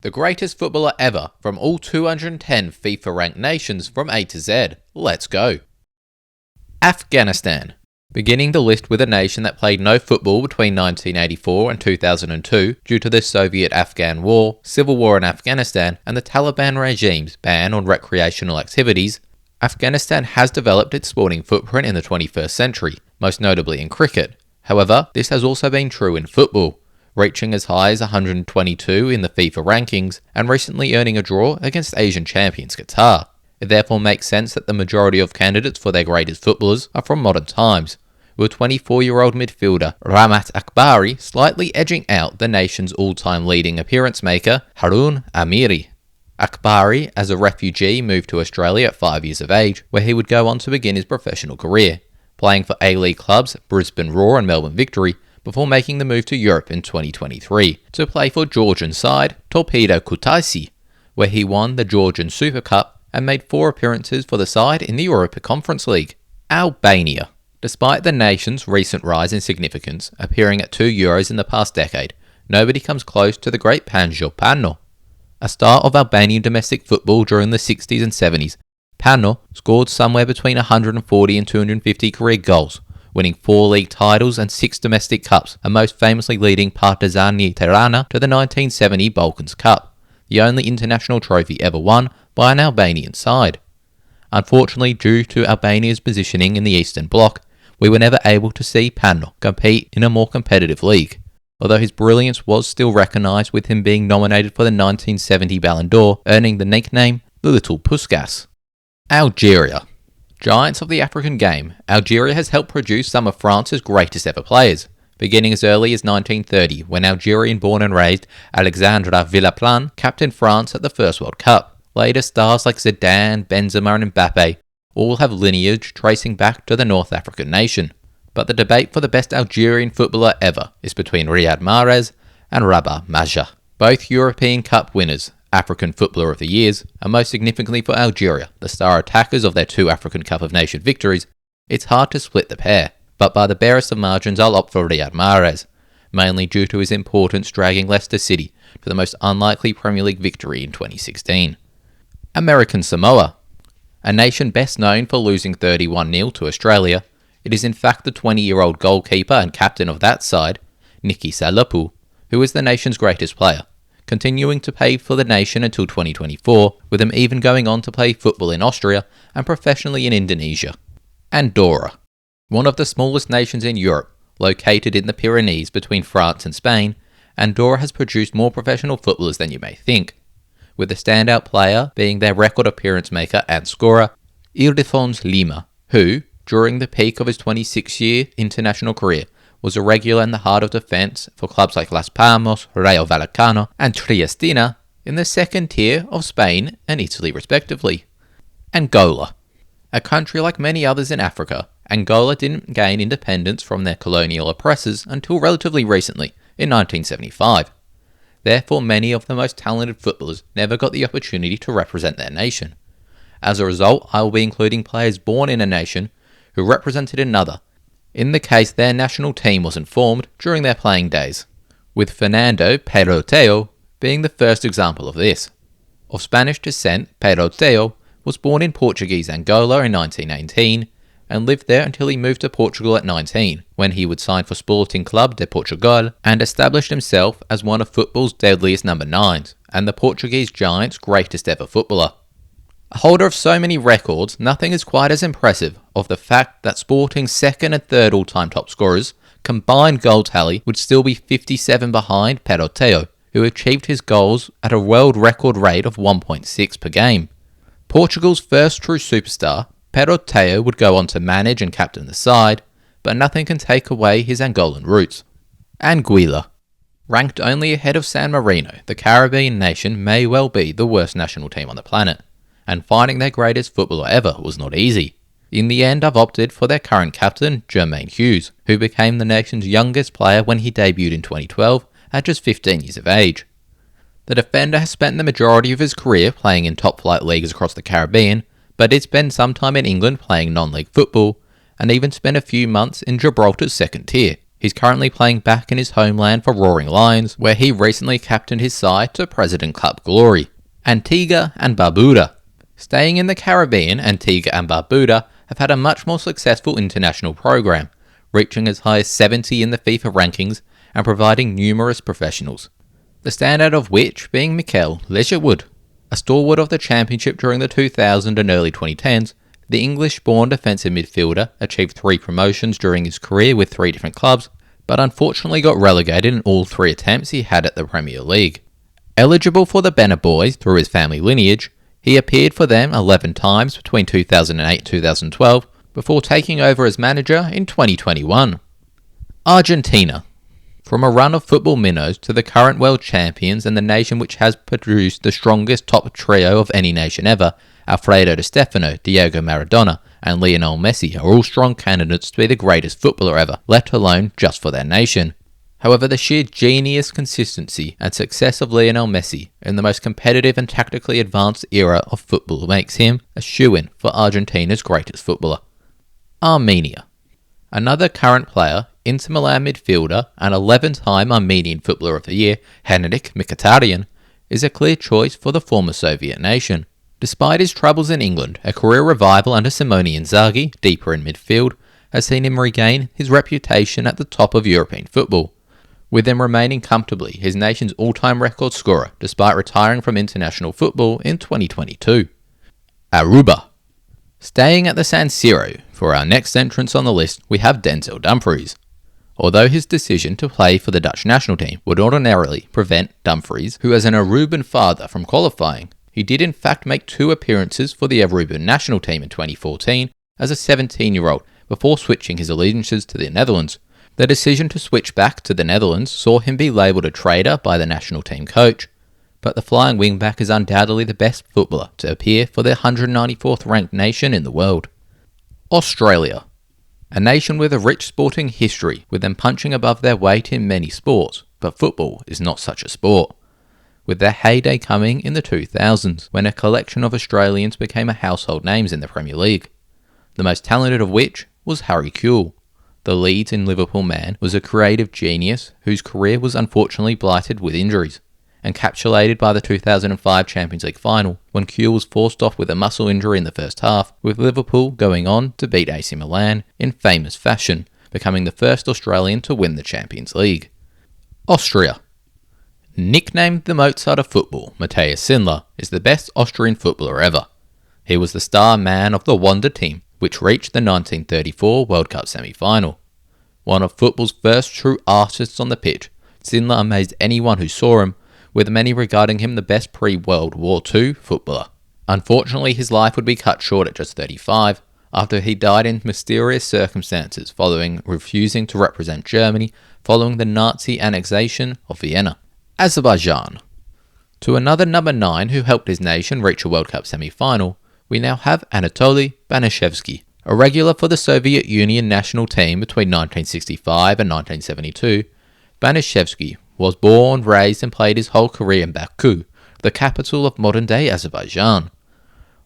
The greatest footballer ever from all 210 FIFA-ranked nations from A to Z. Let's go. Afghanistan. Beginning the list with a nation that played no football between 1984 and 2002 due to the Soviet-Afghan War, civil war in Afghanistan, and the Taliban regime's ban on recreational activities, Afghanistan has developed its sporting footprint in the 21st century, most notably in cricket. However, this has also been true in football, reaching as high as 122 in the FIFA rankings and recently earning a draw against Asian champions Qatar. It therefore makes sense that the majority of candidates for their greatest footballers are from modern times, with 24-year-old midfielder Ramat Akbari slightly edging out the nation's all-time leading appearance maker Haroun Amiri. Akbari, as a refugee, moved to Australia at 5 years of age, where he would go on to begin his professional career, playing for A-League clubs Brisbane Roar and Melbourne Victory, before making the move to Europe in 2023 to play for Georgian side Torpedo Kutaisi, where he won the Georgian Super Cup and made 4 appearances for the side in the Europa Conference League. Albania. Despite the nation's recent rise in significance, appearing at 2 Euros in the past decade, nobody comes close to the great Panjo Pano. A star of Albanian domestic football during the 60s and 70s, Pano scored somewhere between 140 and 250 career goals, winning 4 league titles and 6 domestic cups, and most famously leading Partizani Tirana to the 1970 Balkans Cup, the only international trophy ever won by an Albanian side. Unfortunately, due to Albania's positioning in the Eastern Bloc, we were never able to see Pano compete in a more competitive league, although his brilliance was still recognised, with him being nominated for the 1970 Ballon d'Or, earning the nickname the Little Puskas. Algeria. Giants of the African game, Algeria has helped produce some of France's greatest ever players, beginning as early as 1930 when Algerian-born and raised Alexandre Villaplan captained France at the first World Cup. Later stars like Zidane, Benzema and Mbappe all have lineage tracing back to the North African nation. But the debate for the best Algerian footballer ever is between Riyad Mahrez and Rabah Majah, both European Cup winners, African Footballer of the Years, and most significantly for Algeria, the star attackers of their 2 African Cup of Nations victories. It's hard to split the pair, but by the barest of margins I'll opt for Riyad Mahrez, mainly due to his importance dragging Leicester City to the most unlikely Premier League victory in 2016. American Samoa. A nation best known for losing 31-0 to Australia, it is in fact the 20-year-old goalkeeper and captain of that side, Niki Salapu, who is the nation's greatest player, continuing to play for the nation until 2024, with him even going on to play football in Austria and professionally in Indonesia. Andorra. One of the smallest nations in Europe, located in the Pyrenees between France and Spain, Andorra has produced more professional footballers than you may think, with the standout player being their record appearance maker and scorer, Ildefons Lima, who, during the peak of his 26-year international career, was a regular in the heart of defence for clubs like Las Palmas, Rayo Vallecano and Triestina in the second tier of Spain and Italy respectively. Angola. A country like many others in Africa, Angola didn't gain independence from their colonial oppressors until relatively recently, in 1975. Therefore, many of the most talented footballers never got the opportunity to represent their nation. As a result, I will be including players born in a nation who represented another, in the case their national team wasn't formed during their playing days, with Fernando Peiroteo being the first example of this. Of Spanish descent, Peiroteo was born in Portuguese Angola in 1918 and lived there until he moved to Portugal at 19, when he would sign for Sporting Club de Portugal and established himself as one of football's deadliest number 9s and the Portuguese Giants' greatest ever footballer. A holder of so many records, nothing is quite as impressive of the fact that Sporting's second and third all-time top scorers' combined goal tally would still be 57 behind Peiroteo, who achieved his goals at a world record rate of 1.6 per game. Portugal's first true superstar, Peiroteo would go on to manage and captain the side, but nothing can take away his Angolan roots. Anguilla. Ranked only ahead of San Marino, the Caribbean nation may well be the worst national team on the planet, and finding their greatest footballer ever was not easy. In the end, I've opted for their current captain, Jermaine Hughes, who became the nation's youngest player when he debuted in 2012 at just 15 years of age. The defender has spent the majority of his career playing in top-flight leagues across the Caribbean, but did spend some time in England playing non-league football, and even spent a few months in Gibraltar's second tier. He's currently playing back in his homeland for Roaring Lions, where he recently captained his side to President Cup glory. Antigua and Barbuda. Staying in the Caribbean, Antigua and Barbuda have had a much more successful international program, reaching as high as 70 in the FIFA rankings and providing numerous professionals. The standout of which being Mikel Leisurewood. A stalwart of the championship during the 2000 and early 2010s, the English-born defensive midfielder achieved 3 promotions during his career with 3 different clubs, but unfortunately got relegated in all 3 attempts he had at the Premier League. Eligible for the Banner Boys through his family lineage, he appeared for them 11 times between 2008 and 2012, before taking over as manager in 2021. Argentina. From a run of football minnows to the current world champions and the nation which has produced the strongest top trio of any nation ever, Alfredo Di Stefano, Diego Maradona, and Lionel Messi are all strong candidates to be the greatest footballer ever, let alone just for their nation. However, the sheer genius, consistency, and success of Lionel Messi in the most competitive and tactically advanced era of football makes him a shoo-in for Argentina's greatest footballer. Armenia. Another current player, Inter Milan midfielder and 11-time Armenian Footballer of the Year, Henrik Mkhitaryan, is a clear choice for the former Soviet nation. Despite his troubles in England, a career revival under Simone Inzaghi, deeper in midfield, has seen him regain his reputation at the top of European football, with him remaining comfortably his nation's all-time record scorer despite retiring from international football in 2022. Aruba. Staying at the San Siro, for our next entrance on the list, we have Denzel Dumfries. Although his decision to play for the Dutch national team would ordinarily prevent Dumfries, who has an Aruban father, from qualifying, he did in fact make 2 appearances for the Aruban national team in 2014 as a 17-year-old before switching his allegiances to the Netherlands. The decision to switch back to the Netherlands saw him be labelled a traitor by the national team coach, but the flying wingback is undoubtedly the best footballer to appear for the 194th ranked nation in the world. Australia. A nation with a rich sporting history, with them punching above their weight in many sports, but football is not such a sport. With their heyday coming in the 2000s, when a collection of Australians became household names in the Premier League. The most talented of which was Harry Kewell. The Leeds and Liverpool man was a creative genius whose career was unfortunately blighted with injuries, encapsulated by the 2005 Champions League final, when Kewell was forced off with a muscle injury in the first half, with Liverpool going on to beat AC Milan in famous fashion, becoming the first Australian to win the Champions League. Austria. Nicknamed the Mozart of football, Matthias Sindelar is the best Austrian footballer ever. He was the star man of the Wonder team, which reached the 1934 World Cup semi-final. One of football's first true artists on the pitch, Sindelar amazed anyone who saw him, with many regarding him the best pre-World War II footballer. Unfortunately, his life would be cut short at just 35, after he died in mysterious circumstances following refusing to represent Germany following the Nazi annexation of Vienna. Azerbaijan. To another number 9 who helped his nation reach a World Cup semi-final, we now have Anatoly Banishevsky, a regular for the Soviet Union national team between 1965 and 1972. Banishevsky was born, raised and played his whole career in Baku, the capital of modern-day Azerbaijan.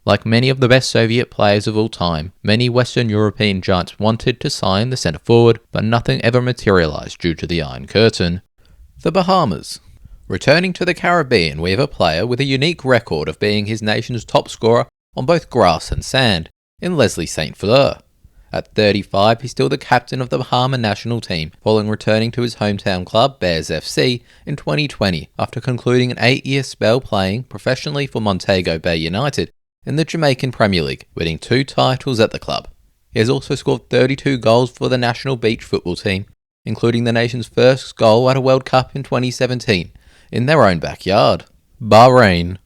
Like many of the best Soviet players of all time, many Western European giants wanted to sign the centre-forward, but nothing ever materialised due to the Iron Curtain. The Bahamas. Returning to the Caribbean, we have a player with a unique record of being his nation's top scorer on both grass and sand, in Leslie St. Fleur. At 35, he's still the captain of the Bahama national team, following returning to his hometown club, Bears FC, in 2020, after concluding an 8-year spell playing professionally for Montego Bay United in the Jamaican Premier League, winning 2 titles at the club. He has also scored 32 goals for the national beach football team, including the nation's first goal at a World Cup in 2017, in their own backyard. Bahrain.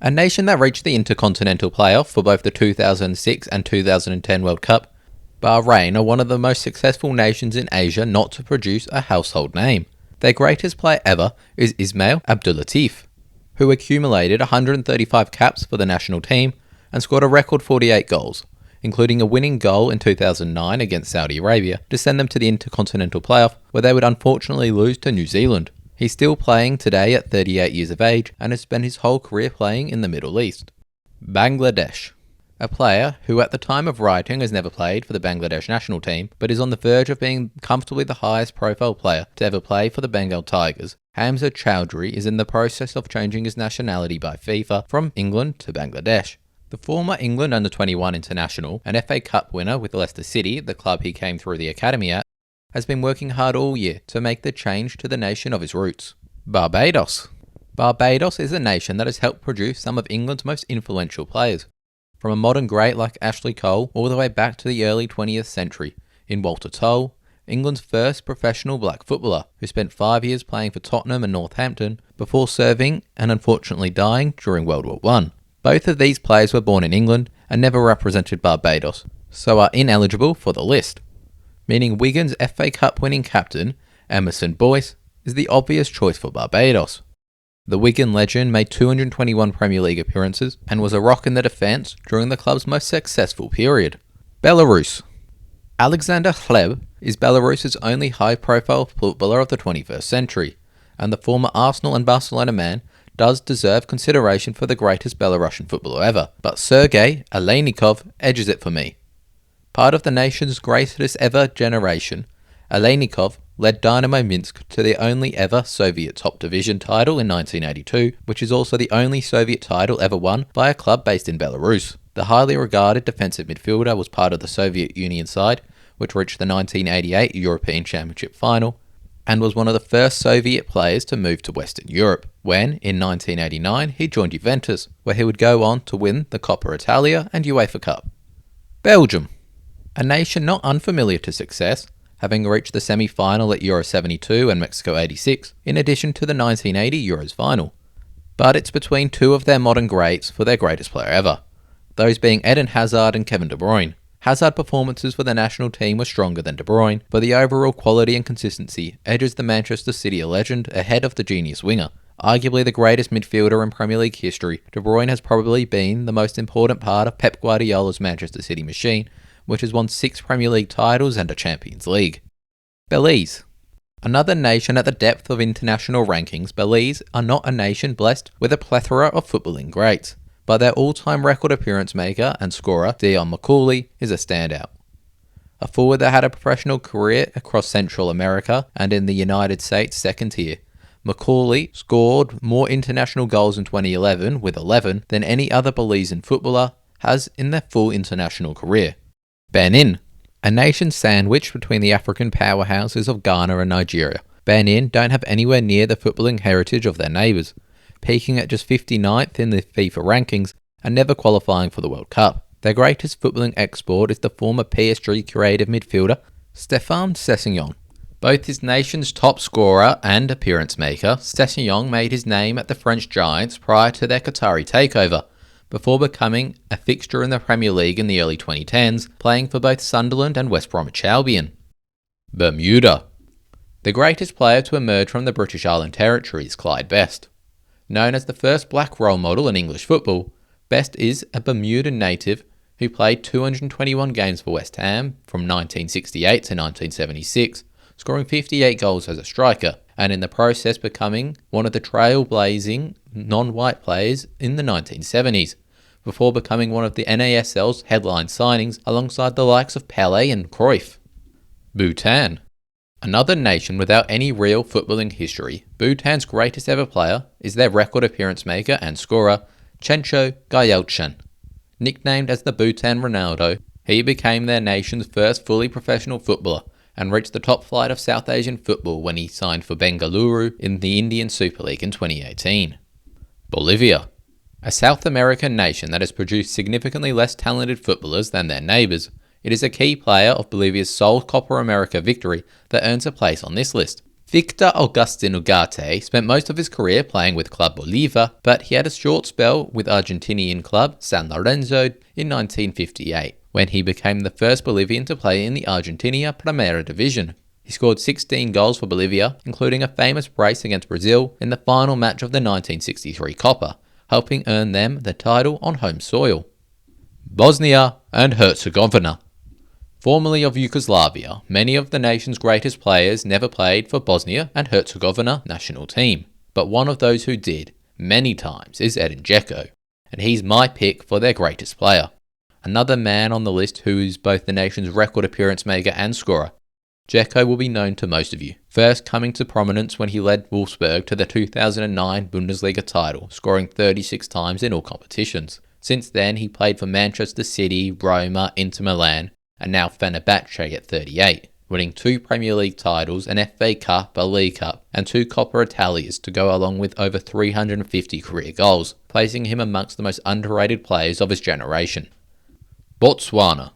A nation that reached the Intercontinental playoff for both the 2006 and 2010 World Cup, Bahrain are one of the most successful nations in Asia not to produce a household name. Their greatest player ever is Ismail Abdulatif, who accumulated 135 caps for the national team and scored a record 48 goals, including a winning goal in 2009 against Saudi Arabia to send them to the Intercontinental playoff, where they would unfortunately lose to New Zealand. He's still playing today at 38 years of age and has spent his whole career playing in the Middle East. Bangladesh. A player who at the time of writing has never played for the Bangladesh national team, but is on the verge of being comfortably the highest profile player to ever play for the Bengal Tigers. Hamza Chowdhury is in the process of changing his nationality by FIFA from England to Bangladesh. The former England under-21 international and FA Cup winner with Leicester City, the club he came through the academy at, has been working hard all year to make the change to the nation of his roots. Barbados. Barbados is a nation that has helped produce some of England's most influential players, from a modern great like Ashley Cole all the way back to the early 20th century, in Walter Toll, England's first professional black footballer, who spent 5 years playing for Tottenham and Northampton before serving and unfortunately dying during World War I. Both of these players were born in England and never represented Barbados, so are ineligible for the list, meaning Wigan's FA Cup winning captain, Emerson Boyce, is the obvious choice for Barbados. The Wigan legend made 221 Premier League appearances and was a rock in the defence during the club's most successful period. Belarus. Alexander Hleb is Belarus's only high-profile footballer of the 21st century, and the former Arsenal and Barcelona man does deserve consideration for the greatest Belarusian footballer ever, but Sergei Aleynikov edges it for me. Part of the nation's greatest ever generation, Aleynikov led Dynamo Minsk to the only ever Soviet top division title in 1982, which is also the only Soviet title ever won by a club based in Belarus. The highly regarded defensive midfielder was part of the Soviet Union side, which reached the 1988 European Championship final, and was one of the first Soviet players to move to Western Europe, when, in 1989, he joined Juventus, where he would go on to win the Coppa Italia and UEFA Cup. Belgium. A nation not unfamiliar to success, having reached the semi-final at Euro 72 and Mexico 86, in addition to the 1980 Euros final. But it's between two of their modern greats for their greatest player ever, those being Eden Hazard and Kevin De Bruyne. Hazard performances for the national team were stronger than De Bruyne, but the overall quality and consistency edges the Manchester City legend ahead of the genius winger. Arguably the greatest midfielder in Premier League history, De Bruyne has probably been the most important part of Pep Guardiola's Manchester City machine, which has won 6 Premier League titles and a Champions League. Belize. Another nation at the depth of international rankings, Belize are not a nation blessed with a plethora of footballing greats, but their all-time record appearance maker and scorer, Dion McCauley, is a standout. A forward that had a professional career across Central America and in the United States second tier, McCauley scored more international goals in 2011 with 11 than any other Belizean footballer has in their full international career. Benin. A nation sandwiched between the African powerhouses of Ghana and Nigeria. Benin don't have anywhere near the footballing heritage of their neighbours, peaking at just 59th in the FIFA rankings and never qualifying for the World Cup. Their greatest footballing export is the former PSG creative midfielder Stéphane Sessegnon. Both his nation's top scorer and appearance maker, Sessegnon made his name at the French Giants prior to their Qatari takeover, before becoming a fixture in the Premier League in the early 2010s, playing for both Sunderland and West Bromwich Albion. Bermuda. The greatest player to emerge from the British Island Territory is Clyde Best. Known as the first black role model in English football, Best is a Bermudan native who played 221 games for West Ham from 1968 to 1976, scoring 58 goals as a striker, and in the process becoming one of the trailblazing non-white players in the 1970s, before becoming one of the NASL's headline signings alongside the likes of Pelé and Cruyff. Bhutan. Another nation without any real footballing history, Bhutan's greatest ever player is their record appearance maker and scorer, Chencho Gyaltsen. Nicknamed as the Bhutan Ronaldo, he became their nation's first fully professional footballer and reached the top flight of South Asian football when he signed for Bengaluru in the Indian Super League in 2018. Bolivia. A South American nation that has produced significantly less talented footballers than their neighbours, it is a key player of Bolivia's sole Copa America victory that earns a place on this list. Victor Agustin Ugarte spent most of his career playing with Club Bolívar, but he had a short spell with Argentinian club San Lorenzo in 1958, when he became the first Bolivian to play in the Argentina Primera Division. He scored 16 goals for Bolivia, including a famous brace against Brazil in the final match of the 1963 Copa, helping earn them the title on home soil. Bosnia and Herzegovina. Formerly of Yugoslavia, many of the nation's greatest players never played for Bosnia and Herzegovina national team, but one of those who did, many times, is Edin Dzeko, and he's my pick for their greatest player. Another man on the list who is both the nation's record appearance maker and scorer. Dzeko will be known to most of you, first coming to prominence when he led Wolfsburg to the 2009 Bundesliga title, scoring 36 times in all competitions. Since then, he played for Manchester City, Roma, Inter Milan, and now Fenerbahce at 38, winning 2 Premier League titles, an FA Cup, a League Cup, and 2 Coppa Italias to go along with over 350 career goals, placing him amongst the most underrated players of his generation. Botswana.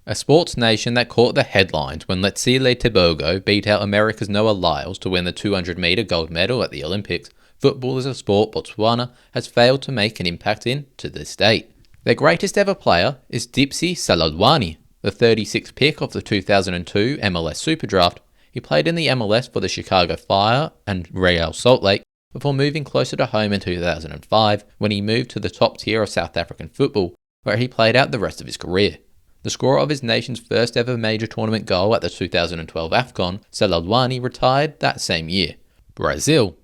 A sports nation that caught the headlines when Letsile Tebogo beat out America's Noah Lyles to win the 200-metre gold medal at the Olympics, football is a sport Botswana has failed to make an impact in to this date. Their greatest ever player is Dipsy Saladwani, the 36th pick of the 2002 MLS Super Draft. He played in the MLS for the Chicago Fire and Real Salt Lake before moving closer to home in 2005 when he moved to the top tier of South African football, where he played out the rest of his career. The scorer of his nation's first ever major tournament goal at the 2012 AFCON, Saladwani retired that same year. Brazil.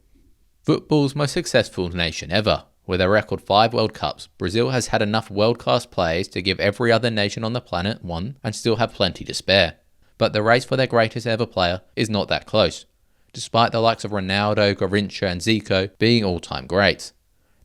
Football's most successful nation ever. With a record 5 World Cups, Brazil has had enough world-class players to give every other nation on the planet one and still have plenty to spare. But the race for their greatest ever player is not that close, despite the likes of Ronaldo, Garrincha and Zico being all-time greats.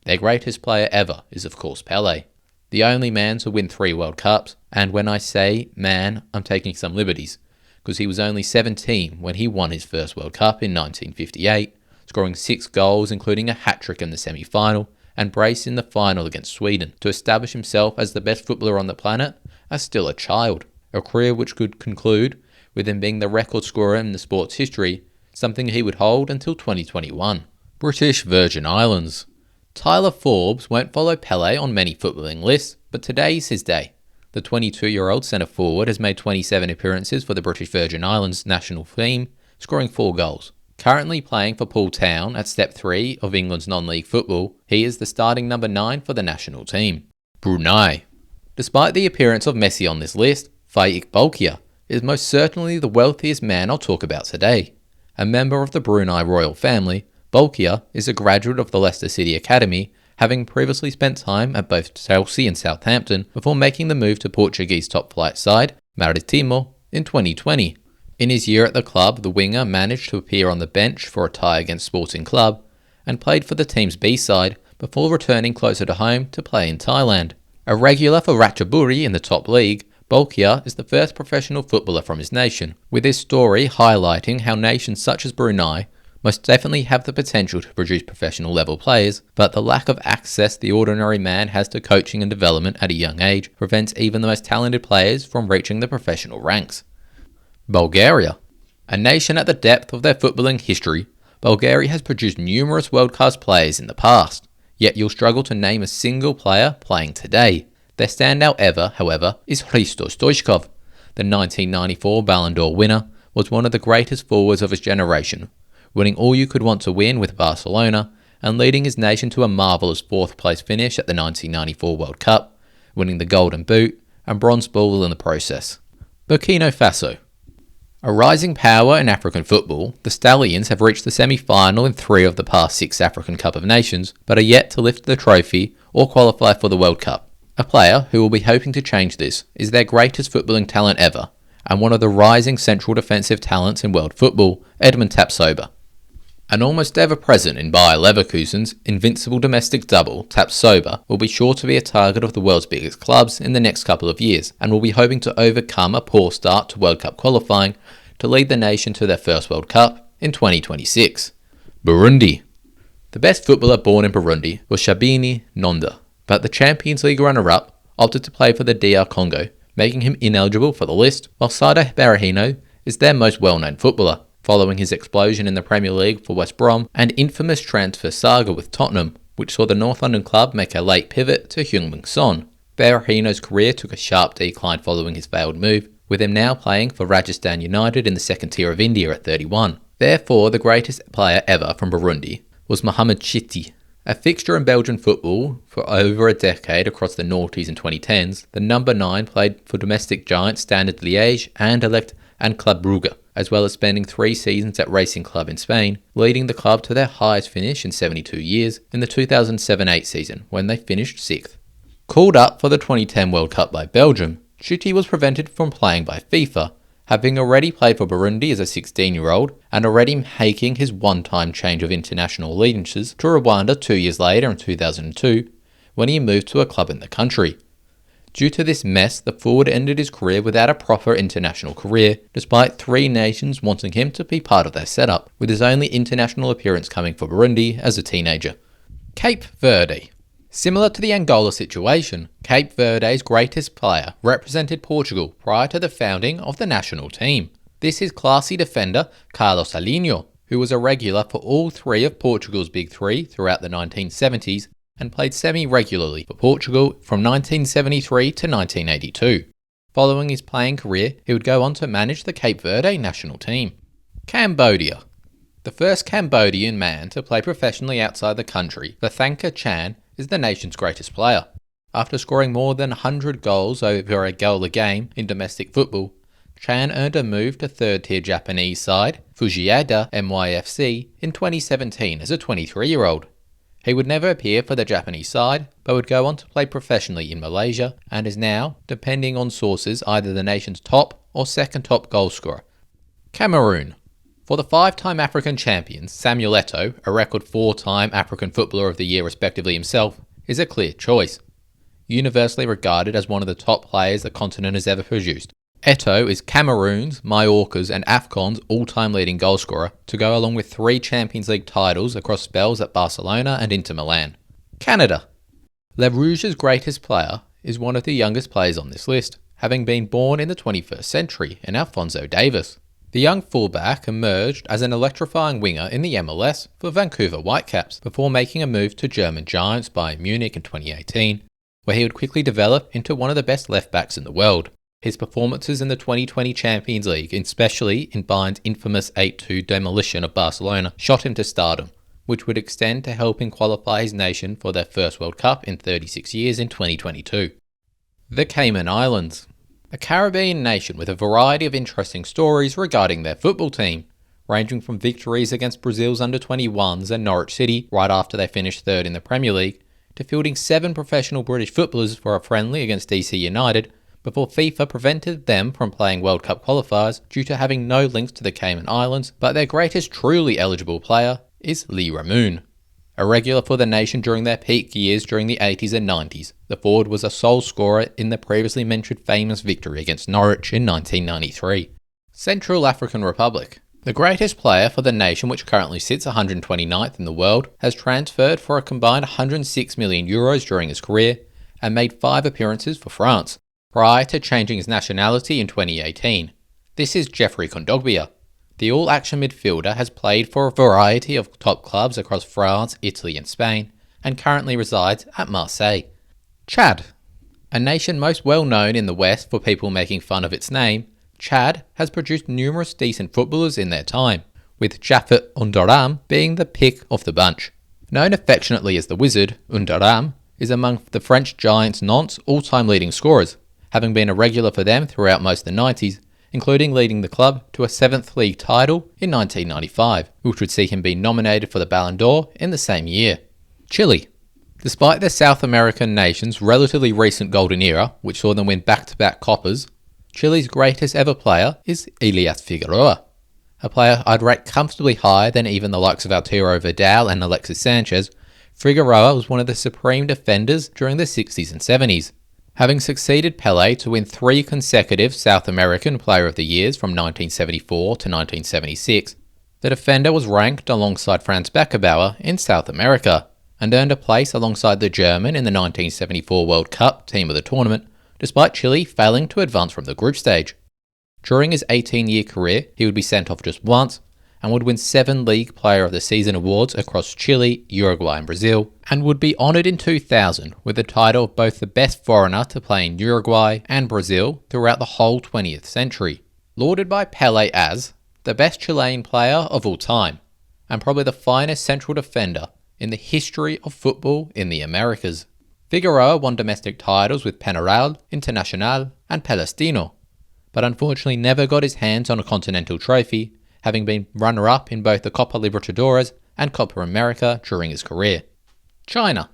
Their greatest player ever is of course Pelé, the only man to win 3 World Cups, and when I say man, I'm taking some liberties, because he was only 17 when he won his first World Cup in 1958, scoring 6 goals including a hat-trick in the semi-final, and brace in the final against Sweden to establish himself as the best footballer on the planet as still a child, a career which could conclude with him being the record scorer in the sport's history, something he would hold until 2021. British Virgin Islands. Tyler Forbes won't follow Pelé on many footballing lists, but today is his day. The 22-year-old centre-forward has made 27 appearances for the British Virgin Islands national team, scoring 4 goals. Currently playing for Poole Town at Step 3 of England's non-league football, he is the starting number 9 for the national team. Brunei. Despite the appearance of Messi on this list, Faik Bolkiah is most certainly the wealthiest man I'll talk about today. A member of the Brunei royal family, Bolkiah is a graduate of the Leicester City Academy, having previously spent time at both Chelsea and Southampton before making the move to Portuguese top-flight side, Maritimo, in 2020. In his year at the club, the winger managed to appear on the bench for a tie against Sporting Club and played for the team's B side before returning closer to home to play in Thailand. A regular for Ratchaburi in the top league, Bolkiah is the first professional footballer from his nation, with his story highlighting how nations such as Brunei most definitely have the potential to produce professional level players, but the lack of access the ordinary man has to coaching and development at a young age prevents even the most talented players from reaching the professional ranks. Bulgaria. A nation at the depth of their footballing history, Bulgaria has produced numerous world-class players in the past, yet you'll struggle to name a single player playing today. Their standout ever, however, is Hristos Stoichkov. The 1994 Ballon d'Or winner was one of the greatest forwards of his generation, winning all you could want to win with Barcelona and leading his nation to a marvellous 4th place finish at the 1994 World Cup, winning the Golden Boot and Bronze Ball in the process. Burkina Faso. A rising power in African football, the Stallions have reached the semi-final in 3 of the past 6 African Cup of Nations, but are yet to lift the trophy or qualify for the World Cup. A player who will be hoping to change this is their greatest footballing talent ever, and one of the rising central defensive talents in world football, Edmund Tapsoba. And almost ever present in Bayer Leverkusen's invincible domestic double, Tapsoba will be sure to be a target of the world's biggest clubs in the next couple of years, and will be hoping to overcome a poor start to World Cup qualifying to lead the nation to their first World Cup in 2026. Burundi. The best footballer born in Burundi was Shabini Nonda, but the Champions League runner-up opted to play for the DR Congo, making him ineligible for the list, while Sada Berahino is their most well-known footballer, following his explosion in the Premier League for West Brom and infamous transfer saga with Tottenham, which saw the North London club make a late pivot to Heung-min Son. Berahino's career took a sharp decline following his failed move, with him now playing for Rajasthan United in the second tier of India at 31. Therefore, the greatest player ever from Burundi was Mohamed Chiti. A fixture in Belgian football for over a decade across the noughties and 2010s, the number 9 played for domestic giants Standard Liège, Anderlecht and Club Brugge, as well as spending 3 seasons at Racing Club in Spain, leading the club to their highest finish in 72 years in the 2007-8 season, when they finished 6th. Called up for the 2010 World Cup by Belgium, Chuti was prevented from playing by FIFA, having already played for Burundi as a 16-year-old and already making his one-time change of international allegiances to Rwanda 2 years later in 2002 when he moved to a club in the country. Due to this mess, the forward ended his career without a proper international career, despite 3 nations wanting him to be part of their setup, with his only international appearance coming for Burundi as a teenager. Cape Verde. Similar to the Angola situation, Cape Verde's greatest player represented Portugal prior to the founding of the national team. This is classy defender Carlos Alinho, who was a regular for all 3 of Portugal's big 3 throughout the 1970s and played semi-regularly for Portugal from 1973 to 1982. Following his playing career, he would go on to manage the Cape Verde national team. Cambodia. The first Cambodian man to play professionally outside the country, Vathanka Chan, is the nation's greatest player. After scoring more than 100 goals over a goal a game in domestic football, Chan earned a move to third-tier Japanese side, Fujieda MYFC, in 2017 as a 23-year-old. He would never appear for the Japanese side, but would go on to play professionally in Malaysia and is now, depending on sources, either the nation's top or second top goalscorer. Cameroon. For the 5-time African champions, Samuel Eto'o, a record 4-time African Footballer of the Year respectively himself, is a clear choice. Universally regarded as one of the top players the continent has ever produced, Eto'o is Cameroon's, Mallorca's and AFCON's all-time leading goalscorer, to go along with 3 Champions League titles across spells at Barcelona and Inter Milan. Canada. Le Rouge's greatest player is one of the youngest players on this list, having been born in the 21st century in Alphonso Davies. The young fullback emerged as an electrifying winger in the MLS for Vancouver Whitecaps before making a move to German giants Bayern Munich in 2018, where he would quickly develop into one of the best left-backs in the world. His performances in the 2020 Champions League, especially in Bayern's infamous 8-2 demolition of Barcelona, shot him to stardom, which would extend to helping qualify his nation for their first World Cup in 36 years in 2022. The Cayman Islands. A Caribbean nation with a variety of interesting stories regarding their football team, ranging from victories against Brazil's under-21s and Norwich City right after they finished 3rd in the Premier League, to fielding 7 professional British footballers for a friendly against DC United, before FIFA prevented them from playing World Cup qualifiers due to having no links to the Cayman Islands, but their greatest truly eligible player is Lee Ramoon. A regular for the nation during their peak years during the 80s and 90s, the forward was a sole scorer in the previously mentioned famous victory against Norwich in 1993. Central African Republic. The greatest player for the nation, which currently sits 129th in the world, has transferred for a combined €106 million during his career and made 5 appearances for France, prior to changing his nationality in 2018. This is Geoffrey Kondogbia. The all-action midfielder has played for a variety of top clubs across France, Italy and Spain, and currently resides at Marseille. Chad. A nation most well known in the West for people making fun of its name, Chad has produced numerous decent footballers in their time, with Japhet Undaram being the pick of the bunch. Known affectionately as the Wizard, Undaram is among the French giants Nantes' all-time leading scorers, having been a regular for them throughout most of the 90s, including leading the club to a 7th league title in 1995, which would see him be nominated for the Ballon d'Or in the same year. Chile. Despite the South American nation's relatively recent golden era, which saw them win back-to-back Copas, Chile's greatest ever player is Elias Figueroa, a player I'd rate comfortably higher than even the likes of Arturo Vidal and Alexis Sanchez. Figueroa was one of the supreme defenders during the 60s and 70s. Having succeeded Pelé to win 3 consecutive South American Player of the Years from 1974 to 1976, the defender was ranked alongside Franz Beckenbauer in South America, and earned a place alongside the German in the 1974 World Cup team of the tournament, despite Chile failing to advance from the group stage. During his 18-year career, he would be sent off just once, and would win 7 League Player of the Season awards across Chile, Uruguay and Brazil, and would be honoured in 2000 with the title of both the best foreigner to play in Uruguay and Brazil throughout the whole 20th century. Lauded by Pelé as the best Chilean player of all time, and probably the finest central defender in the history of football in the Americas. Figueroa won domestic titles with Penarol, Internacional and Palestino, but unfortunately never got his hands on a continental trophy, having been runner-up in both the Copa Libertadores and Copa America during his career. China.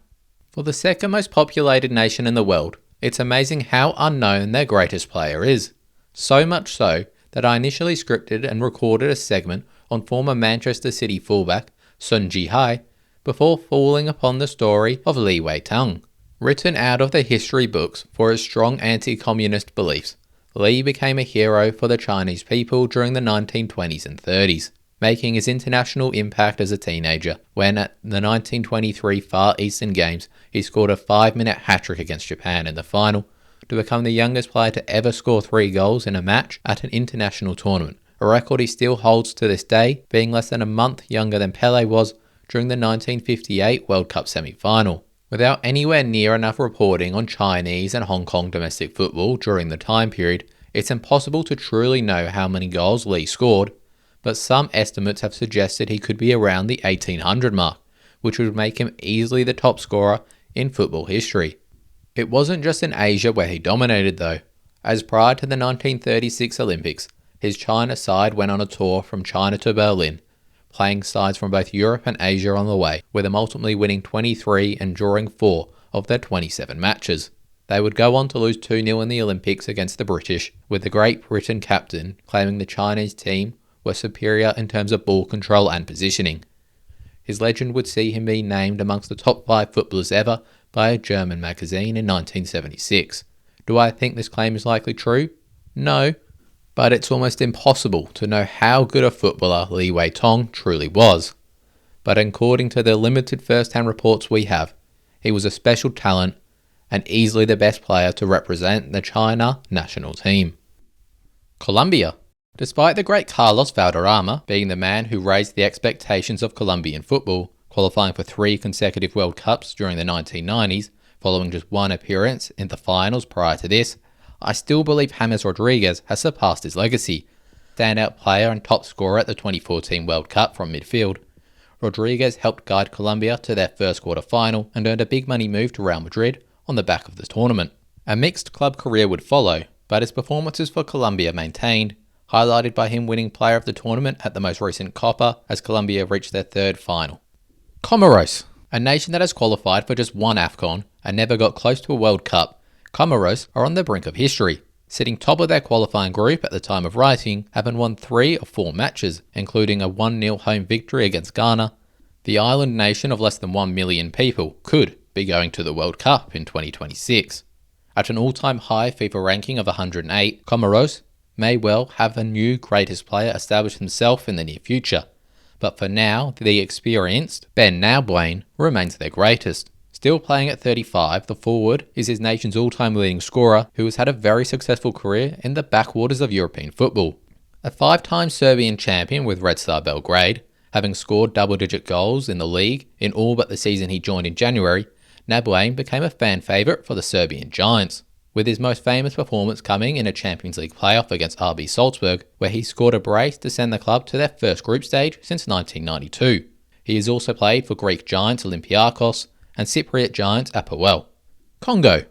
For the second most populated nation in the world, it's amazing how unknown their greatest player is. So much so that I initially scripted and recorded a segment on former Manchester City fullback Sun Ji-hai before falling upon the story of Li Wei-tung. Written out of the history books for his strong anti-communist beliefs, Li became a hero for the Chinese people during the 1920s and 30s, making his international impact as a teenager when at the 1923 Far Eastern Games he scored a 5-minute hat-trick against Japan in the final, to become the youngest player to ever score 3 goals in a match at an international tournament, a record he still holds to this day, being less than a month younger than Pelé was during the 1958 World Cup semi-final. Without anywhere near enough reporting on Chinese and Hong Kong domestic football during the time period, it's impossible to truly know how many goals Li scored, but some estimates have suggested he could be around the 1800 mark, which would make him easily the top scorer in football history. It wasn't just in Asia where he dominated though, as prior to the 1936 Olympics, his China side went on a tour from China to Berlin, playing sides from both Europe and Asia on the way, with them ultimately winning 23 and drawing 4 of their 27 matches. They would go on to lose 2-0 in the Olympics against the British, with the Great Britain captain claiming the Chinese team were superior in terms of ball control and positioning. His legend would see him be named amongst the top 5 footballers ever by a German magazine in 1976. Do I think this claim is likely true? No, but it's almost impossible to know how good a footballer Li Wei-tung truly was. But according to the limited first-hand reports we have, he was a special talent and easily the best player to represent the China national team. Colombia. Despite the great Carlos Valderrama being the man who raised the expectations of Colombian football, qualifying for 3 consecutive World Cups during the 1990s, following just 1 appearance in the finals prior to this, I still believe James Rodriguez has surpassed his legacy. Standout player and top scorer at the 2014 World Cup from midfield, Rodriguez helped guide Colombia to their first quarter-final and earned a big money move to Real Madrid on the back of the tournament. A mixed club career would follow, but his performances for Colombia maintained, highlighted by him winning player of the tournament at the most recent Copa as Colombia reached their 3rd final. Comoros, a nation that has qualified for just 1 AFCON and never got close to a World Cup. Comoros are on the brink of history, sitting top of their qualifying group at the time of writing, having won 3 of 4 matches, including a 1-0 home victory against Ghana. The island nation of less than 1 million people could be going to the World Cup in 2026. At an all-time high FIFA ranking of 108, Comoros may well have a new greatest player establish himself in the near future, but for now, the experienced Ben Nalbwain remains their greatest. Still playing at 35, the forward is his nation's all-time leading scorer, who has had a very successful career in the backwaters of European football. A 5-time Serbian champion with Red Star Belgrade, having scored double-digit goals in the league in all but the season he joined in January, Nalbwain became a fan favourite for the Serbian Giants, with his most famous performance coming in a Champions League playoff against RB Salzburg, where he scored a brace to send the club to their first group stage since 1992. He has also played for Greek giants Olympiakos and Cypriot giants Apoel. Congo,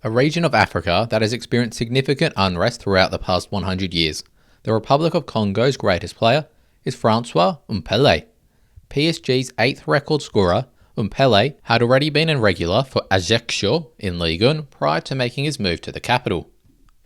a region of Africa that has experienced significant unrest throughout the past 100 years. The Republic of Congo's greatest player is Francois Mpele. PSG's 8th record scorer, Mpele had already been a regular for Ajaccio in Ligue 1 prior to making his move to the capital.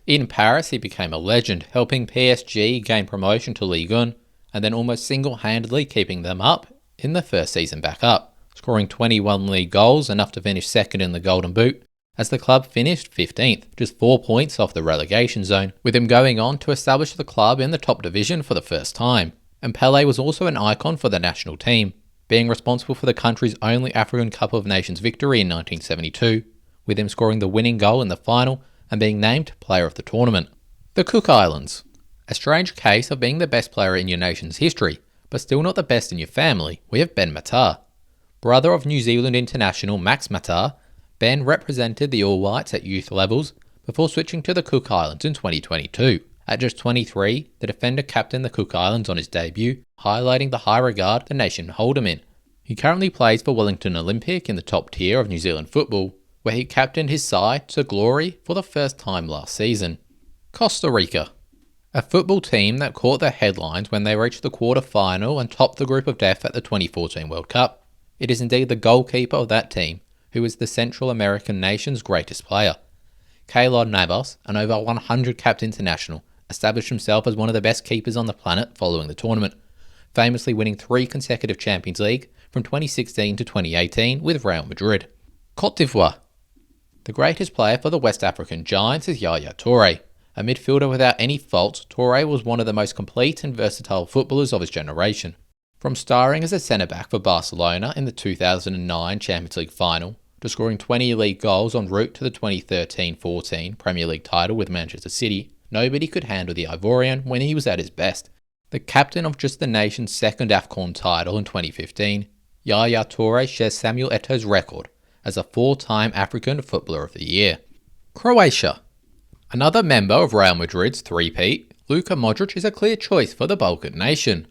In Paris, he became a legend, helping PSG gain promotion to Ligue 1 and then almost single-handedly keeping them up in the first season back up, scoring 21 league goals, enough to finish 2nd in the Golden Boot, as the club finished 15th, just 4 points off the relegation zone, with him going on to establish the club in the top division for the first time. Mpele was also an icon for the national team, being responsible for the country's only African Cup of Nations victory in 1972, with him scoring the winning goal in the final and being named Player of the Tournament. The Cook Islands. A strange case of being the best player in your nation's history, but still not the best in your family. We have Ben Mata. Brother of New Zealand international Max Mata, Ben represented the All Whites at youth levels before switching to the Cook Islands in 2022. At just 23, the defender captained the Cook Islands on his debut, highlighting the high regard the nation hold him in. He currently plays for Wellington Olympic in the top tier of New Zealand football, where he captained his side to glory for the first time last season. Costa Rica. A football team that caught the headlines when they reached the quarter-final and topped the group of death at the 2014 World Cup. It is indeed the goalkeeper of that team who was the Central American nation's greatest player. Keylor Navas, an over 100-capped international, established himself as one of the best keepers on the planet following the tournament, famously winning 3 consecutive Champions League from 2016 to 2018 with Real Madrid. Côte d'Ivoire. The greatest player for the West African Giants is Yaya Touré. A midfielder without any faults, Touré was one of the most complete and versatile footballers of his generation. From starring as a centre-back for Barcelona in the 2009 Champions League final, to scoring 20 league goals en route to the 2013-14 Premier League title with Manchester City, nobody could handle the Ivorian when he was at his best. The captain of just the nation's second AFCON title in 2015, Yaya Touré shares Samuel Eto'o's record as a 4-time African Footballer of the Year. Croatia. Another member of Real Madrid's three-peat, Luka Modric is a clear choice for the Balkan nation.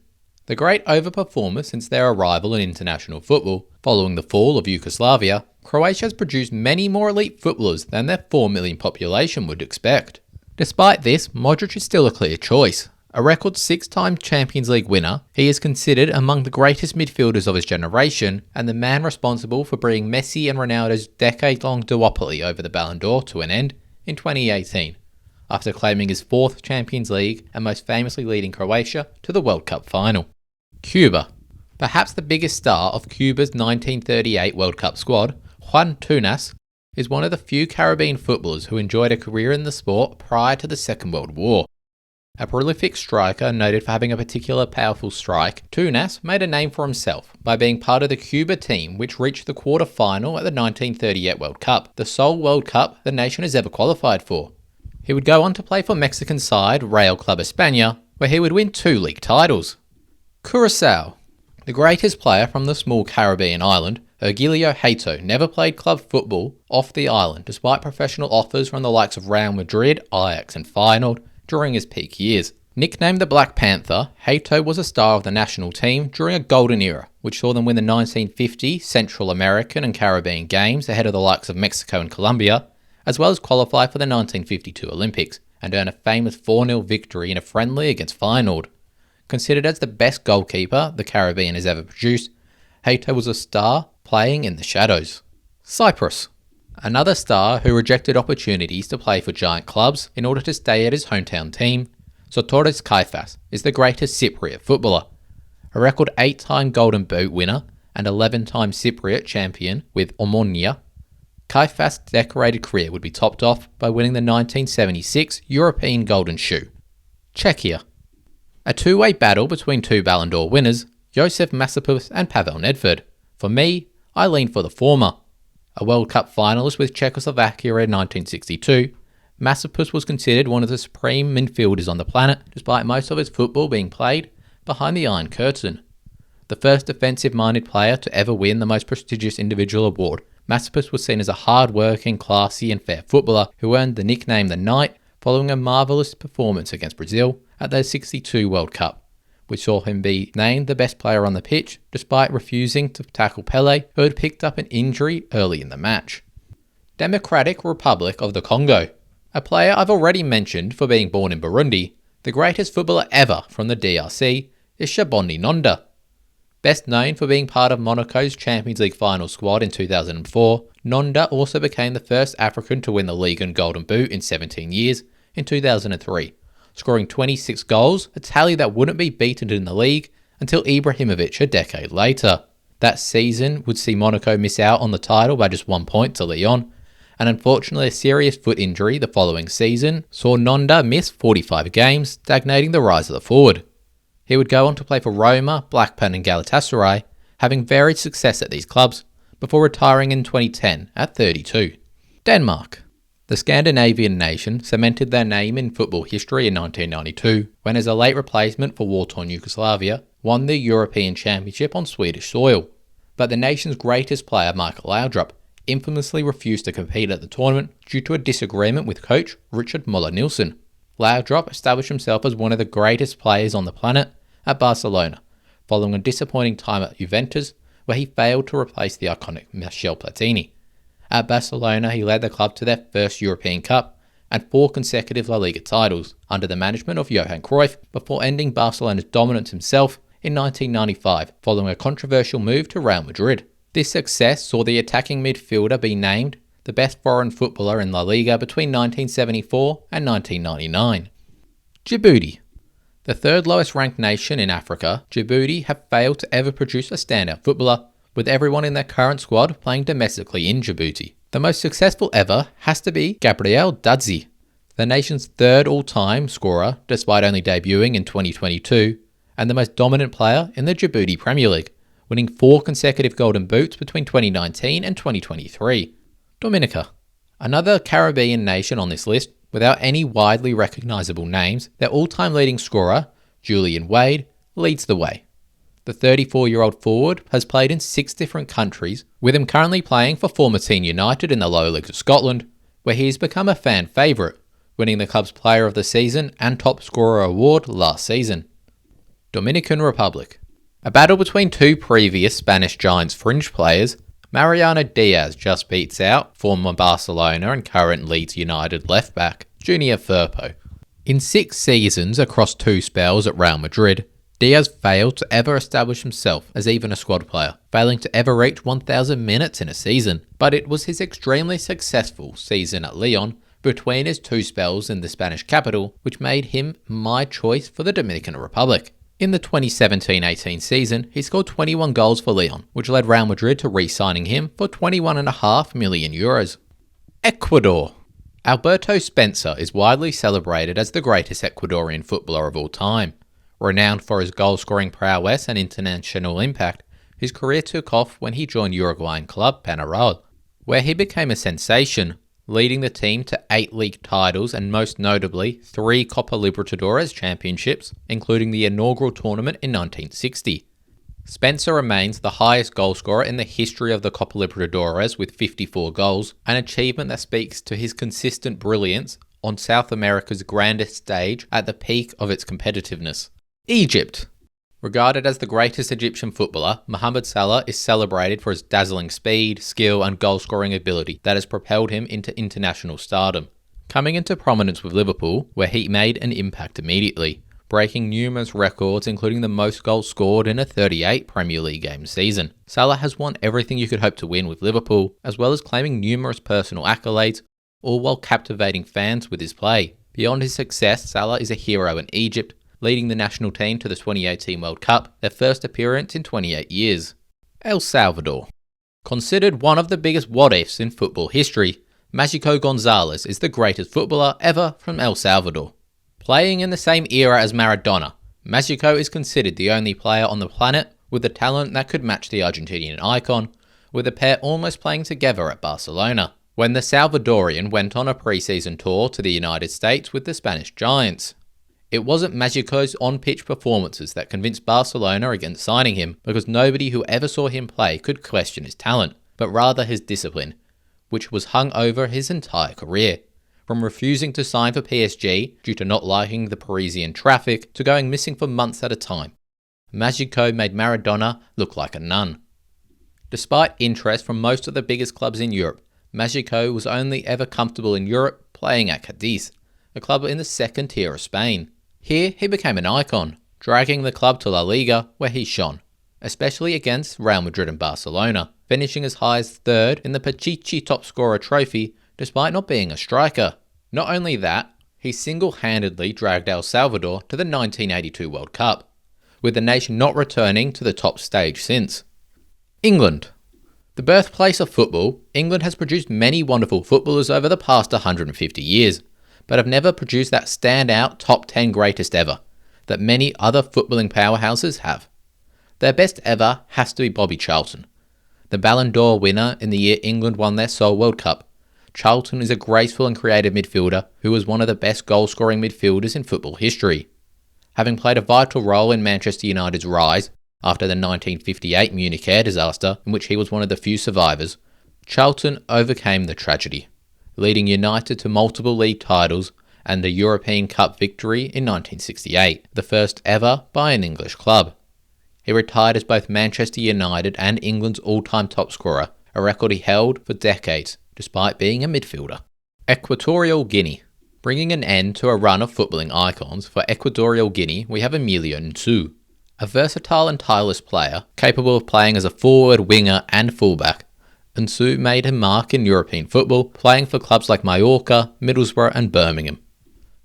The great overperformer since their arrival in international football, following the fall of Yugoslavia, Croatia has produced many more elite footballers than their 4 million population would expect. Despite this, Modric is still a clear choice. A record 6-time Champions League winner, he is considered among the greatest midfielders of his generation and the man responsible for bringing Messi and Ronaldo's decade-long duopoly over the Ballon d'Or to an end in 2018, after claiming his 4th Champions League and most famously leading Croatia to the World Cup final. Cuba. Perhaps the biggest star of Cuba's 1938 World Cup squad, Juan Tunas, is one of the few Caribbean footballers who enjoyed a career in the sport prior to the Second World War. A prolific striker noted for having a particular powerful strike, Tunas made a name for himself by being part of the Cuba team which reached the quarter-final at the 1938 World Cup, the sole World Cup the nation has ever qualified for. He would go on to play for Mexican side Real Club España, where he would win 2 league titles. Curaçao. The greatest player from the small Caribbean island, Hergilio Hato, never played club football off the island despite professional offers from the likes of Real Madrid, Ajax and Feyenoord during his peak years. Nicknamed the Black Panther, Hato was a star of the national team during a golden era, which saw them win the 1950 Central American and Caribbean Games ahead of the likes of Mexico and Colombia, as well as qualify for the 1952 Olympics, and earn a famous 4-0 victory in a friendly against Feyenoord. Considered as the best goalkeeper the Caribbean has ever produced, Hato was a star playing in the shadows. Cyprus. Another star who rejected opportunities to play for giant clubs in order to stay at his hometown team, Sotiris Kaifas is the greatest Cypriot footballer. A record 8-time Golden Boot winner and 11-time Cypriot champion with Omonia, Kaifas' decorated career would be topped off by winning the 1976 European Golden Shoe. Czechia. A 2-way battle between 2 Ballon d'Or winners, Josef Masopust and Pavel Nedved. For me, I lean for the former. A World Cup finalist with Czechoslovakia in 1962, Masopust was considered one of the supreme midfielders on the planet, despite most of his football being played behind the Iron Curtain. The first defensive-minded player to ever win the most prestigious individual award, Masopust was seen as a hard-working, classy and fair footballer who earned the nickname the Knight following a marvellous performance against Brazil at their 62 World Cup, which saw him be named the best player on the pitch despite refusing to tackle Pelé, who had picked up an injury early in the match. Democratic Republic of the Congo. A player I've already mentioned for being born in Burundi, the greatest footballer ever from the DRC is Shabondi Nonda. Best known for being part of Monaco's Champions League final squad in 2004, Nonda also became the first African to win the league and Golden Boot in 17 years in 2003, scoring 26 goals, a tally that wouldn't be beaten in the league until Ibrahimovic a decade later. That season would see Monaco miss out on the title by just 1 point to Lyon, and unfortunately a serious foot injury the following season saw Nonda miss 45 games, stagnating the rise of the forward. He would go on to play for Roma, Blackburn and Galatasaray, having varied success at these clubs, before retiring in 2010 at 32. Denmark. The Scandinavian nation cemented their name in football history in 1992, when as a late replacement for war-torn Yugoslavia, won the European Championship on Swedish soil. But the nation's greatest player, Michael Laudrup, infamously refused to compete at the tournament due to a disagreement with coach Richard Muller-Nielsen. Laudrup established himself as one of the greatest players on the planet at Barcelona, following a disappointing time at Juventus, where he failed to replace the iconic Michel Platini. At Barcelona, he led the club to their first European Cup and 4 consecutive La Liga titles under the management of Johan Cruyff, before ending Barcelona's dominance himself in 1995 following a controversial move to Real Madrid. This success saw the attacking midfielder be named the best foreign footballer in La Liga between 1974 and 1999. Djibouti. The third lowest ranked nation in Africa, Djibouti have failed to ever produce a standout footballer, with everyone in their current squad playing domestically in Djibouti. The most successful ever has to be Gabriel Dadzi, the nation's third all-time scorer despite only debuting in 2022, and the most dominant player in the Djibouti Premier League, winning 4 consecutive Golden Boots between 2019 and 2023. Dominica. Another Caribbean nation on this list, without any widely recognisable names, their all-time leading scorer, Julian Wade, leads the way. The 34-year-old forward has played in 6 different countries, with him currently playing for former Team United in the lower leagues of Scotland, where he has become a fan favourite, winning the club's Player of the Season and Top Scorer award last season. Dominican Republic. A battle between 2 previous Spanish Giants fringe players, Mariano Diaz just beats out former Barcelona and current Leeds United left-back, Junior Firpo. In 6 seasons across 2 spells at Real Madrid, Diaz failed to ever establish himself as even a squad player, failing to ever reach 1,000 minutes in a season. But it was his extremely successful season at Lyon, between his 2 spells in the Spanish capital, which made him my choice for the Dominican Republic. In the 2017-18 season, he scored 21 goals for Lyon, which led Real Madrid to re-signing him for €21.5 million. Ecuador. Alberto Spencer is widely celebrated as the greatest Ecuadorian footballer of all time. Renowned for his goal-scoring prowess and international impact, his career took off when he joined Uruguayan club Peñarol, where he became a sensation, leading the team to 8 league titles and most notably 3 Copa Libertadores championships, including the inaugural tournament in 1960. Spencer remains the highest goalscorer in the history of the Copa Libertadores with 54 goals, an achievement that speaks to his consistent brilliance on South America's grandest stage at the peak of its competitiveness. Egypt. Regarded as the greatest Egyptian footballer, Mohamed Salah is celebrated for his dazzling speed, skill and goal-scoring ability that has propelled him into international stardom. Coming into prominence with Liverpool, where he made an impact immediately, breaking numerous records including the most goals scored in a 38 Premier League game season. Salah has won everything you could hope to win with Liverpool, as well as claiming numerous personal accolades, all while captivating fans with his play. Beyond his success, Salah is a hero in Egypt, leading the national team to the 2018 World Cup, their first appearance in 28 years. El Salvador. Considered one of the biggest what-ifs in football history, Mágico González is the greatest footballer ever from El Salvador. Playing in the same era as Maradona, Mágico is considered the only player on the planet with the talent that could match the Argentinian icon, with the pair almost playing together at Barcelona, when the Salvadorian went on a pre-season tour to the United States with the Spanish Giants. It wasn't Magico's on-pitch performances that convinced Barcelona against signing him, because nobody who ever saw him play could question his talent, but rather his discipline, which was hung over his entire career. From refusing to sign for PSG due to not liking the Parisian traffic to going missing for months at a time, Magico made Maradona look like a nun. Despite interest from most of the biggest clubs in Europe, Magico was only ever comfortable in Europe playing at Cadiz, a club in the second tier of Spain. Here, he became an icon, dragging the club to La Liga, where he shone, especially against Real Madrid and Barcelona, finishing as high as 3rd in the Pichichi Top Scorer trophy, despite not being a striker. Not only that, he single-handedly dragged El Salvador to the 1982 World Cup, with the nation not returning to the top stage since. England. The birthplace of football, England has produced many wonderful footballers over the past 150 years, but have never produced that standout top 10 greatest ever that many other footballing powerhouses have. Their best ever has to be Bobby Charlton, the Ballon d'Or winner in the year England won their sole World Cup. Charlton is a graceful and creative midfielder who was one of the best goal-scoring midfielders in football history. Having played a vital role in Manchester United's rise after the 1958 Munich air disaster, in which he was one of the few survivors, Charlton overcame the tragedy, leading United to multiple league titles and a European Cup victory in 1968, the first ever by an English club. He retired as both Manchester United and England's all-time top scorer, a record he held for decades, despite being a midfielder. Equatorial Guinea. Bringing an end to a run of footballing icons, for Equatorial Guinea we have Emilio Nsu, A versatile and tireless player, capable of playing as a forward, winger and fullback, Nsu made a mark in European football, playing for clubs like Mallorca, Middlesbrough and Birmingham.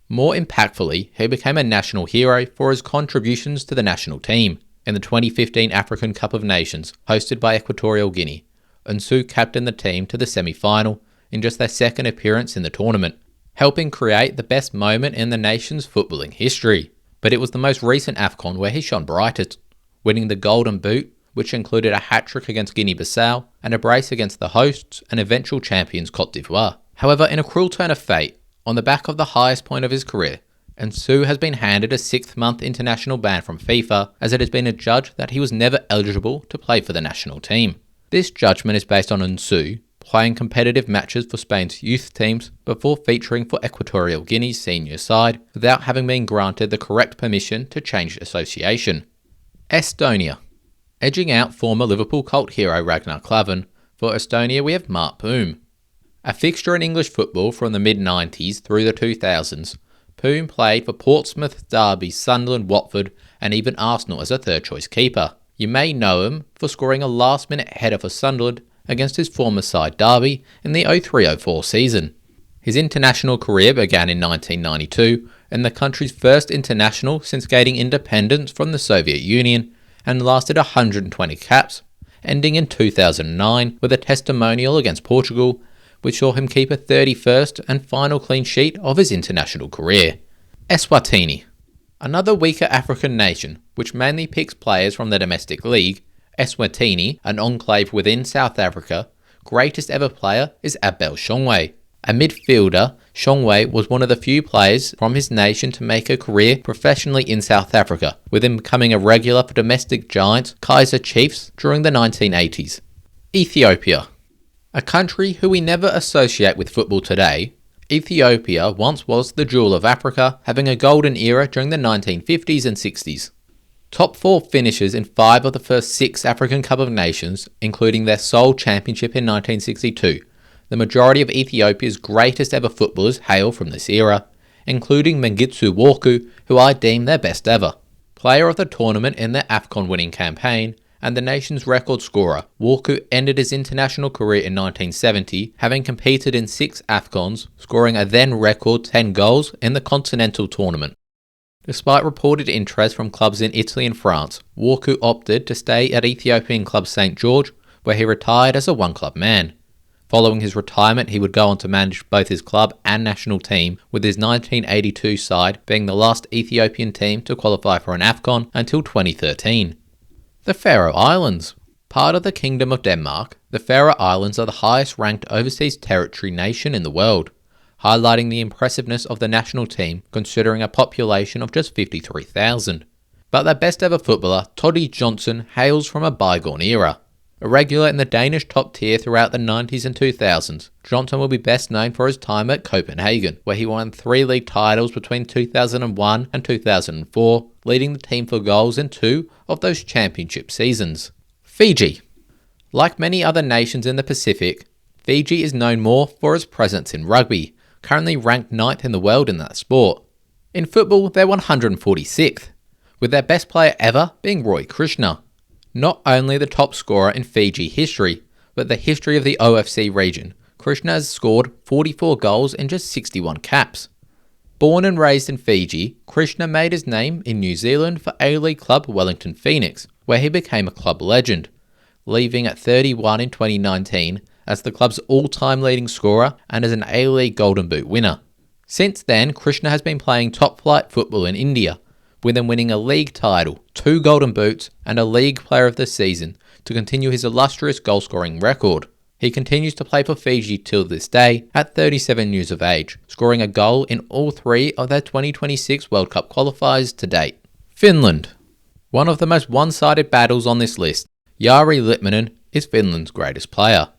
More impactfully, he became a national hero for his contributions to the national team. In the 2015 African Cup of Nations, hosted by Equatorial Guinea, Nsu captained the team to the semi-final in just their second appearance in the tournament, helping create the best moment in the nation's footballing history. But it was the most recent AFCON where he shone brightest, winning the Golden Boot, which included a hat-trick against Guinea-Bissau and a brace against the hosts and eventual champions Côte d'Ivoire. However, in a cruel turn of fate, on the back of the highest point of his career, Nsu has been handed a 6-month international ban from FIFA, as it has been adjudged that he was never eligible to play for the national team. This judgment is based on Nsu playing competitive matches for Spain's youth teams before featuring for Equatorial Guinea's senior side without having been granted the correct permission to change association. Estonia. Edging out former Liverpool cult hero Ragnar Klavan, for Estonia we have Mart Poom. A fixture in English football from the mid-90s through the 2000s, Poom played for Portsmouth, Derby, Sunderland, Watford and even Arsenal as a third-choice keeper. You may know him for scoring a last-minute header for Sunderland against his former side Derby in the 03-04 season. His international career began in 1992 and the country's first international since gaining independence from the Soviet Union, and lasted 120 caps, ending in 2009 with a testimonial against Portugal, which saw him keep a 31st and final clean sheet of his international career. Eswatini. Another weaker African nation, which mainly picks players from the domestic league, Eswatini, an enclave within South Africa, greatest ever player is Abel Shongwe. A midfielder, Shongwe was one of the few players from his nation to make a career professionally in South Africa, with him becoming a regular for domestic giants Kaizer Chiefs during the 1980s. Ethiopia. A country who we never associate with football today, Ethiopia once was the jewel of Africa, having a golden era during the 1950s and 60s. Top 4 finishes in 5 of the first 6 African Cup of Nations, including their sole championship in 1962. The majority of Ethiopia's greatest ever footballers hail from this era, including Mengistu Worku, who I deem their best ever. Player of the tournament in their AFCON winning campaign, and the nation's record scorer, Worku ended his international career in 1970, having competed in 6 AFCONs, scoring a then record 10 goals in the continental tournament. Despite reported interest from clubs in Italy and France, Worku opted to stay at Ethiopian club St George, where he retired as a one-club man. Following his retirement, he would go on to manage both his club and national team, with his 1982 side being the last Ethiopian team to qualify for an AFCON until 2013. The Faroe Islands. Part of the Kingdom of Denmark, the Faroe Islands are the highest ranked overseas territory nation in the world, highlighting the impressiveness of the national team considering a population of just 53,000. But their best ever footballer, Toddy Johnson, hails from a bygone era. A regular in the Danish top tier throughout the 90s and 2000s, Johnson will be best known for his time at Copenhagen, where he won 3 league titles between 2001 and 2004, leading the team for goals in 2 of those championship seasons. Fiji. Like many other nations in the Pacific, Fiji is known more for its presence in rugby, currently ranked 9th in the world in that sport. In football, they're 146th, with their best player ever being Roy Krishna. Not only the top scorer in Fiji history, but the history of the OFC region, Krishna has scored 44 goals in just 61 caps. Born and raised in Fiji, Krishna made his name in New Zealand for A-League club Wellington Phoenix, where he became a club legend, leaving at 31 in 2019 as the club's all-time leading scorer and as an A-League Golden Boot winner. Since then, Krishna has been playing top-flight football in India, with him winning a league title, 2 Golden Boots, and a League Player of the Season to continue his illustrious goal-scoring record. He continues to play for Fiji till this day at 37 years of age, scoring a goal in all 3 of their 2026 World Cup qualifiers to date. Finland. One of the most one-sided battles on this list, Jari Litmanen is Finland's greatest player.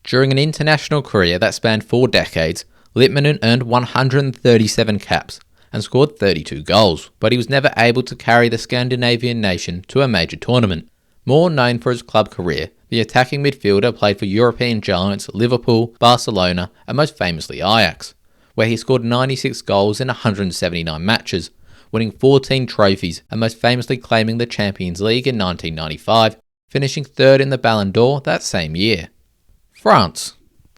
During an international career that spanned 4 decades, Litmanen earned 137 caps, and scored 32 goals, but he was never able to carry the Scandinavian nation to a major tournament. More known for his club career, the attacking midfielder played for European giants Liverpool, Barcelona, and most famously Ajax, where he scored 96 goals in 179 matches, winning 14 trophies and most famously claiming the Champions League in 1995, finishing third in the Ballon d'Or that same year. France.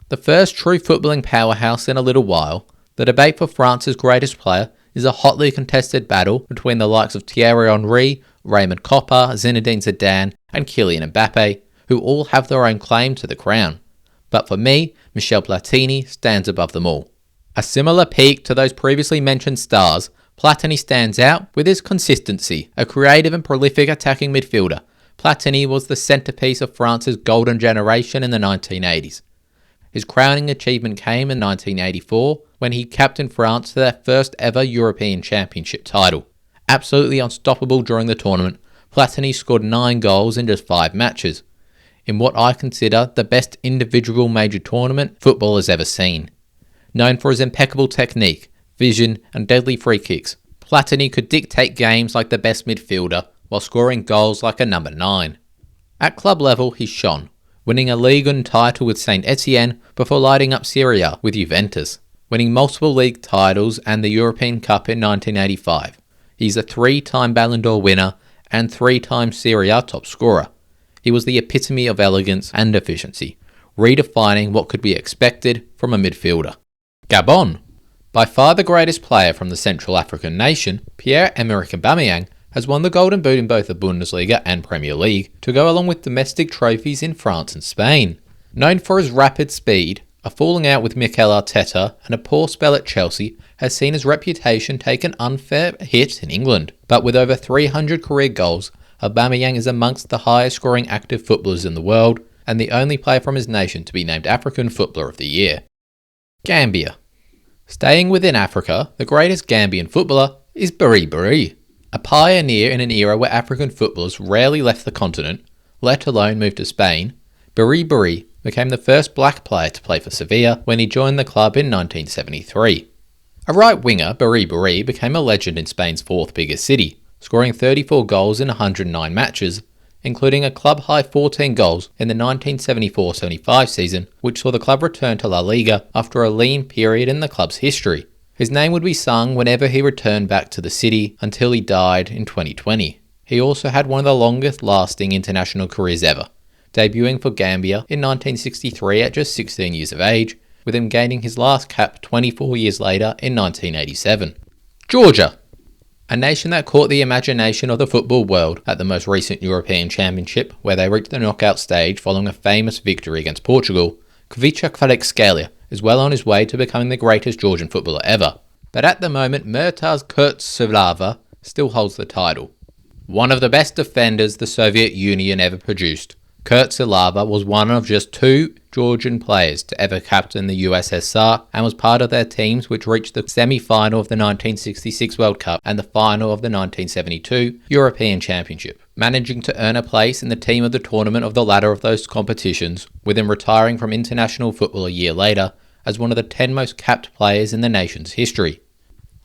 The first true footballing powerhouse in a little while, the debate for France's greatest player is a hotly contested battle between the likes of Thierry Henry, Raymond Kopa, Zinedine Zidane, and Kylian Mbappe, who all have their own claim to the crown. But for me, Michel Platini stands above them all. A similar peak to those previously mentioned stars, Platini stands out with his consistency. A creative and prolific attacking midfielder, Platini was the centrepiece of France's golden generation in the 1980s. His crowning achievement came in 1984 when he captained France to their first ever European Championship title. Absolutely unstoppable during the tournament, Platini scored 9 goals in just 5 matches, in what I consider the best individual major tournament football has ever seen. Known for his impeccable technique, vision and deadly free kicks, Platini could dictate games like the best midfielder while scoring goals like a number 9. At club level he shone, winning a Ligue 1 title with Saint Etienne before lighting up Serie A with Juventus, winning multiple league titles and the European Cup in 1985. He's a 3-time Ballon d'Or winner and 3-time Serie A top scorer. He was the epitome of elegance and efficiency, redefining what could be expected from a midfielder. Gabon. By far the greatest player from the Central African nation, Pierre-Emerick Aubameyang has won the Golden Boot in both the Bundesliga and Premier League, to go along with domestic trophies in France and Spain. Known for his rapid speed, a falling out with Mikel Arteta and a poor spell at Chelsea has seen his reputation take an unfair hit in England. But with over 300 career goals, Aubameyang is amongst the highest scoring active footballers in the world and the only player from his nation to be named African Footballer of the Year. Gambia. Staying within Africa, the greatest Gambian footballer is Biri Biri. A pioneer in an era where African footballers rarely left the continent, let alone moved to Spain, Biri Biri became the first black player to play for Sevilla when he joined the club in 1973. A right winger, Biri Biri became a legend in Spain's 4th biggest city, scoring 34 goals in 109 matches, including a club-high 14 goals in the 1974-75 season, which saw the club return to La Liga after a lean period in the club's history. His name would be sung whenever he returned back to the city until he died in 2020. He also had one of the longest-lasting international careers ever, debuting for Gambia in 1963 at just 16 years of age, with him gaining his last cap 24 years later in 1987. Georgia. A nation that caught the imagination of the football world at the most recent European Championship, where they reached the knockout stage following a famous victory against Portugal, Kvicha Kvaratskhelia is well on his way to becoming the greatest Georgian footballer ever. But at the moment, Murtaz Kurtsilava still holds the title. One of the best defenders the Soviet Union ever produced, Kurtsilava was one of just 2 Georgian players to ever captain the USSR and was part of their teams which reached the semi-final of the 1966 World Cup and the final of the 1972 European Championship, managing to earn a place in the team of the tournament of the latter of those competitions, with him retiring from international football a year later as one of the 10 most capped players in the nation's history.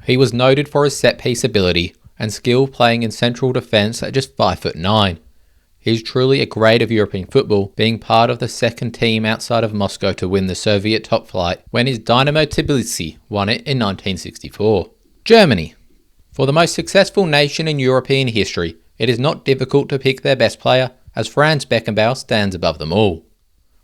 He was noted for his set-piece ability and skill playing in central defence at just 5'9". He is truly a grade of European football, being part of the second team outside of Moscow to win the Soviet top flight when his Dynamo Tbilisi won it in 1964. Germany. For the most successful nation in European history, it is not difficult to pick their best player, as Franz Beckenbauer stands above them all.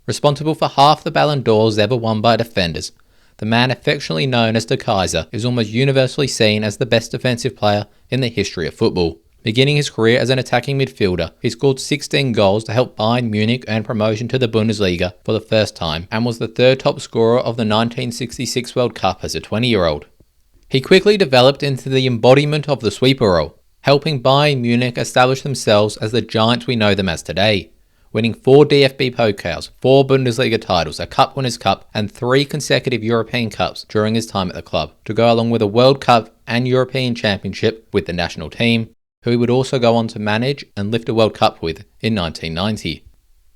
Responsible for half the Ballon d'Ors ever won by defenders, the man affectionately known as the Kaiser is almost universally seen as the best defensive player in the history of football. Beginning his career as an attacking midfielder, he scored 16 goals to help Bayern Munich earn promotion to the Bundesliga for the first time and was the 3rd top scorer of the 1966 World Cup as a 20-year-old. He quickly developed into the embodiment of the sweeper role, helping Bayern Munich establish themselves as the giants we know them as today, winning 4 DFB Pokals, 4 Bundesliga titles, a Cup Winners' Cup and 3 consecutive European Cups during his time at the club, to go along with a World Cup and European Championship with the national team, who he would also go on to manage and lift a World Cup with in 1990.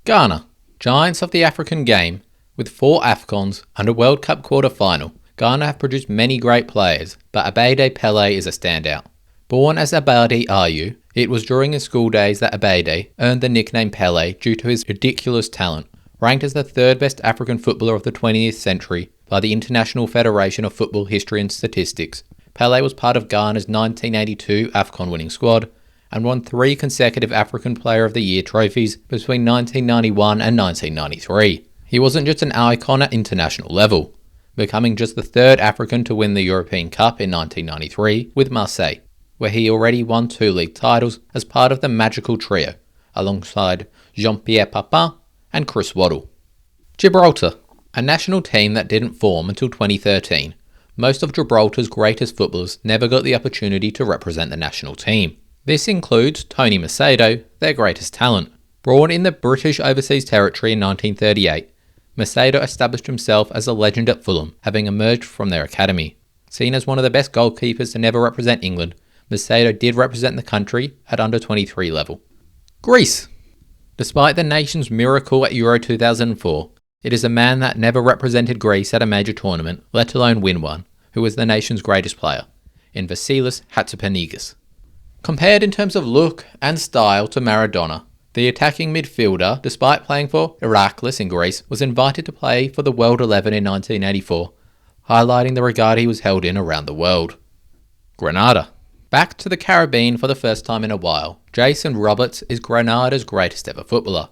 Ghana. Giants of the African game, with 4 AFCONs and a World Cup quarter-final, Ghana have produced many great players, but Abede Pele is a standout. Born as Abadi Ayu, it was during his school days that Abede earned the nickname Pele due to his ridiculous talent, ranked as the 3rd best African footballer of the 20th century by the International Federation of Football History and Statistics. Pelé was part of Ghana's 1982 AFCON winning squad and won 3 consecutive African Player of the Year trophies between 1991 and 1993. He wasn't just an icon at international level, becoming just the 3rd African to win the European Cup in 1993 with Marseille, where he already won 2 league titles as part of the Magical Trio, alongside Jean-Pierre Papin and Chris Waddle. Gibraltar, a national team that didn't form until 2013. Most of Gibraltar's greatest footballers never got the opportunity to represent the national team. This includes Tony Macedo, their greatest talent. Born in the British Overseas Territory in 1938, Macedo established himself as a legend at Fulham, having emerged from their academy. Seen as one of the best goalkeepers to never represent England, Macedo did represent the country at under 23 level. Greece. Despite the nation's miracle at Euro 2004, it is a man that never represented Greece at a major tournament, let alone win one, who was the nation's greatest player, in Vasilis Hatzipanigis. Compared in terms of look and style to Maradona, the attacking midfielder, despite playing for Iraklis in Greece, was invited to play for the World 11 in 1984, highlighting the regard he was held in around the world. Grenada. Back to the Caribbean for the first time in a while, Jason Roberts is Grenada's greatest ever footballer.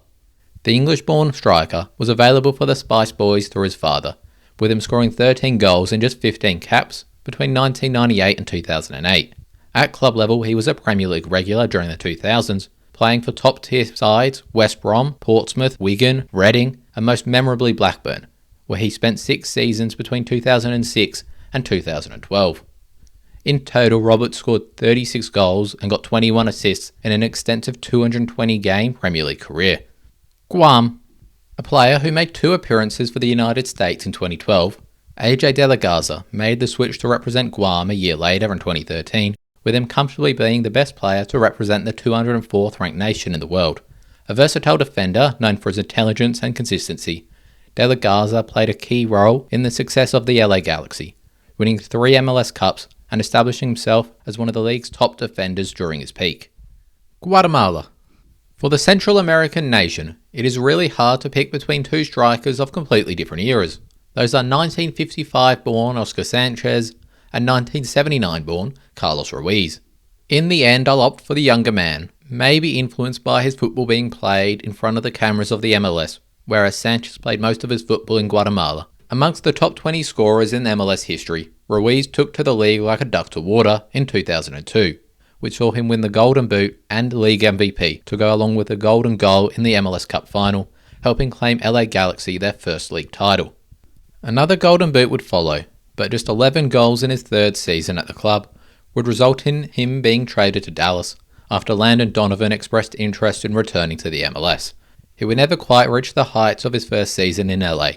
The English-born striker was available for the Spice Boys through his father, with him scoring 13 goals in just 15 caps between 1998 and 2008. At club level, he was a Premier League regular during the 2000s, playing for top-tier sides West Brom, Portsmouth, Wigan, Reading, and most memorably Blackburn, where he spent 6 seasons between 2006 and 2012. In total, Roberts scored 36 goals and got 21 assists in an extensive 220-game Premier League career. Guam. A player who made 2 appearances for the United States in 2012, AJ De La Garza made the switch to represent Guam a year later in 2013, with him comfortably being the best player to represent the 204th ranked nation in the world. A versatile defender known for his intelligence and consistency, De La Garza played a key role in the success of the LA Galaxy, winning 3 MLS Cups and establishing himself as one of the league's top defenders during his peak. Guatemala. For the Central American nation, it is really hard to pick between 2 strikers of completely different eras. Those are 1955-born Oscar Sanchez and 1979-born Carlos Ruiz. In the end, I'll opt for the younger man, maybe influenced by his football being played in front of the cameras of the MLS, whereas Sanchez played most of his football in Guatemala. Amongst the top 20 scorers in MLS history, Ruiz took to the league like a duck to water in 2002. Which saw him win the Golden Boot and League MVP to go along with a golden goal in the MLS Cup final, helping claim LA Galaxy their first league title. Another Golden Boot would follow, but just 11 goals in his 3rd season at the club would result in him being traded to Dallas after Landon Donovan expressed interest in returning to the MLS. He would never quite reach the heights of his first season in LA,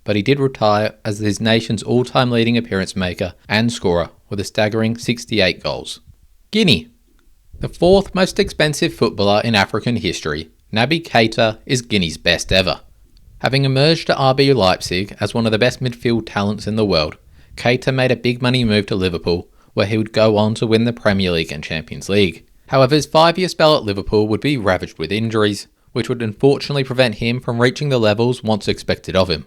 but he did retire as his nation's all-time leading appearance maker and scorer with a staggering 68 goals. Guinea. The 4th most expensive footballer in African history, Naby Keita is Guinea's best ever. Having emerged at RB Leipzig as one of the best midfield talents in the world, Keita made a big money move to Liverpool, where he would go on to win the Premier League and Champions League. However, his 5-year spell at Liverpool would be ravaged with injuries, which would unfortunately prevent him from reaching the levels once expected of him.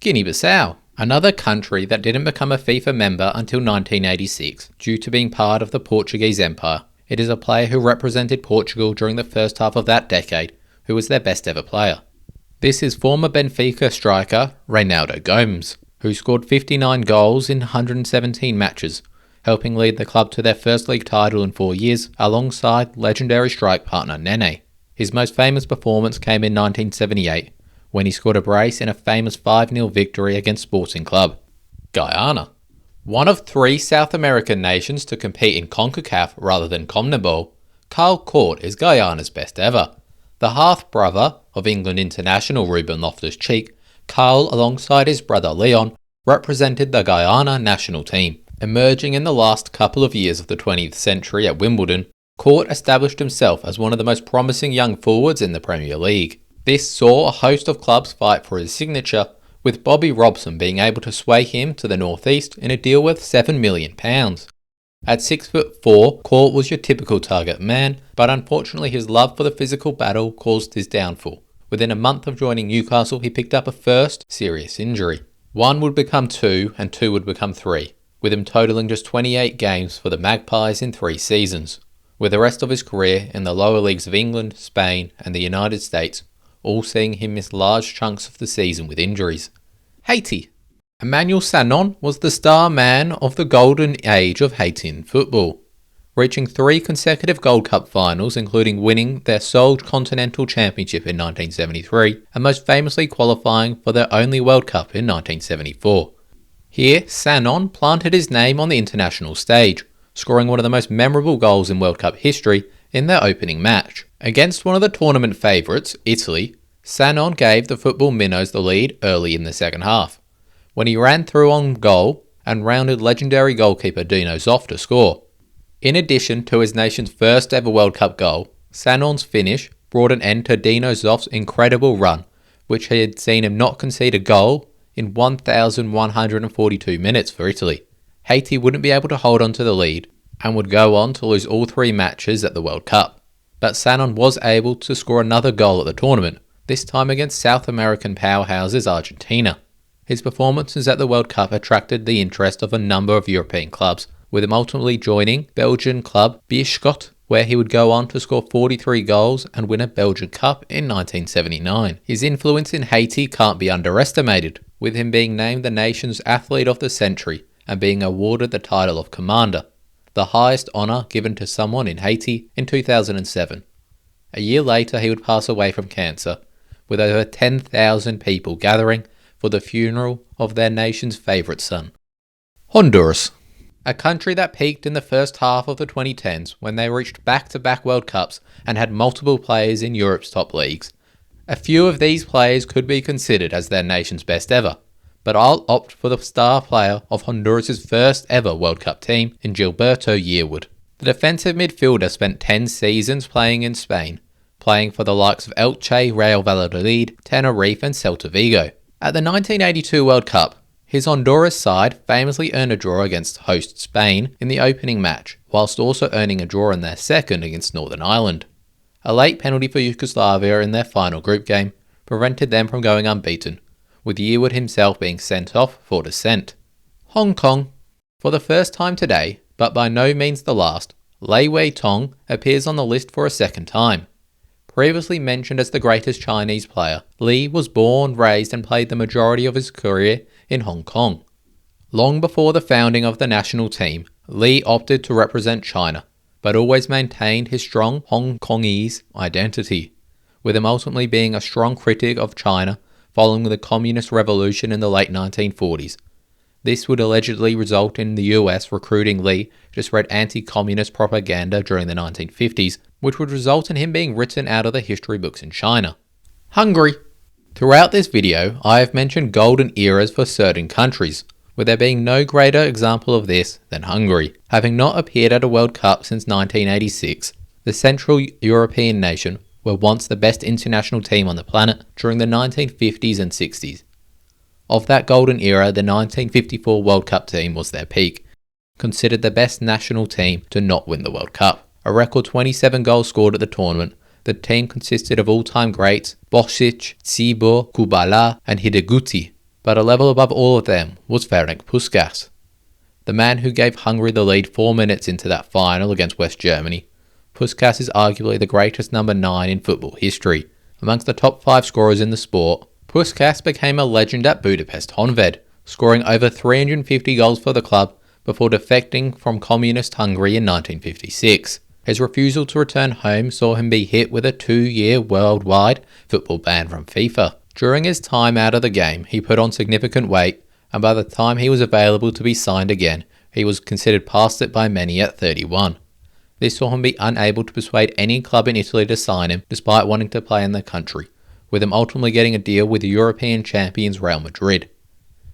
Guinea-Bissau. Another country that didn't become a FIFA member until 1986 due to being part of the Portuguese Empire. It is a player who represented Portugal during the first half of that decade, who was their best ever player. This is former Benfica striker Reinaldo Gomes, who scored 59 goals in 117 matches, helping lead the club to their first league title in 4 years alongside legendary strike partner Nene. His most famous performance came in 1978, when he scored a brace in a famous 5-0 victory against Sporting Club. Guyana. One of 3 South American nations to compete in CONCACAF rather than CONMEBOL, Carl Cort is Guyana's best ever. The half-brother of England international Ruben Loftus-Cheek, Carl, alongside his brother Leon, represented the Guyana national team. Emerging in the last couple of years of the 20th century at Wimbledon, Cort established himself as one of the most promising young forwards in the Premier League. This saw a host of clubs fight for his signature, with Bobby Robson being able to sway him to the northeast in a deal worth £7 million. At 6'4", Cort was your typical target man, but unfortunately his love for the physical battle caused his downfall. Within a month of joining Newcastle, he picked up a first serious injury. 1 would become 2, and 2 would become 3. with him totalling just 28 games for the Magpies in 3 seasons, with the rest of his career in the lower leagues of England, Spain and the United States, all seeing him miss large chunks of the season with injuries. Haiti. Emmanuel Sanon was the star man of the golden age of Haitian football, reaching 3 consecutive Gold Cup finals, including winning their sole continental championship in 1973 and most famously qualifying for their only World Cup in 1974. Here, Sanon planted his name on the international stage, scoring one of the most memorable goals in World Cup history in their opening match. Against one of the tournament favourites, Italy, Sanon gave the football minnows the lead early in the second half, when he ran through on goal and rounded legendary goalkeeper Dino Zoff to score. In addition to his nation's first ever World Cup goal, Sanon's finish brought an end to Dino Zoff's incredible run, which had seen him not concede a goal in 1,142 minutes for Italy. Haiti wouldn't be able to hold on to the lead and would go on to lose all 3 matches at the World Cup. But Sanon was able to score another goal at the tournament, this time against South American powerhouses Argentina. His performances at the World Cup attracted the interest of a number of European clubs, with him ultimately joining Belgian club Beerschot, where he would go on to score 43 goals and win a Belgian Cup in 1979. His influence in Haiti can't be underestimated, with him being named the nation's Athlete of the Century and being awarded the title of Commander, the highest honour given to someone in Haiti, in 2007. A year later he would pass away from cancer, with over 10,000 people gathering for the funeral of their nation's favourite son. Honduras. A country that peaked in the first half of the 2010s when they reached back-to-back World Cups and had multiple players in Europe's top leagues. A few of these players could be considered as their nation's best ever, but I'll opt for the star player of Honduras' first ever World Cup team in Gilberto Yearwood. The defensive midfielder spent 10 seasons playing in Spain, playing for the likes of Elche, Real Valladolid, Tenerife and Celta Vigo. At the 1982 World Cup, his Honduras side famously earned a draw against host Spain in the opening match, whilst also earning a draw in their second against Northern Ireland. A late penalty for Yugoslavia in their final group game prevented them from going unbeaten, with Yearwood himself being sent off for dissent. Hong Kong. For the first time today, but by no means the last, Lei Wei Tong appears on the list for a second time. Previously mentioned as the greatest Chinese player, Li was born, raised and played the majority of his career in Hong Kong. Long before the founding of the national team, Li opted to represent China, but always maintained his strong Hong Kongese identity, with him ultimately being a strong critic of China following the Communist Revolution in the late 1940s. This would allegedly result in the US recruiting Li to spread anti-communist propaganda during the 1950s, which would result in him being written out of the history books in China. Hungary. Throughout this video, I have mentioned golden eras for certain countries, with there being no greater example of this than Hungary. Having not appeared at a World Cup since 1986, the Central European nation were once the best international team on the planet during the 1950s and 60s. Of that golden era, the 1954 World Cup team was their peak, considered the best national team to not win the World Cup. A record 27 goals scored at the tournament, the team consisted of all-time greats Bosic, Tsibor, Kubala and Hidegkuti, but a level above all of them was Ferenc Puskás, the man who gave Hungary the lead 4 minutes into that final against West Germany. Puskás is arguably the greatest number 9 in football history. Amongst the top 5 scorers in the sport, Puskás became a legend at Budapest Honvéd, scoring over 350 goals for the club before defecting from communist Hungary in 1956. His refusal to return home saw him be hit with a 2-year worldwide football ban from FIFA. During his time out of the game, he put on significant weight, and by the time he was available to be signed again, he was considered past it by many at 31. This saw him be unable to persuade any club in Italy to sign him despite wanting to play in the country, with him ultimately getting a deal with the European champions Real Madrid.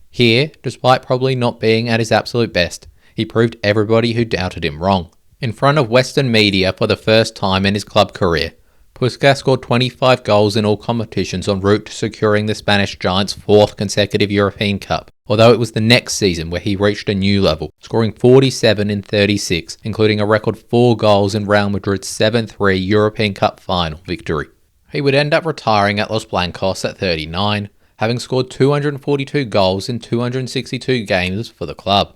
Here, despite probably not being at his absolute best, he proved everybody who doubted him wrong. In front of Western media for the first time in his club career, Puskás scored 25 goals in all competitions en route to securing the Spanish Giants' 4th consecutive European Cup, although it was the next season where he reached a new level, scoring 47 in 36, including a record 4 goals in Real Madrid's 7-3 European Cup final victory. He would end up retiring at Los Blancos at 39, having scored 242 goals in 262 games for the club.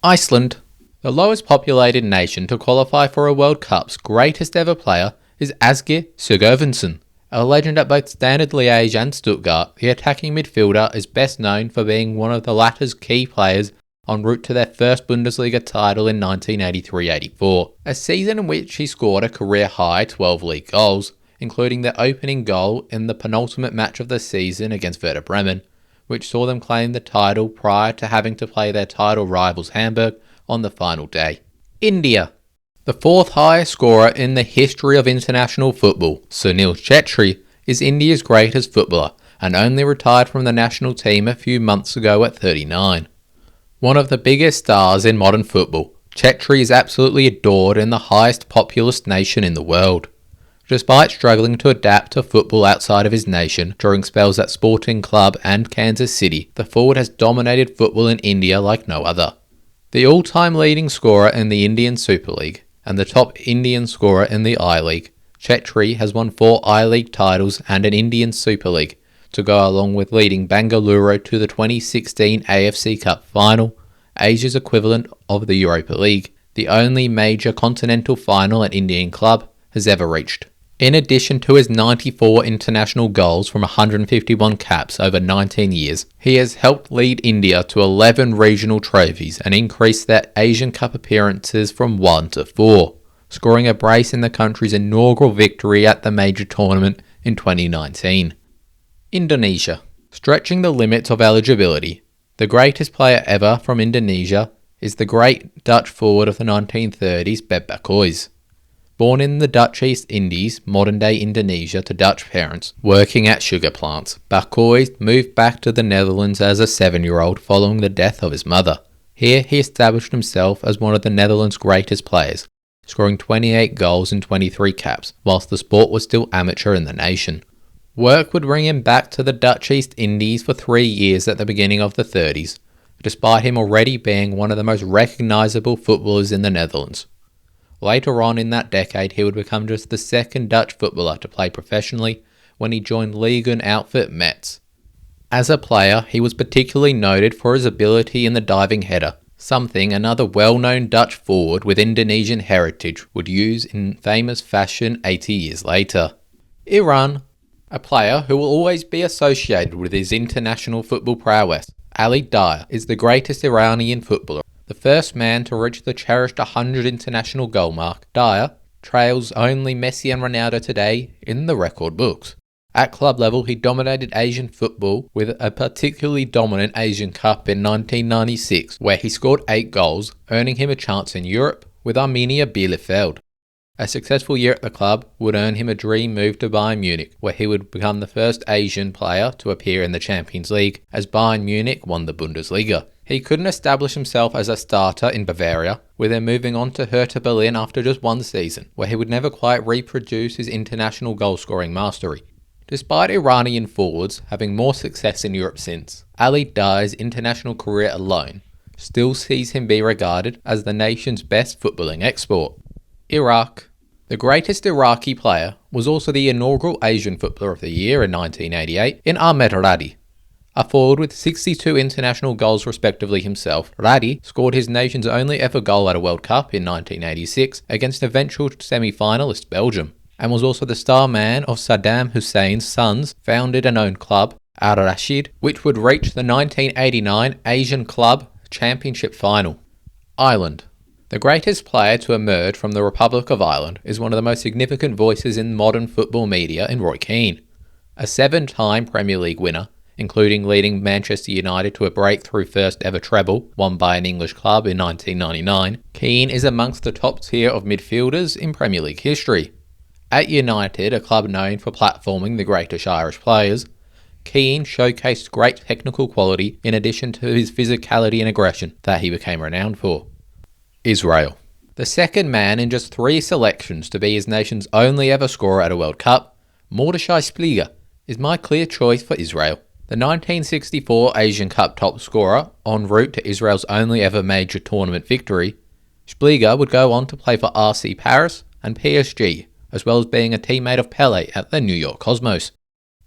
Iceland. The lowest populated nation to qualify for a World Cup's greatest ever player is Asgeir Sigurvinsson. A legend at both Standard Liège and Stuttgart, the attacking midfielder is best known for being one of the latter's key players en route to their first Bundesliga title in 1983-84, a season in which he scored a career-high 12 league goals, including the opening goal in the penultimate match of the season against Werder Bremen, which saw them claim the title prior to having to play their title rivals Hamburg on the final day. India. The fourth highest scorer in the history of international football, Sunil Chhetri, is India's greatest footballer and only retired from the national team a few months ago at 39. One of the biggest stars in modern football, Chhetri is absolutely adored in the highest populous nation in the world. Despite struggling to adapt to football outside of his nation during spells at Sporting Club and Kansas City, the forward has dominated football in India like no other. The all-time leading scorer in the Indian Super League and the top Indian scorer in the I-League, Chhetri has won 4 I-League titles and an Indian Super League, to go along with leading Bengaluru to the 2016 AFC Cup final, Asia's equivalent of the Europa League, the only major continental final an Indian club has ever reached. In addition to his 94 international goals from 151 caps over 19 years, he has helped lead India to 11 regional trophies and increased their Asian Cup appearances from 1 to 4, scoring a brace in the country's inaugural victory at the major tournament in 2019. Indonesia. Stretching the limits of eligibility, the greatest player ever from Indonesia is the great Dutch forward of the 1930s, Beb Bakoyz. Born in the Dutch East Indies, modern-day Indonesia, to Dutch parents working at sugar plants, Bakoyz moved back to the Netherlands as a 7-year-old following the death of his mother. Here he established himself as one of the Netherlands' greatest players, scoring 28 goals and 23 caps, whilst the sport was still amateur in the nation. Work would bring him back to the Dutch East Indies for 3 years at the beginning of the 30s, despite him already being one of the most recognisable footballers in the Netherlands. Later on in that decade, he would become just the second Dutch footballer to play professionally when he joined Ligue 1 outfit Metz. As a player, he was particularly noted for his ability in the diving header, something another well-known Dutch forward with Indonesian heritage would use in famous fashion 80 years later. Iran. A player who will always be associated with his international football prowess, Ali Dyer, is the greatest Iranian footballer. The first man to reach the cherished 100 international goal mark, Dyer trails only Messi and Ronaldo today in the record books. At club level, he dominated Asian football with a particularly dominant Asian Cup in 1996, where he scored 8 goals, earning him a chance in Europe with Arminia Bielefeld. A successful year at the club would earn him a dream move to Bayern Munich, where he would become the first Asian player to appear in the Champions League, as Bayern Munich won the Bundesliga. He couldn't establish himself as a starter in Bavaria, with him moving on to Hertha Berlin after just 1 season, where he would never quite reproduce his international goal-scoring mastery. Despite Iranian forwards having more success in Europe since, Ali Dyer's international career alone still sees him be regarded as the nation's best footballing export. Iraq. The greatest Iraqi player was also the inaugural Asian Footballer of the Year in 1988 in Ahmed Radi. A forward with 62 international goals respectively himself, Radi scored his nation's only ever goal at a World Cup in 1986 against eventual semi-finalist Belgium, and was also the star man of Saddam Hussein's son's founded and owned club, Al Rashid, which would reach the 1989 Asian Club Championship final. Ireland. The greatest player to emerge from the Republic of Ireland is one of the most significant voices in modern football media in Roy Keane. A 7-time Premier League winner, including leading Manchester United to a breakthrough first ever treble, won by an English club in 1999, Keane is amongst the top tier of midfielders in Premier League history. At United, a club known for platforming the greatest Irish players, Keane showcased great technical quality in addition to his physicality and aggression that he became renowned for. Israel. The second man in just 3 selections to be his nation's only ever scorer at a World Cup, Mordechai Spliga, is my clear choice for Israel. The 1964 Asian Cup top scorer, en route to Israel's only ever major tournament victory, Spliga would go on to play for RC Paris and PSG, as well as being a teammate of Pele at the New York Cosmos.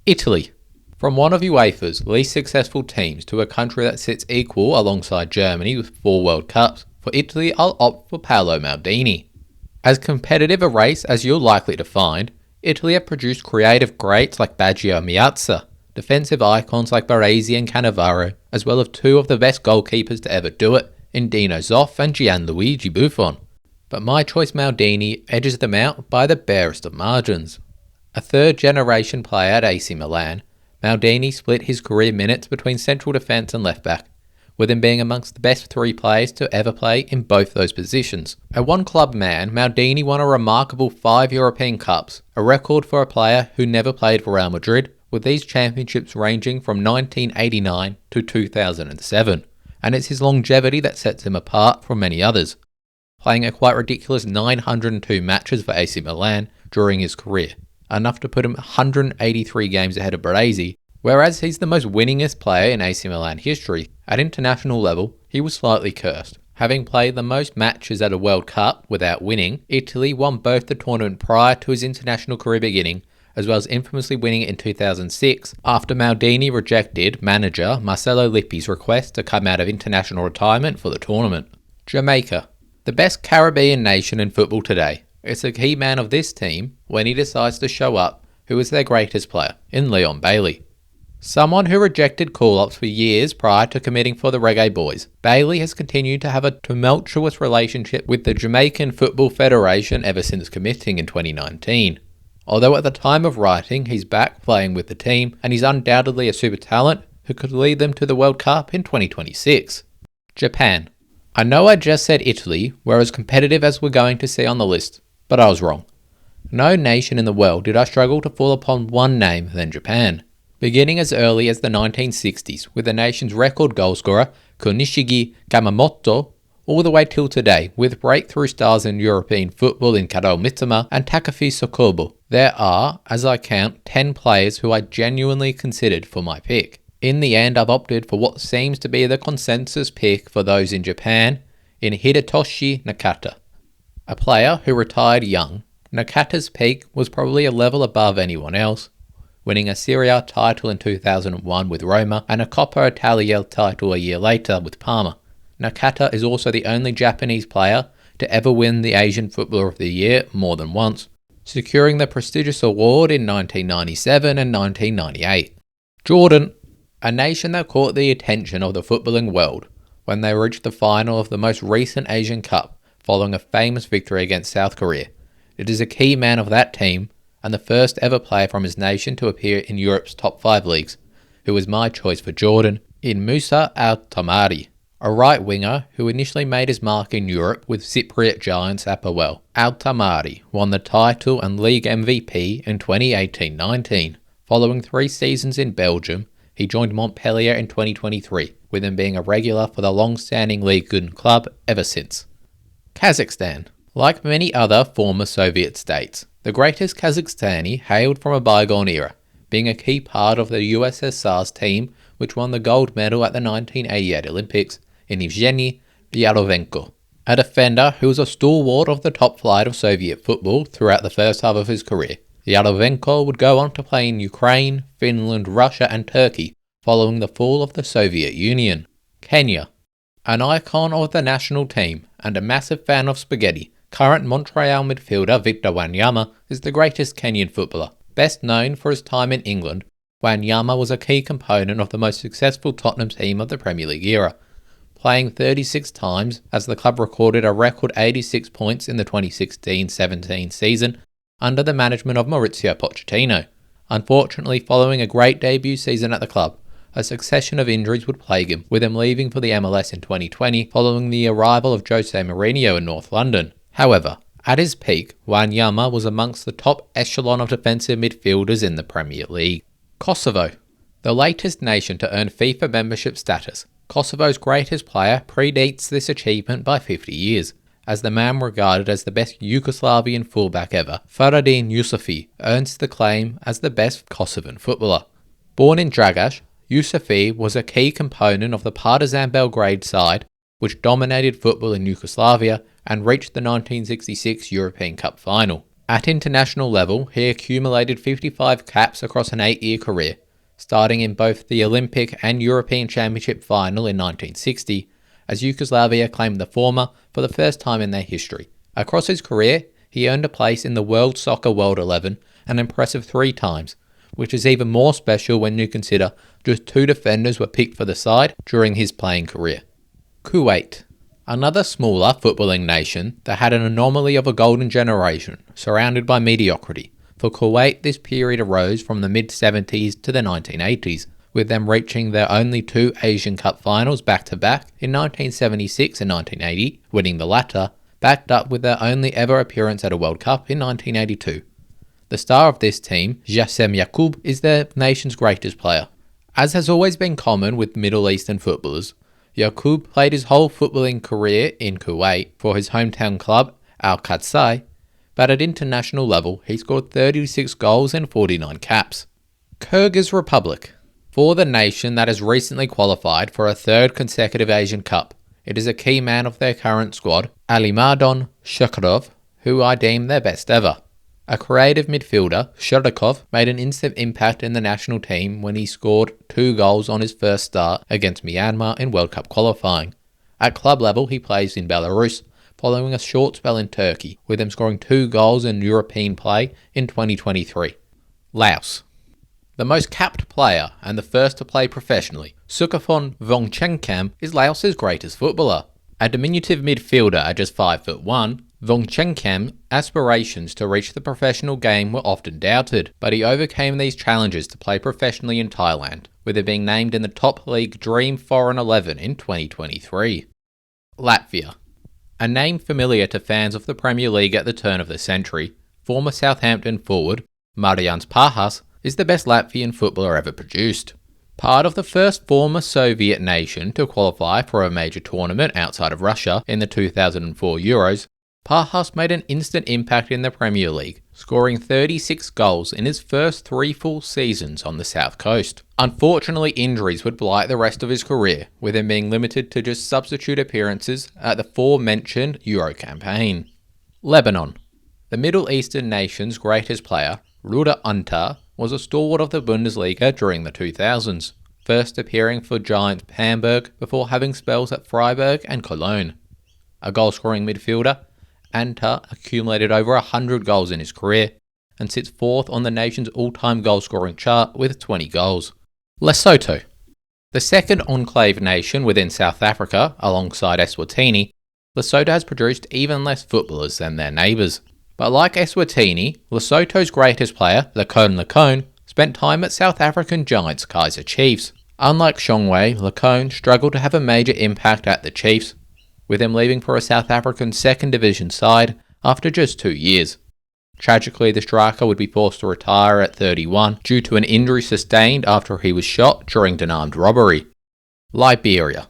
Italy. From one of UEFA's least successful teams to a country that sits equal alongside Germany with 4 World Cups, For Italy, I'll opt for Paolo Maldini. As competitive a race as you're likely to find, Italy have produced creative greats like Baggio and Miazza, defensive icons like Baresi and Cannavaro, as well as two of the best goalkeepers to ever do it, in Dino Zoff and Gianluigi Buffon. But my choice Maldini edges them out by the barest of margins. A third-generation player at AC Milan, Maldini split his career minutes between central defence and left-back, with him being amongst the best three players to ever play in both those positions. A one-club man, Maldini won a remarkable 5 European Cups, a record for a player who never played for Real Madrid, with these championships ranging from 1989 to 2007, and it's his longevity that sets him apart from many others, playing a quite ridiculous 902 matches for AC Milan during his career, enough to put him 183 games ahead of Baresi, whereas he's the most winningest player in AC Milan history. At international level, he was slightly cursed. Having played the most matches at a World Cup without winning, Italy won both the tournament prior to his international career beginning, as well as infamously winning it in 2006 after Maldini rejected manager Marcelo Lippi's request to come out of international retirement for the tournament. Jamaica, the best Caribbean nation in football today. It's a key man of this team, when he decides to show up, who is their greatest player, in Leon Bailey. Someone who rejected call-ups for years prior to committing for the Reggae Boys, Bailey has continued to have a tumultuous relationship with the Jamaican Football Federation ever since committing in 2019. Although at the time of writing he's back playing with the team, and he's undoubtedly a super talent who could lead them to the World Cup in 2026. Japan. I know I just said Italy were as competitive as we're going to see on the list, but I was wrong. No nation in the world did I struggle to fall upon one name than Japan. Beginning as early as the 1960s with the nation's record goalscorer Konishige Yamamoto, all the way till today with breakthrough stars in European football in Karol Mitoma and Takefusa Kobo. There are, as I count, 10 players who I genuinely considered for my pick. In the end, I've opted for what seems to be the consensus pick for those in Japan, in Hidetoshi Nakata. A player who retired young, Nakata's peak was probably a level above anyone else, winning a Serie A title in 2001 with Roma and a Coppa Italia title a year later with Parma. Nakata is also the only Japanese player to ever win the Asian Footballer of the Year more than once, securing the prestigious award in 1997 and 1998. Jordan, a nation that caught the attention of the footballing world when they reached the final of the most recent Asian Cup following a famous victory against South Korea. It is a key man of that team and the first ever player from his nation to appear in Europe's top 5 leagues, who was my choice for Jordan, in Musa Al-Tamari, a right winger who initially made his mark in Europe with Cypriot giants Apoel. Al-Tamari won the title and league MVP in 2018-19. Following 3 seasons in Belgium, he joined Montpellier in 2023, with him being a regular for the long-standing Ligue 1 club ever since. Kazakhstan. Like many other former Soviet states, the greatest Kazakhstani hailed from a bygone era, being a key part of the USSR's team which won the gold medal at the 1988 Olympics in Evgeny Yarovenko, a defender who was a stalwart of the top flight of Soviet football throughout the first half of his career. Yarovenko would go on to play in Ukraine, Finland, Russia and Turkey following the fall of the Soviet Union. Kenya. An icon of the national team and a massive fan of spaghetti, current Montreal midfielder Victor Wanyama is the greatest Kenyan footballer. Best known for his time in England, Wanyama was a key component of the most successful Tottenham team of the Premier League era, playing 36 times as the club recorded a record 86 points in the 2016-17 season under the management of Mauricio Pochettino. Unfortunately, following a great debut season at the club, a succession of injuries would plague him, with him leaving for the MLS in 2020 following the arrival of Jose Mourinho in North London. However, at his peak, Wanyama was amongst the top echelon of defensive midfielders in the Premier League. Kosovo. The latest nation to earn FIFA membership status, Kosovo's greatest player predates this achievement by 50 years, as the man regarded as the best Yugoslavian fullback ever, Faradin Yusufi, earns the claim as the best Kosovan footballer. Born in Dragaš, Yusufi was a key component of the Partizan Belgrade side, which dominated football in Yugoslavia and reached the 1966 European Cup final. At international level, he accumulated 55 caps across an 8-year career, starting in both the Olympic and European Championship final in 1960, as Yugoslavia claimed the former for the first time in their history. Across his career, he earned a place in the World Soccer World 11 an impressive 3 times, which is even more special when you consider just 2 defenders were picked for the side during his playing career. Kuwait, another smaller footballing nation that had an anomaly of a golden generation surrounded by mediocrity. For Kuwait, this period arose from the mid-70s to the 1980s, with them reaching their only 2 Asian Cup finals back-to-back in 1976 and 1980, winning the latter, backed up with their only ever appearance at a World Cup in 1982. The star of this team, Jasem Yacoub, is their nation's greatest player. As has always been common with Middle Eastern footballers, Yacoub played his whole footballing career in Kuwait for his hometown club, Al-Qadsai, but at international level he scored 36 goals and 49 caps. Kyrgyz Republic. For the nation that has recently qualified for a 3rd consecutive Asian Cup, it is a key man of their current squad, Alimardon Shukhrov, who I deem their best ever. A creative midfielder, Shurdakov made an instant impact in the national team when he scored 2 goals on his first start against Myanmar in World Cup qualifying. At club level, he plays in Belarus, following a short spell in Turkey, with him scoring 2 goals in European play in 2023. Laos. The most capped player and the first to play professionally, Sukhofon Vongchenkam is Laos's greatest footballer. A diminutive midfielder at just 5'1", Vongchenkam's aspirations to reach the professional game were often doubted, but he overcame these challenges to play professionally in Thailand, with it being named in the top league Dream Foreign 11 in 2023. Latvia. A name familiar to fans of the Premier League at the turn of the century, former Southampton forward Marians Pahas is the best Latvian footballer ever produced. Part of the first former Soviet nation to qualify for a major tournament outside of Russia in the 2004 Euros, Pahas made an instant impact in the Premier League, scoring 36 goals in his first 3 full seasons on the south coast. Unfortunately, injuries would blight the rest of his career, with him being limited to just substitute appearances at the aforementioned Euro campaign. Lebanon. The Middle Eastern nation's greatest player, Ruda Antar, was a stalwart of the Bundesliga during the 2000s, first appearing for Giants Hamburg before having spells at Freiburg and Cologne. A goal-scoring midfielder, Antar accumulated over 100 goals in his career and sits 4th on the nation's all-time goal-scoring chart with 20 goals. Lesotho. The second enclave nation within South Africa, alongside Eswatini, Lesotho has produced even less footballers than their neighbours. But like Eswatini, Lesotho's greatest player, Lekone, spent time at South African giants Kaizer Chiefs. Unlike Shongwei, Lekone struggled to have a major impact at the Chiefs, with him leaving for a South African second division side after just 2 years. Tragically, the striker would be forced to retire at 31 due to an injury sustained after he was shot during an armed robbery. Liberia.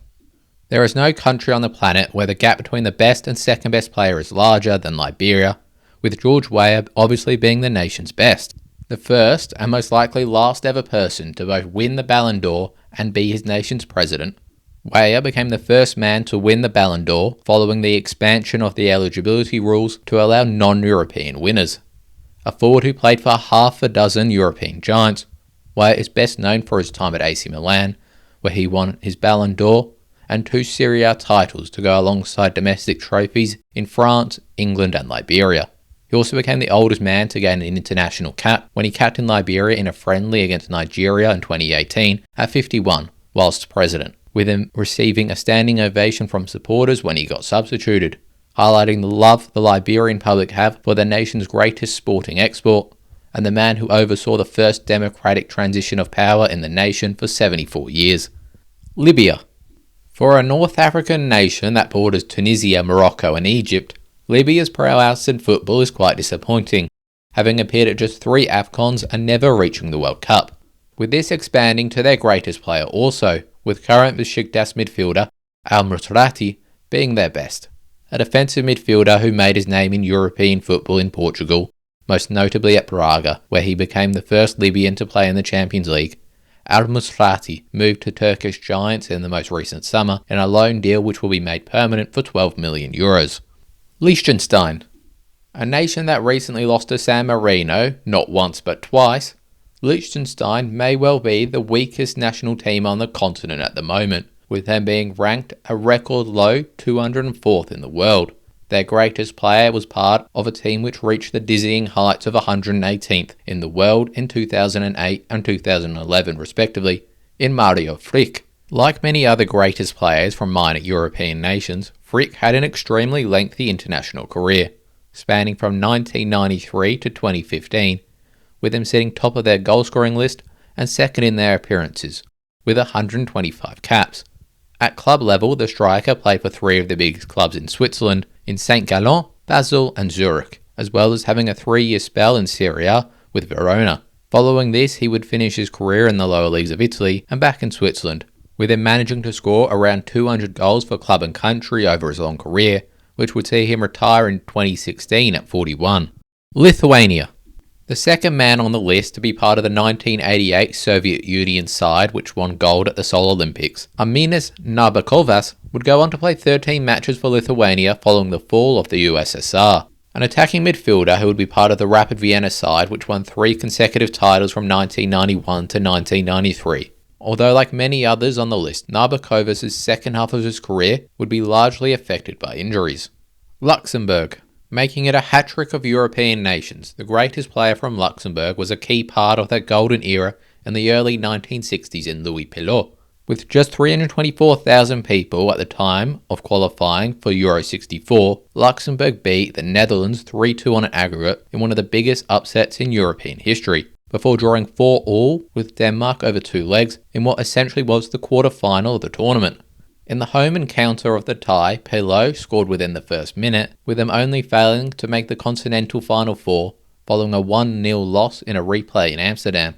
There is no country on the planet where the gap between the best and second best player is larger than Liberia, with George Weah obviously being the nation's best. The first and most likely last ever person to both win the Ballon d'Or and be his nation's president, Weah became the first man to win the Ballon d'Or following the expansion of the eligibility rules to allow non-European winners. A forward who played for half a dozen European giants, Weah is best known for his time at AC Milan, where he won his Ballon d'Or and 2 Serie A titles to go alongside domestic trophies in France, England and Liberia. He also became the oldest man to gain an international cap when he captained Liberia in a friendly against Nigeria in 2018 at 51, whilst president, with him receiving a standing ovation from supporters when he got substituted, highlighting the love the Liberian public have for their nation's greatest sporting export, and the man who oversaw the first democratic transition of power in the nation for 74 years. Libya. For a North African nation that borders Tunisia, Morocco and Egypt, Libya's prowess in football is quite disappointing, having appeared at just 3 AFCONs and never reaching the World Cup, with this expanding to their greatest player also, with current Besiktas midfielder Al-Musrati being their best. A defensive midfielder who made his name in European football in Portugal, most notably at Braga, where he became the first Libyan to play in the Champions League. Al-Musrati moved to Turkish giants in the most recent summer in a loan deal which will be made permanent for €12 million. Liechtenstein. A nation that recently lost to San Marino, not once but twice, Liechtenstein may well be the weakest national team on the continent at the moment, with them being ranked a record low 204th in the world. Their greatest player was part of a team which reached the dizzying heights of 118th in the world in 2008 and 2011 respectively, in Mario Frick. Like many other greatest players from minor European nations, Frick had an extremely lengthy international career, spanning from 1993 to 2015, with him sitting top of their goal-scoring list and second in their appearances, with 125 caps. At club level, the striker played for three of the biggest clubs in Switzerland, in St. Gallen, Basel and Zurich, as well as having a 3-year spell in Serie A with Verona. Following this, he would finish his career in the lower leagues of Italy and back in Switzerland, with him managing to score around 200 goals for club and country over his long career, which would see him retire in 2016 at 41. Lithuania. The second man on the list to be part of the 1988 Soviet Union side which won gold at the Seoul Olympics, Arminas Narbekovas, would go on to play 13 matches for Lithuania following the fall of the USSR. An attacking midfielder who would be part of the Rapid Vienna side which won 3 consecutive titles from 1991 to 1993. Although like many others on the list, Narbekovas' second half of his career would be largely affected by injuries. Luxembourg. Making it a hat-trick of European nations, the greatest player from Luxembourg was a key part of that golden era in the early 1960s in Louis Pilot. With just 324,000 people at the time of qualifying for Euro 64, Luxembourg beat the Netherlands 3-2 on an aggregate in one of the biggest upsets in European history, before drawing 4-4 with Denmark over 2 legs in what essentially was the quarter-final of the tournament. In the home encounter of the tie, Pilot scored within the first minute, with him only failing to make the Continental Final Four following a 1-0 loss in a replay in Amsterdam.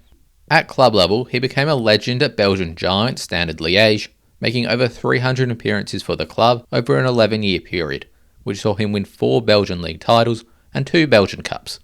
At club level, he became a legend at Belgian giant Standard Liège, making over 300 appearances for the club over an 11-year period, which saw him win 4 Belgian league titles and 2 Belgian Cups.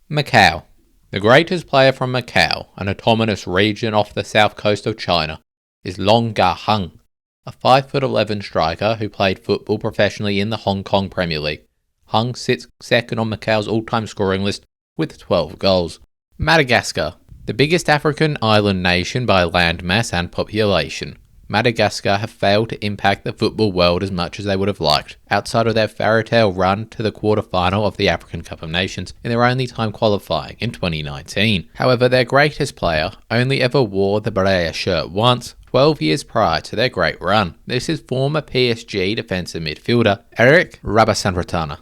Macau. The greatest player from Macau, an autonomous region off the south coast of China, is Long Ga-hung, a 5'11" striker who played football professionally in the Hong Kong Premier League. Hung sits second on Macau's all-time scoring list with 12 goals. Madagascar. The biggest African island nation by land mass and population, Madagascar have failed to impact the football world as much as they would have liked, outside of their fairy-tale run to the quarter-final of the African Cup of Nations in their only time qualifying in 2019. However, their greatest player only ever wore the Barea shirt once, 12 years prior to their great run. This is former PSG defensive midfielder Eric Rabasantratana.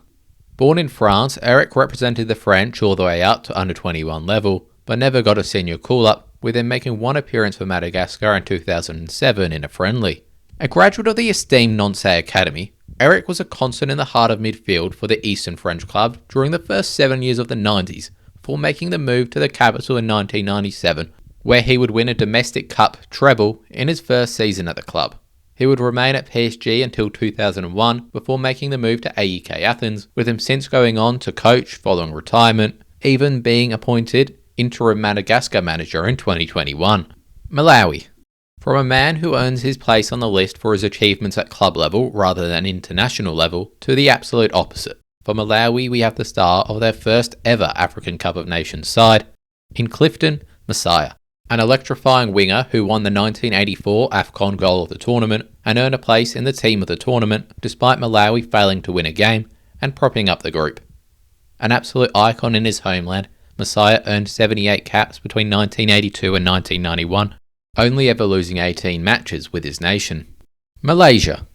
Born in France, Eric represented the French all the way up to under 21 level, but never got a senior call-up, with him making one appearance for Madagascar in 2007 in a friendly. A graduate of the esteemed Nantes Academy, Eric was a constant in the heart of midfield for the Eastern French club during the first 7 years of the 90s, before making the move to the capital in 1997, where he would win a domestic cup treble in his first season at the club. He would remain at PSG until 2001 before making the move to AEK Athens, with him since going on to coach following retirement, even being appointed interim Madagascar manager in 2021. Malawi. From a man who earns his place on the list for his achievements at club level rather than international level, to the absolute opposite. For Malawi, we have the star of their first ever African Cup of Nations side, in Clifton Messiah, an electrifying winger who won the 1984 AFCON goal of the tournament and earned a place in the team of the tournament despite Malawi failing to win a game and propping up the group. An absolute icon in his homeland, Messiah earned 78 caps between 1982 and 1991, only ever losing 18 matches with his nation. Malaysia.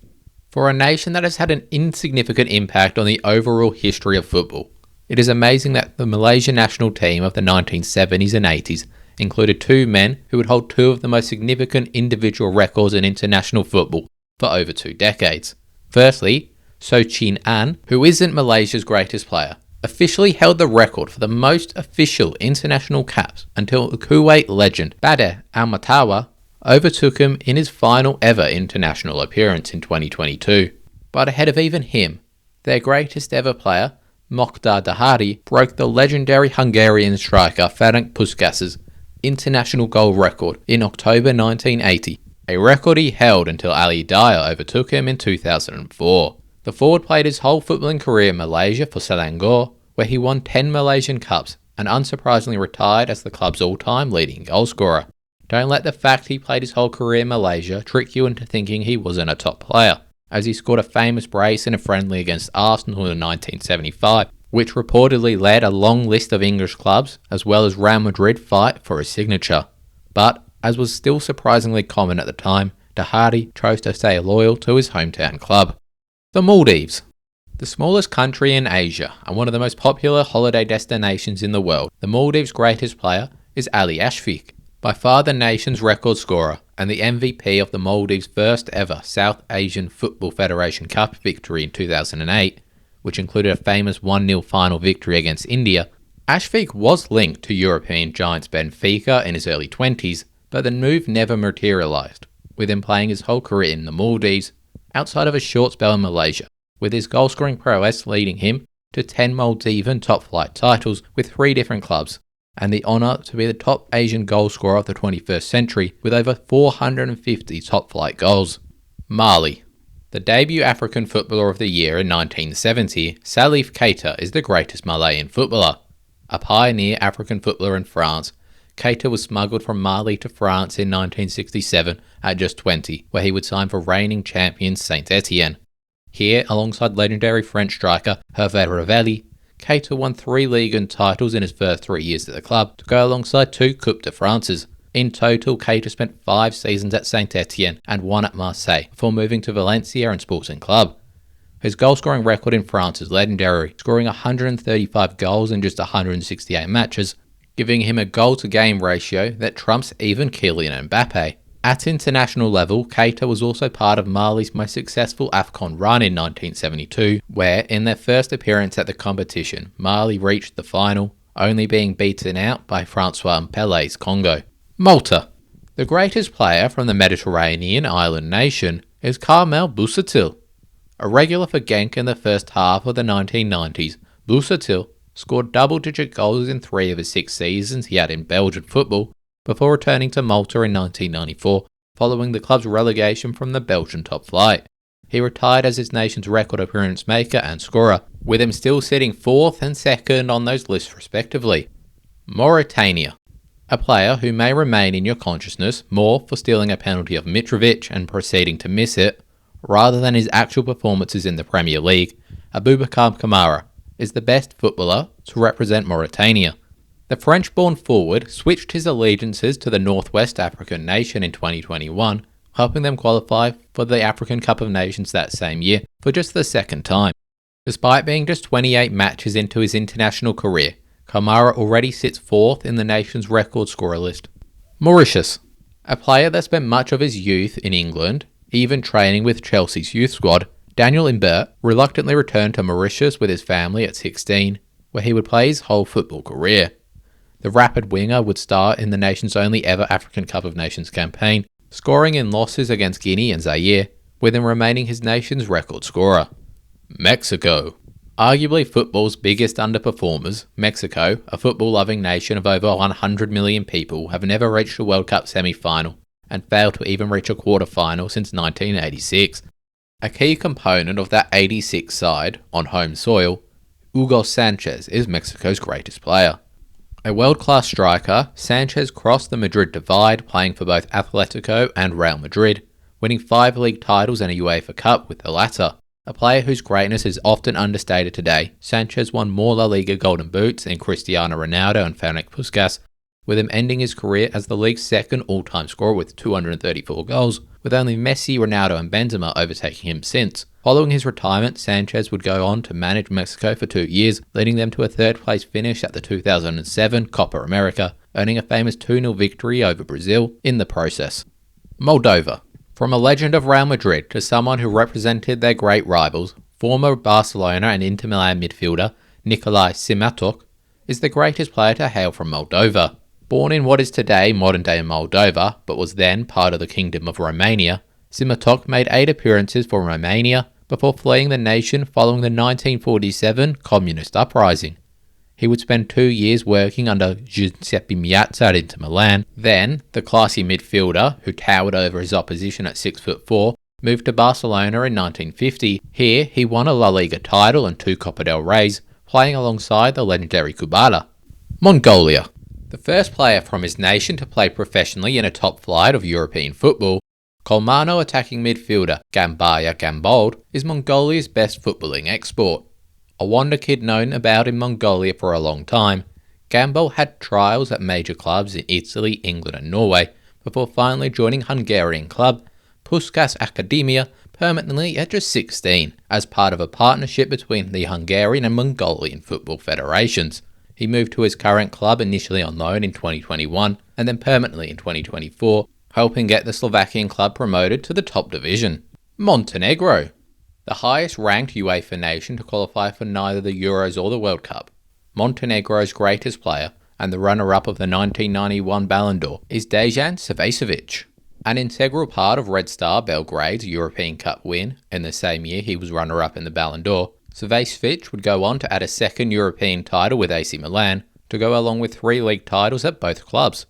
For a nation that has had an insignificant impact on the overall history of football, it is amazing that the Malaysia national team of the 1970s and 80s included 2 men who would hold 2 of the most significant individual records in international football for over 2 decades. Firstly, Sochin An, who isn't Malaysia's greatest player, officially held the record for the most official international caps until the Kuwait legend Badr Al-Matawa overtook him in his final ever international appearance in 2022. But ahead of even him, their greatest ever player, Mokhtar Dahari, broke the legendary Hungarian striker Ferenc Puskás's international goal record in October 1980, a record he held until Ali Dyer overtook him in 2004. The forward played his whole footballing career in Malaysia for Selangor, where he won 10 Malaysian Cups and unsurprisingly retired as the club's all-time leading goalscorer. Don't let the fact he played his whole career in Malaysia trick you into thinking he wasn't a top player, as he scored a famous brace in a friendly against Arsenal in 1975, which reportedly led a long list of English clubs, as well as Real Madrid, fight for his signature. But, as was still surprisingly common at the time, Doherty chose to stay loyal to his hometown club. The Maldives. The smallest country in Asia and one of the most popular holiday destinations in the world, the Maldives' greatest player is Ali Ashfiq, by far the nation's record scorer and the MVP of the Maldives' first ever South Asian Football Federation Cup victory in 2008, which included a famous 1-0 final victory against India. Ashfiq was linked to European giants Benfica in his early 20s, but the move never materialised, with him playing his whole career in the Maldives, outside of a short spell in Malaysia, with his goal-scoring prowess leading him to 10 Maldivian top-flight titles with 3 different clubs, and the honour to be the top Asian goal-scorer of the 21st century with over 450 top-flight goals. Mali. The debut African Footballer of the Year in 1970, Salif Keita is the greatest Malayan footballer. A pioneer African footballer in France, Keita was smuggled from Mali to France in 1967 at just 20, where he would sign for reigning champions Saint Etienne. Here, alongside legendary French striker Hervé Rivelli, Keita won 3 Ligue 1 titles in his first 3 years at the club, to go alongside 2 Coupe de France's. In total, Keita spent 5 seasons at Saint Etienne and 1 at Marseille, before moving to Valencia and Sporting Club. His goal-scoring record in France is legendary, scoring 135 goals in just 168 matches, giving him a goal-to-game ratio that trumps even Kylian Mbappe. At international level, Keita was also part of Mali's most successful AFCON run in 1972, where, in their first appearance at the competition, Mali reached the final, only being beaten out by Francois Mpele's Congo. Malta. The greatest player from the Mediterranean island nation is Kamel Bousatil. A regular for Genk in the first half of the 1990s, Bousatil scored double-digit goals in 3 of his 6 seasons he had in Belgian football, before returning to Malta in 1994, following the club's relegation from the Belgian top flight. He retired as his nation's record appearance maker and scorer, with him still sitting 4th and 2nd on those lists respectively. Mauritania. A player who may remain in your consciousness more for stealing a penalty of Mitrovic and proceeding to miss it, rather than his actual performances in the Premier League, Aboubacar Kamara is the best footballer to represent Mauritania. The French-born forward switched his allegiances to the Northwest African nation in 2021, helping them qualify for the African Cup of Nations that same year for just the 2nd time. Despite being just 28 matches into his international career, Kamara already sits 4th in the nation's record scorer list. Mauritius. A player that spent much of his youth in England, even training with Chelsea's youth squad, Daniel Imbert reluctantly returned to Mauritius with his family at 16, where he would play his whole football career. The rapid winger would start in the nation's only ever African Cup of Nations campaign, scoring in losses against Guinea and Zaire, with him remaining his nation's record scorer. Mexico. Arguably football's biggest underperformers, Mexico, a football-loving nation of over 100 million people, have never reached a World Cup semi-final and failed to even reach a quarter-final since 1986. A key component of that 86 side, on home soil, Hugo Sanchez is Mexico's greatest player. A world-class striker, Sanchez crossed the Madrid divide, playing for both Atletico and Real Madrid, winning 5 league titles and a UEFA Cup with the latter. A player whose greatness is often understated today, Sanchez won more La Liga Golden Boots than Cristiano Ronaldo and Fernet Puskas, with him ending his career as the league's 2nd all-time scorer with 234 goals, with only Messi, Ronaldo and Benzema overtaking him since. Following his retirement, Sanchez would go on to manage Mexico for 2 years, leading them to a 3rd place finish at the 2007 Copa America, earning a famous 2-0 victory over Brazil in the process. Moldova. From a legend of Real Madrid to someone who represented their great rivals, former Barcelona and Inter Milan midfielder Nicolae Simatok is the greatest player to hail from Moldova. Born in what is today modern-day Moldova, but was then part of the Kingdom of Romania, Simatok made 8 appearances for Romania before fleeing the nation following the 1947 Communist uprising. He would spend 2 years working under Giuseppe Meazza at Inter Milan. Then, the classy midfielder, who towered over his opposition at 6'4", moved to Barcelona in 1950. Here, he won a La Liga title and 2 Copa del Reys, playing alongside the legendary Kubala. Mongolia. The first player from his nation to play professionally in a top flight of European football, Kolmano attacking midfielder Gambaya Gambold is Mongolia's best footballing export. A wonder kid known about in Mongolia for a long time, Gambold had trials at major clubs in Italy, England and Norway before finally joining Hungarian club Puskás Akadémia permanently at just 16 as part of a partnership between the Hungarian and Mongolian football federations. He moved to his current club initially on loan in 2021 and then permanently in 2024, helping get the Slovakian club promoted to the top division. Montenegro, the highest ranked UEFA nation to qualify for neither the Euros or the World Cup. Montenegro's greatest player and the runner-up of the 1991 Ballon d'Or is Dejan Savicevic. An integral part of Red Star Belgrade's European Cup win, in the same year he was runner-up in the Ballon d'Or, Savicevic would go on to add a second European title with AC Milan, to go along with 3 league titles at both clubs.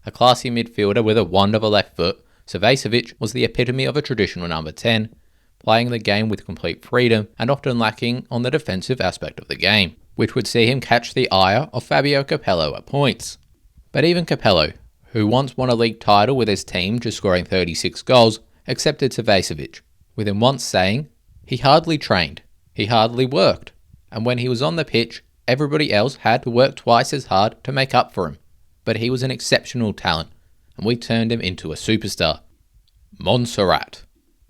A classy midfielder with a wand of a left foot, Savicevic was the epitome of a traditional number 10, playing the game with complete freedom and often lacking on the defensive aspect of the game, which would see him catch the ire of Fabio Capello at points. But even Capello, who once won a league title with his team just scoring 36 goals, accepted Savicevic, with him once saying, "He hardly trained, he hardly worked, and when he was on the pitch, everybody else had to work twice as hard to make up for him. But he was an exceptional talent, and we turned him into a superstar." Montserrat.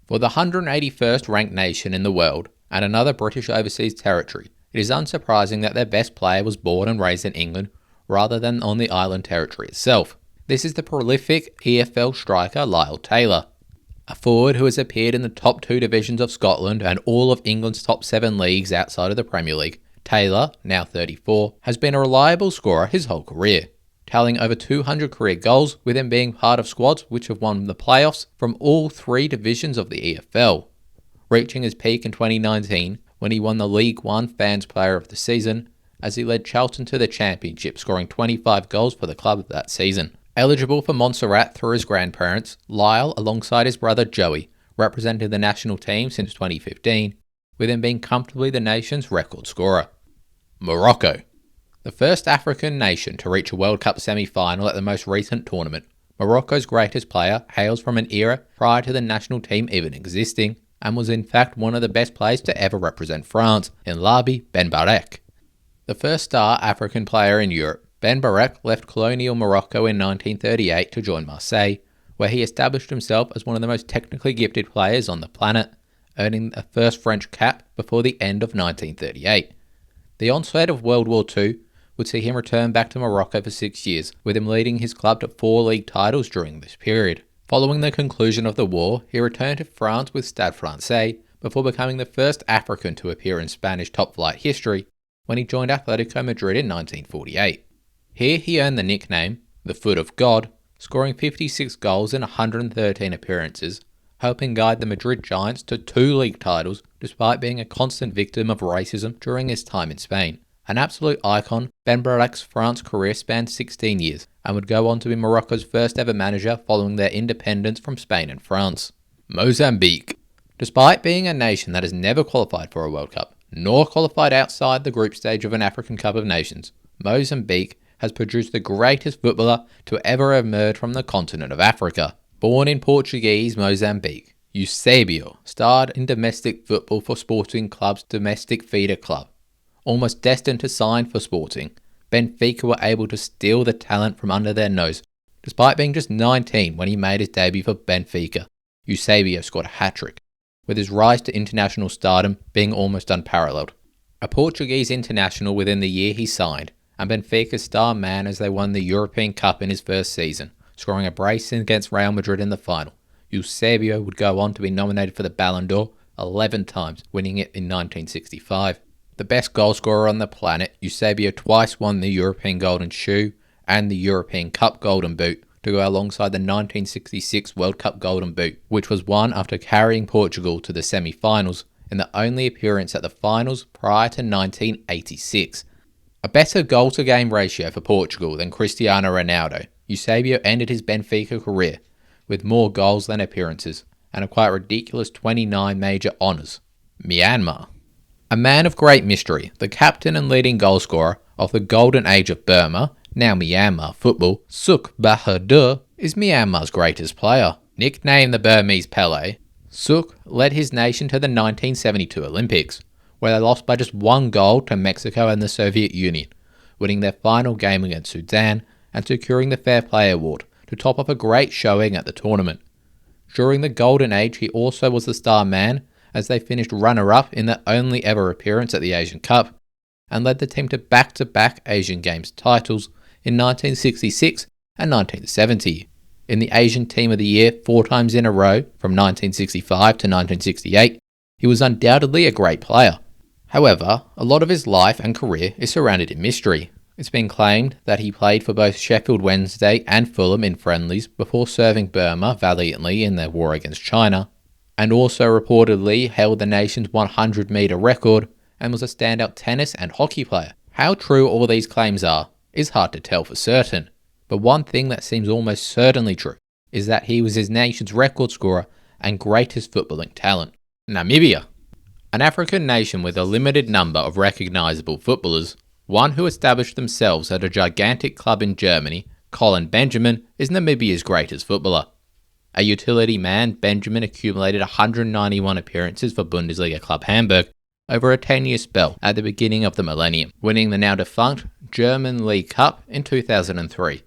For the 181st ranked nation in the world, and another British overseas territory, it is unsurprising that their best player was born and raised in England rather than on the island territory itself. This is the prolific EFL striker Lyle Taylor, a forward who has appeared in the top 2 divisions of Scotland and all of England's top 7 leagues outside of the Premier League. Taylor, now 34, has been a reliable scorer his whole career, tallying over 200 career goals, with him being part of squads which have won the playoffs from all 3 divisions of the EFL, reaching his peak in 2019 when he won the League One Fans Player of the Season as he led Charlton to the championship, scoring 25 goals for the club that season. Eligible for Montserrat through his grandparents, Lyle, alongside his brother Joey, represented the national team since 2015, with him being comfortably the nation's record scorer. Morocco. The first African nation to reach a World Cup semi-final at the most recent tournament, Morocco's greatest player hails from an era prior to the national team even existing, and was in fact one of the best players to ever represent France in Labi Ben Barek. The first star African player in Europe, Ben Barek left colonial Morocco in 1938 to join Marseille, where he established himself as one of the most technically gifted players on the planet, earning a first French cap before the end of 1938. The onset of World War II would see him return back to Morocco for 6 years, with him leading his club to 4 league titles during this period. Following the conclusion of the war, he returned to France with Stade Francais, before becoming the first African to appear in Spanish top-flight history when he joined Atletico Madrid in 1948. Here he earned the nickname, the Foot of God, scoring 56 goals in 113 appearances, helping guide the Madrid Giants to 2 league titles despite being a constant victim of racism during his time in Spain. An absolute icon, Ben Barek's France career spanned 16 years and would go on to be Morocco's first ever manager following their independence from Spain and France. Mozambique. Despite being a nation that has never qualified for a World Cup, nor qualified outside the group stage of an African Cup of Nations, Mozambique has produced the greatest footballer to ever emerge from the continent of Africa. Born in Portuguese Mozambique, Eusebio starred in domestic football for Sporting Club's domestic feeder club. Almost destined to sign for Sporting, Benfica were able to steal the talent from under their nose. Despite being just 19 when he made his debut for Benfica, Eusebio scored a hat-trick, with his rise to international stardom being almost unparalleled. A Portuguese international within the year he signed, and Benfica's star man as they won the European Cup in his first season, scoring a brace against Real Madrid in the final. Eusebio would go on to be nominated for the Ballon d'Or 11 times, winning it in 1965. The best goalscorer on the planet, Eusebio twice won the European Golden Shoe and the European Cup Golden Boot to go alongside the 1966 World Cup Golden Boot, which was won after carrying Portugal to the semi-finals in the only appearance at the finals prior to 1986. A better goal-to-game ratio for Portugal than Cristiano Ronaldo, Eusebio ended his Benfica career with more goals than appearances, and a quite ridiculous 29 major honours. Myanmar. A man of great mystery, the captain and leading goalscorer of the Golden Age of Burma, Now Myanmar football, Suk Bahadur is Myanmar's greatest player. Nicknamed the Burmese Pele, Suk led his nation to the 1972 Olympics, where they lost by just one goal to Mexico and the Soviet Union, winning their final game against Sudan and securing the Fair Play Award to top off a great showing at the tournament. During the Golden Age, he also was the star man as they finished runner-up in their only ever appearance at the Asian Cup and led the team to back-to-back Asian Games titles in 1966 and 1970. In the Asian Team of the Year 4 times in a row from 1965 to 1968, he was undoubtedly a great player. However, a lot of his life and career is surrounded in mystery. It's been claimed that he played for both Sheffield Wednesday and Fulham in friendlies before serving Burma valiantly in their war against China, and also reportedly held the nation's 100-metre record and was a standout tennis and hockey player. How true all these claims are is hard to tell for certain, but one thing that seems almost certainly true is that he was his nation's record scorer and greatest footballing talent. Namibia, an African nation with a limited number of recognisable footballers, one who established themselves at a gigantic club in Germany, Colin Benjamin is Namibia's greatest footballer. A utility man, Benjamin accumulated 191 appearances for Bundesliga club Hamburg over a 10-year spell at the beginning of the millennium, winning the now defunct German League Cup in 2003.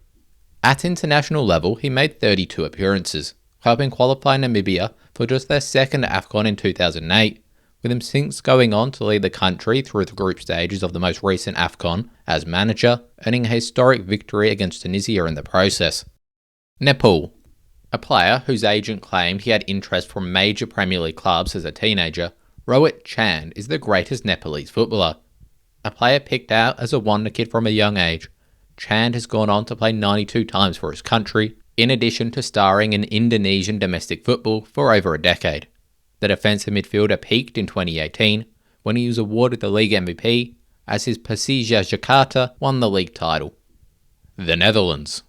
At international level, he made 32 appearances, helping qualify Namibia for just their second AFCON in 2008, with him since going on to lead the country through the group stages of the most recent AFCON as manager, earning a historic victory against Tunisia in the process. Nepal, a player whose agent claimed he had interest from major Premier League clubs as a teenager, Rohit Chand is the greatest Nepalese footballer. A player picked out as a wonder kid from a young age, Chand has gone on to play 92 times for his country, in addition to starring in Indonesian domestic football for over a decade. The defensive midfielder peaked in 2018 when he was awarded the league MVP as his Persija Jakarta won the league title. The Netherlands,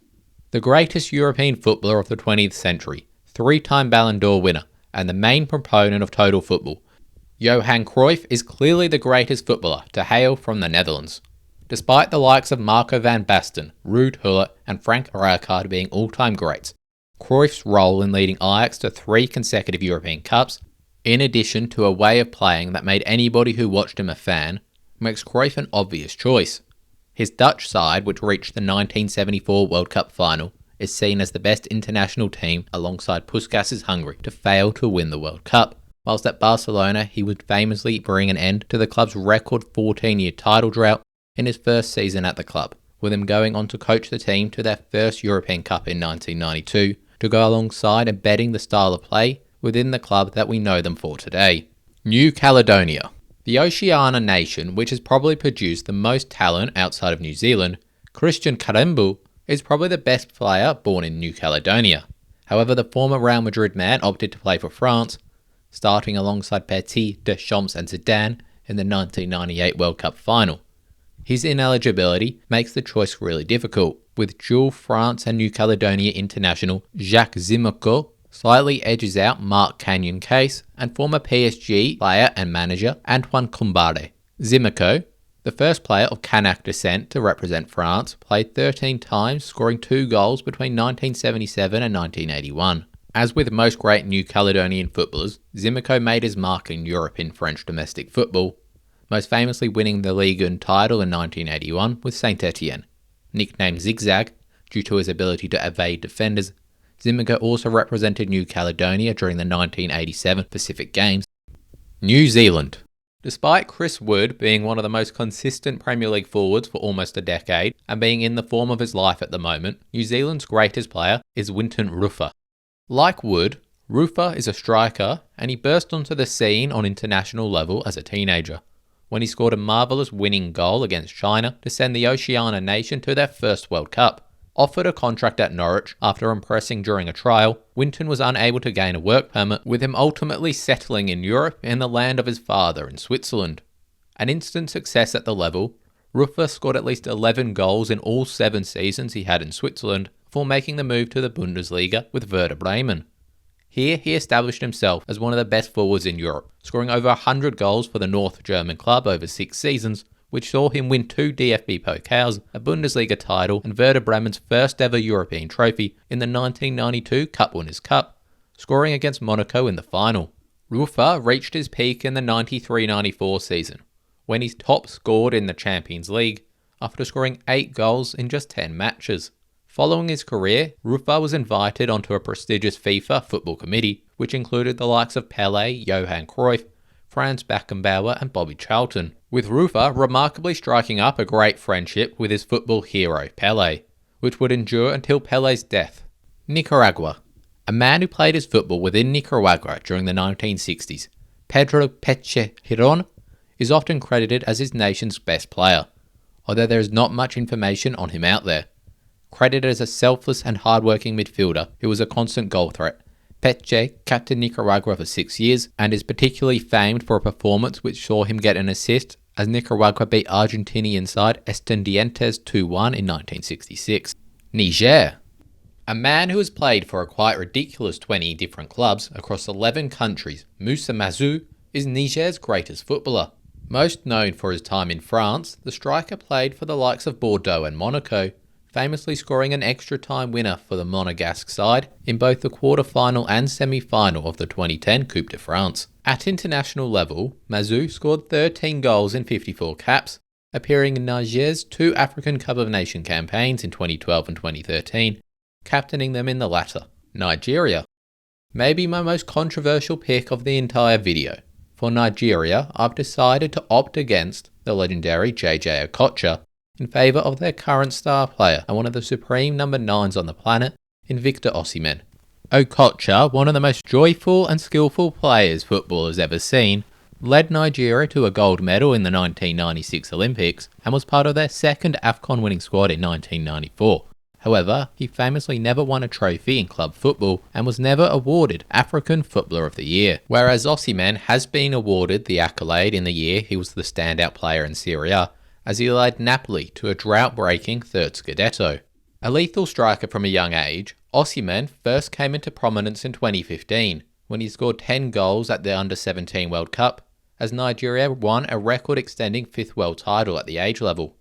the greatest European footballer of the 20th century, 3-time Ballon d'Or winner, and the main proponent of total football, Johan Cruyff is clearly the greatest footballer to hail from the Netherlands. Despite the likes of Marco van Basten, Ruud Gullit and Frank Rijkaard being all-time greats, Cruyff's role in leading Ajax to 3 consecutive European Cups, in addition to a way of playing that made anybody who watched him a fan, makes Cruyff an obvious choice. His Dutch side, which reached the 1974 World Cup final, is seen as the best international team alongside Puskas' Hungary to fail to win the World Cup. Whilst at Barcelona, he would famously bring an end to the club's record 14-year title drought in his first season at the club, with him going on to coach the team to their first European Cup in 1992, to go alongside embedding the style of play within the club that we know them for today. New Caledonia, the Oceania nation which has probably produced the most talent outside of New Zealand, Christian Karembeu is probably the best player born in New Caledonia. However, the former Real Madrid man opted to play for France, starting alongside Petit, Deschamps and Zidane in the 1998 World Cup final. His ineligibility makes the choice really difficult, with dual France and New Caledonia international Jacques Zimmerko slightly edges out Marc Canyon Case and former PSG player and manager Antoine Kumbare. Zimmerko, the first player of Kanak descent to represent France, played 13 times, scoring 2 goals between 1977 and 1981. As with most great New Caledonian footballers, Zimmerko made his mark in Europe in French domestic football, most famously winning the Ligue 1 title in 1981 with Saint-Etienne. Nicknamed Zigzag, due to his ability to evade defenders, Zimmerko also represented New Caledonia during the 1987 Pacific Games. New Zealand. Despite Chris Wood being one of the most consistent Premier League forwards for almost a decade and being in the form of his life at the moment, New Zealand's greatest player is Winton Rufer. Like Wood, Rufer is a striker and he burst onto the scene on international level as a teenager, when he scored a marvellous winning goal against China to send the Oceania nation to their first World Cup. Offered a contract at Norwich after impressing during a trial, Winton was unable to gain a work permit, with him ultimately settling in Europe in the land of his father in Switzerland. An instant success at the level, Rufer scored at least 11 goals in all 7 seasons he had in Switzerland before making the move to the Bundesliga with Werder Bremen. Here he established himself as one of the best forwards in Europe, scoring over 100 goals for the North German club over 6 seasons, which saw him win 2 DFB Pokals, a Bundesliga title, and Werder Bremen's first ever European trophy in the 1992 Cup Winners' Cup, scoring against Monaco in the final. Rufer reached his peak in the 93-94 season, when he top scored in the Champions League after scoring 8 goals in just 10 matches. Following his career, Rufer was invited onto a prestigious FIFA football committee, which included the likes of Pelé, Johan Cruyff, Franz Beckenbauer and Bobby Charlton, with Rufer remarkably striking up a great friendship with his football hero, Pelé, which would endure until Pelé's death. Nicaragua. A man who played his football within Nicaragua during the 1960s, Pedro Peche Giron, is often credited as his nation's best player, although there is not much information on him out there. Credited as a selfless and hard-working midfielder who was a constant goal threat, Peche captained Nicaragua for 6 years and is particularly famed for a performance which saw him get an assist as Nicaragua beat Argentinian side Estudiantes 2-1 in 1966. Niger. A man who has played for a quite ridiculous 20 different clubs across 11 countries, Moussa Mazou, is Niger's greatest footballer. Most known for his time in France, the striker played for the likes of Bordeaux and Monaco, famously scoring an extra-time winner for the Monegasque side in both the quarter-final and semi-final of the 2010 Coupe de France. At international level, Mazou scored 13 goals in 54 caps, appearing in Niger's 2 African Cup of Nations campaigns in 2012 and 2013, captaining them in the latter. Nigeria. Maybe my most controversial pick of the entire video. For Nigeria, I've decided to opt against the legendary JJ Okocha in favour of their current star player and one of the supreme number 9s on the planet in Victor Osimhen. Okocha, one of the most joyful and skillful players football has ever seen, led Nigeria to a gold medal in the 1996 Olympics and was part of their second AFCON winning squad in 1994. However, he famously never won a trophy in club football and was never awarded African Footballer of the Year, whereas Osimhen has been awarded the accolade in the year he was the standout player in Serie A, as he led Napoli to a drought-breaking third Scudetto. A lethal striker from a young age, Osimhen first came into prominence in 2015, when he scored 10 goals at the Under-17 World Cup, as Nigeria won a record-extending 5th world title at the age level.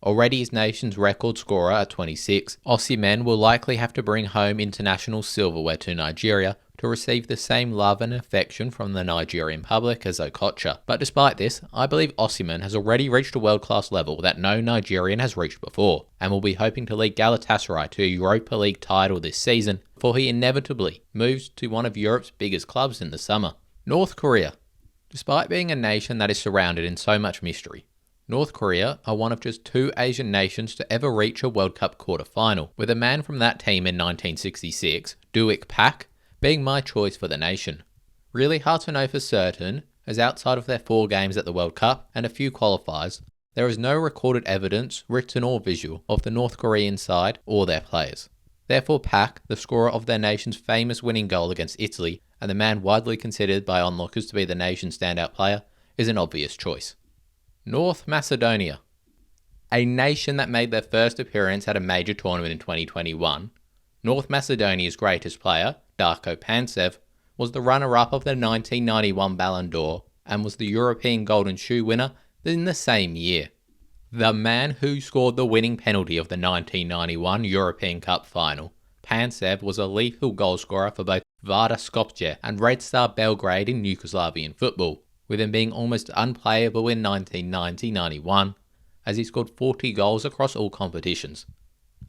Already his nation's record scorer at 26, Osimhen will likely have to bring home international silverware to Nigeria to receive the same love and affection from the Nigerian public as Okocha. But despite this, I believe Osimhen has already reached a world-class level that no Nigerian has reached before, and will be hoping to lead Galatasaray to a Europa League title this season before he inevitably moves to one of Europe's biggest clubs in the summer. North Korea. Despite being a nation that is surrounded in so much mystery, North Korea are one of just 2 Asian nations to ever reach a World Cup quarter-final, with a man from that team in 1966, Duik Pak, being my choice for the nation. Really hard to know for certain, as outside of their 4 games at the World Cup and a few qualifiers, there is no recorded evidence, written or visual, of the North Korean side or their players. Therefore Pak, the scorer of their nation's famous winning goal against Italy, and the man widely considered by onlookers to be the nation's standout player, is an obvious choice. North Macedonia. A nation that made their first appearance at a major tournament in 2021, North Macedonia's greatest player, Darko Pancev, was the runner-up of the 1991 Ballon d'Or and was the European Golden Shoe winner in the same year. The man who scored the winning penalty of the 1991 European Cup final, Pancev was a lethal goalscorer for both Vardar Skopje and Red Star Belgrade in Yugoslavian football, with him being almost unplayable in 1990-91, as he scored 40 goals across all competitions.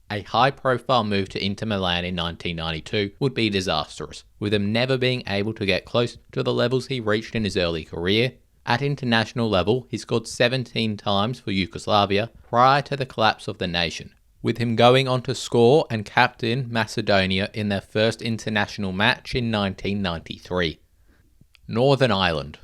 A high-profile move to Inter Milan in 1992 would be disastrous, with him never being able to get close to the levels he reached in his early career. At international level, he scored 17 times for Yugoslavia prior to the collapse of the nation, with him going on to score and captain Macedonia in their first international match in 1993. Northern Ireland.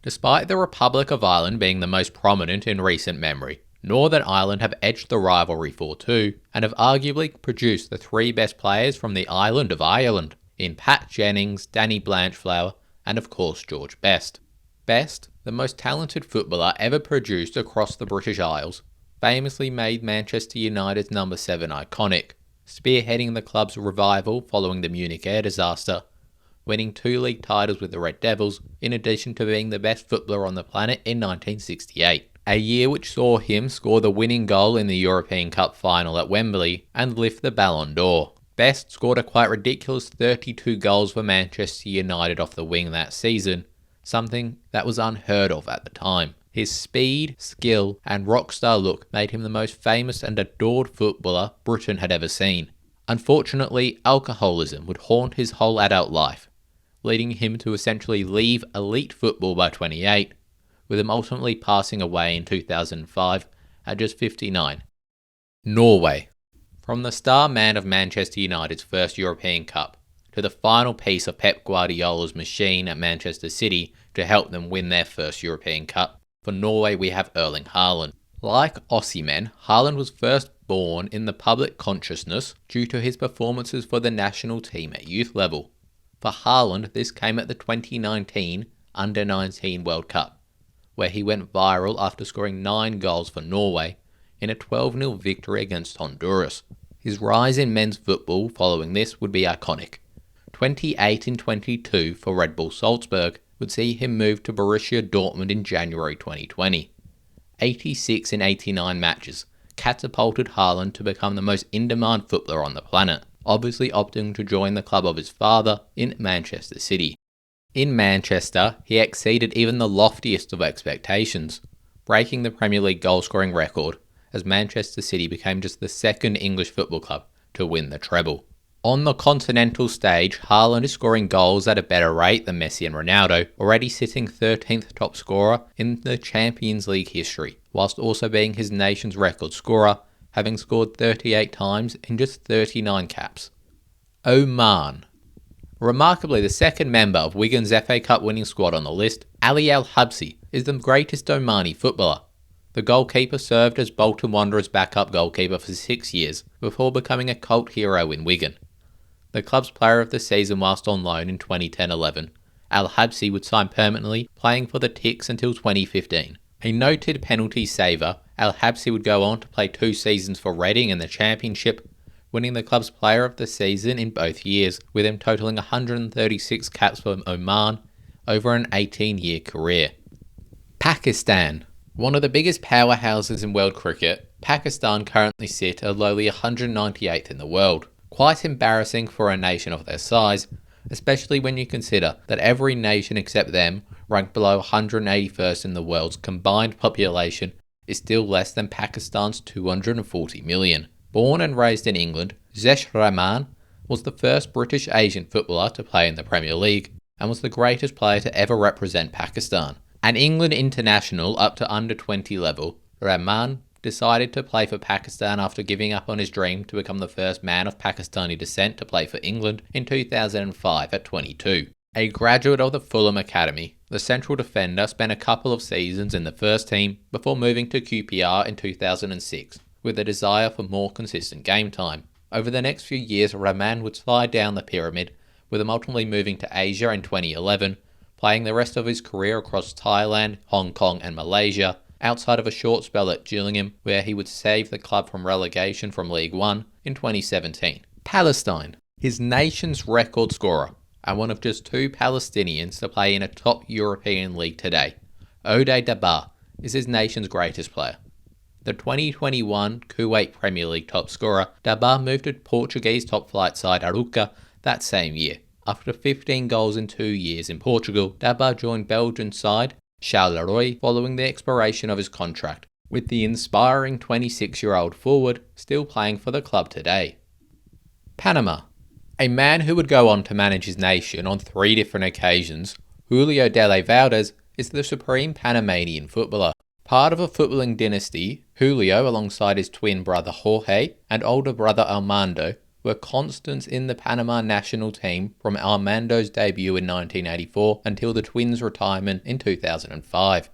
Despite the Republic of Ireland being the most prominent in recent memory, Northern Ireland have edged the rivalry 4-2 and have arguably produced the 3 best players from the island of Ireland in Pat Jennings, Danny Blanchflower and of course George Best. Best, the most talented footballer ever produced across the British Isles, famously made Manchester United's number 7 iconic, spearheading the club's revival following the Munich air disaster, winning 2 league titles with the Red Devils, in addition to being the best footballer on the planet in 1968. a year which saw him score the winning goal in the European Cup final at Wembley and lift the Ballon d'Or. Best scored a quite ridiculous 32 goals for Manchester United off the wing that season, something that was unheard of at the time. His speed, skill, and rockstar look made him the most famous and adored footballer Britain had ever seen. Unfortunately, alcoholism would haunt his whole adult life, leading him to essentially leave elite football by 28, with him ultimately passing away in 2005 at just 59. Norway. From the star man of Manchester United's first European Cup, to the final piece of Pep Guardiola's machine at Manchester City to help them win their first European Cup, for Norway we have Erling Haaland. Like Osimhen, Haaland was first born in the public consciousness due to his performances for the national team at youth level. For Haaland, this came at the 2019 Under-19 World Cup, where he went viral after scoring 9 goals for Norway in a 12-0 victory against Honduras. His rise in men's football following this would be iconic. 28 in 22 for Red Bull Salzburg would see him move to Borussia Dortmund in January 2020. 86 in 89 matches catapulted Haaland to become the most in-demand footballer on the planet, obviously opting to join the club of his father in Manchester City. In Manchester, he exceeded even the loftiest of expectations, breaking the Premier League goal-scoring record as Manchester City became just the second English football club to win the treble. On the continental stage, Haaland is scoring goals at a better rate than Messi and Ronaldo, already sitting 13th top scorer in the Champions League history, whilst also being his nation's record scorer, having scored 38 times in just 39 caps. Oman. Remarkably, the second member of Wigan's FA Cup winning squad on the list, Ali Al-Habsi, is the greatest Omani footballer. The goalkeeper served as Bolton Wanderers' backup goalkeeper for 6 years, before becoming a cult hero in Wigan. The club's player of the season whilst on loan in 2010-11, Al-Habsi would sign permanently, playing for the Ticks until 2015. A noted penalty saver, Al-Habsi would go on to play 2 seasons for Reading in the Championship, winning the club's player of the season in both years, with him totalling 136 caps for Oman over an 18-year career. Pakistan. One of the biggest powerhouses in world cricket, Pakistan currently sit at lowly 198th in the world. Quite embarrassing for a nation of their size, especially when you consider that every nation except them, ranked below 181st in the world's combined population, is still less than Pakistan's 240 million. Born and raised in England, Zesh Rahman was the first British Asian footballer to play in the Premier League and was the greatest player to ever represent Pakistan. An England international up to under 20 level, Rahman decided to play for Pakistan after giving up on his dream to become the first man of Pakistani descent to play for England in 2005 at 22. A graduate of the Fulham Academy, the central defender spent a couple of seasons in the first team before moving to QPR in 2006, with a desire for more consistent game time. Over the next few years, Rahman would slide down the pyramid, with him ultimately moving to Asia in 2011, playing the rest of his career across Thailand, Hong Kong and Malaysia, outside of a short spell at Gillingham, where he would save the club from relegation from League One in 2017. Palestine. His nation's record scorer, and one of just 2 Palestinians to play in a top European league today, Ode Dabar, is his nation's greatest player. The 2021 Kuwait Premier League top scorer, Dabar moved to Portuguese top-flight side Arouca that same year. After 15 goals in 2 years in Portugal, Dabar joined Belgian side Charleroi following the expiration of his contract, with the inspiring 26-year-old forward still playing for the club today. Panama. A man who would go on to manage his nation on 3 different occasions, Julio Dele Valdez is the supreme Panamanian footballer. Part of a footballing dynasty, Julio, alongside his twin brother Jorge and older brother Armando, were constants in the Panama national team from Armando's debut in 1984 until the twins' retirement in 2005.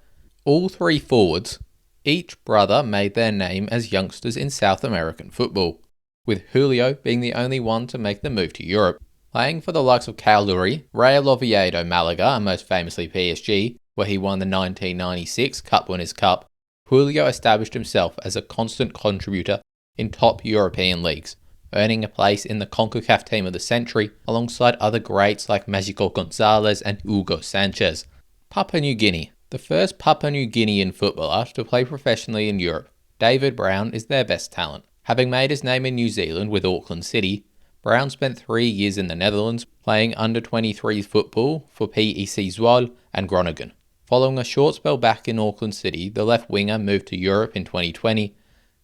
All 3 forwards, each brother made their name as youngsters in South American football, with Julio being the only one to make the move to Europe. Playing for the likes of Calgary, Real Oviedo Malaga and most famously PSG, where he won the 1996 Cup Winners' Cup, Julio established himself as a constant contributor in top European leagues, earning a place in the CONCACAF Team of the Century alongside other greats like Magico Gonzalez and Hugo Sanchez. Papua New Guinea. The first Papua New Guinean footballer to play professionally in Europe, David Brown is their best talent. Having made his name in New Zealand with Auckland City, Brown spent 3 years in the Netherlands playing under-23 football for PEC Zwolle and Groningen. Following a short spell back in Auckland City, the left winger moved to Europe in 2020,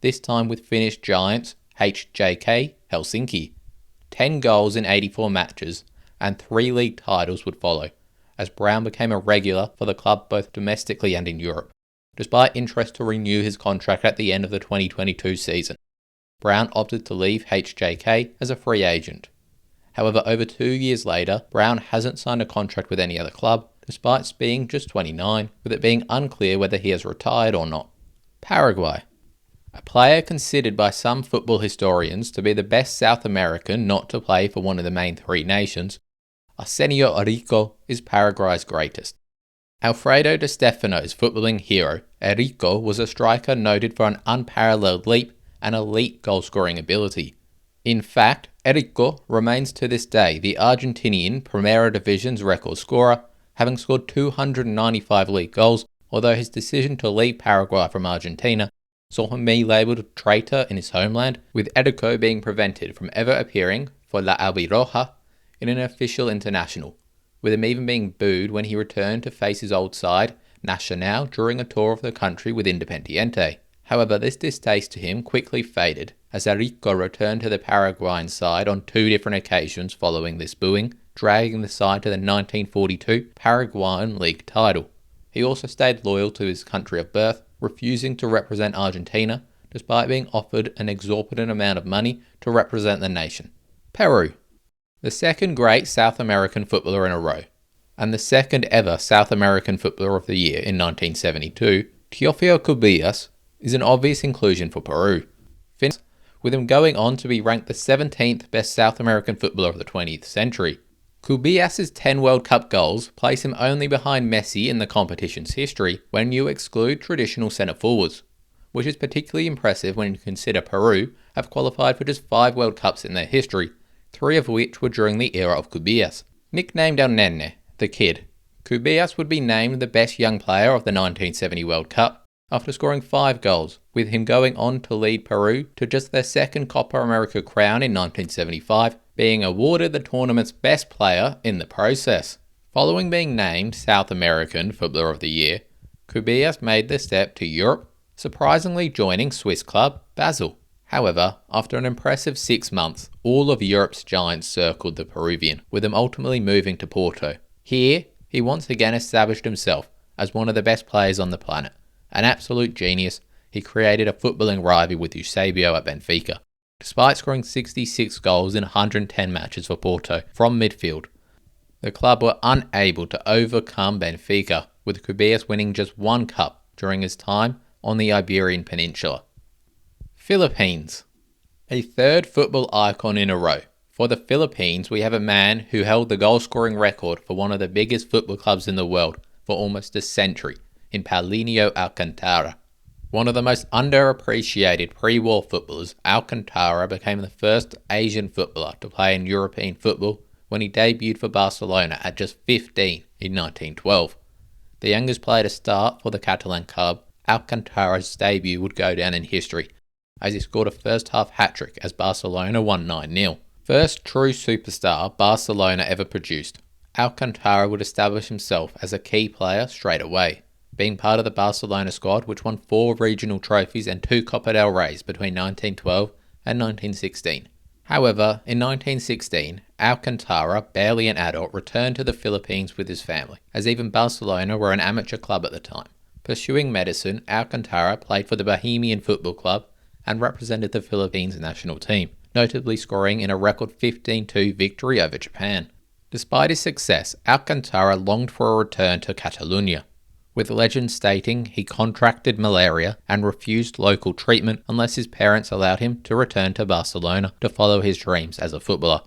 this time with Finnish giants HJK Helsinki. 10 goals in 84 matches and 3 league titles would follow, as Brown became a regular for the club both domestically and in Europe, despite interest to renew his contract at the end of the 2022 season. Brown opted to leave HJK as a free agent. However, over 2 years later, Brown hasn't signed a contract with any other club, despite being just 29, with it being unclear whether he has retired or not. Paraguay. A player considered by some football historians to be the best South American not to play for one of the main three nations, Arsenio Rico is Paraguay's greatest. Alfredo Di Stefano's footballing hero, Rico was a striker noted for an unparalleled leap and elite goal-scoring ability. In fact, Rico remains to this day the Argentinian Primera Division's record scorer, having scored 295 league goals, although his decision to leave Paraguay from Argentina saw him be labelled a traitor in his homeland, with Rico being prevented from ever appearing for La Albiroja in an official international, with him even being booed when he returned to face his old side, Nacional, during a tour of the country with Independiente. However, this distaste to him quickly faded, as Rico returned to the Paraguayan side on 2 different occasions following this booing, dragging the side to the 1942 Paraguayan League title. He also stayed loyal to his country of birth, refusing to represent Argentina, despite being offered an exorbitant amount of money to represent the nation. Peru. The second great South American footballer in a row, and the second ever South American Footballer of the Year in 1972, Teofilo Cubillas is an obvious inclusion for Peru, with him going on to be ranked the 17th best South American footballer of the 20th century. Cubillas' 10 World Cup goals place him only behind Messi in the competition's history when you exclude traditional centre forwards, which is particularly impressive when you consider Peru have qualified for just 5 World Cups in their history, 3 of which were during the era of Cubillas. Nicknamed El Nene, the Kid, Cubillas would be named the best young player of the 1970 World Cup after scoring 5 goals, with him going on to lead Peru to just their second Copa America crown in 1975, being awarded the tournament's best player in the process. Following being named South American Footballer of the Year, Cubillas made the step to Europe, surprisingly joining Swiss club Basel. However, after an impressive 6 months, all of Europe's giants circled the Peruvian, with him ultimately moving to Porto. Here, he once again established himself as one of the best players on the planet. An absolute genius, he created a footballing rivalry with Eusebio at Benfica, despite scoring 66 goals in 110 matches for Porto from midfield. The club were unable to overcome Benfica, with Cubillas winning just 1 cup during his time on the Iberian Peninsula. Philippines. A third football icon in a row. For the Philippines, we have a man who held the goal-scoring record for one of the biggest football clubs in the world for almost a century, in Paulinho Alcantara. One of the most underappreciated pre-war footballers, Alcantara became the first Asian footballer to play in European football when he debuted for Barcelona at just 15 in 1912. The youngest player to start for the Catalan club, Alcantara's debut would go down in history, as he scored a first-half hat-trick as Barcelona won 9-0. First true superstar Barcelona ever produced, Alcantara would establish himself as a key player straight away, being part of the Barcelona squad which won 4 regional trophies and 2 Copa del Reys between 1912 and 1916. However, in 1916, Alcantara, barely an adult, returned to the Philippines with his family, as even Barcelona were an amateur club at the time. Pursuing medicine, Alcantara played for the Bohemian Football Club and represented the Philippines national team, notably scoring in a record 15-2 victory over Japan. Despite his success, Alcantara longed for a return to Catalonia, with legends stating he contracted malaria and refused local treatment unless his parents allowed him to return to Barcelona to follow his dreams as a footballer.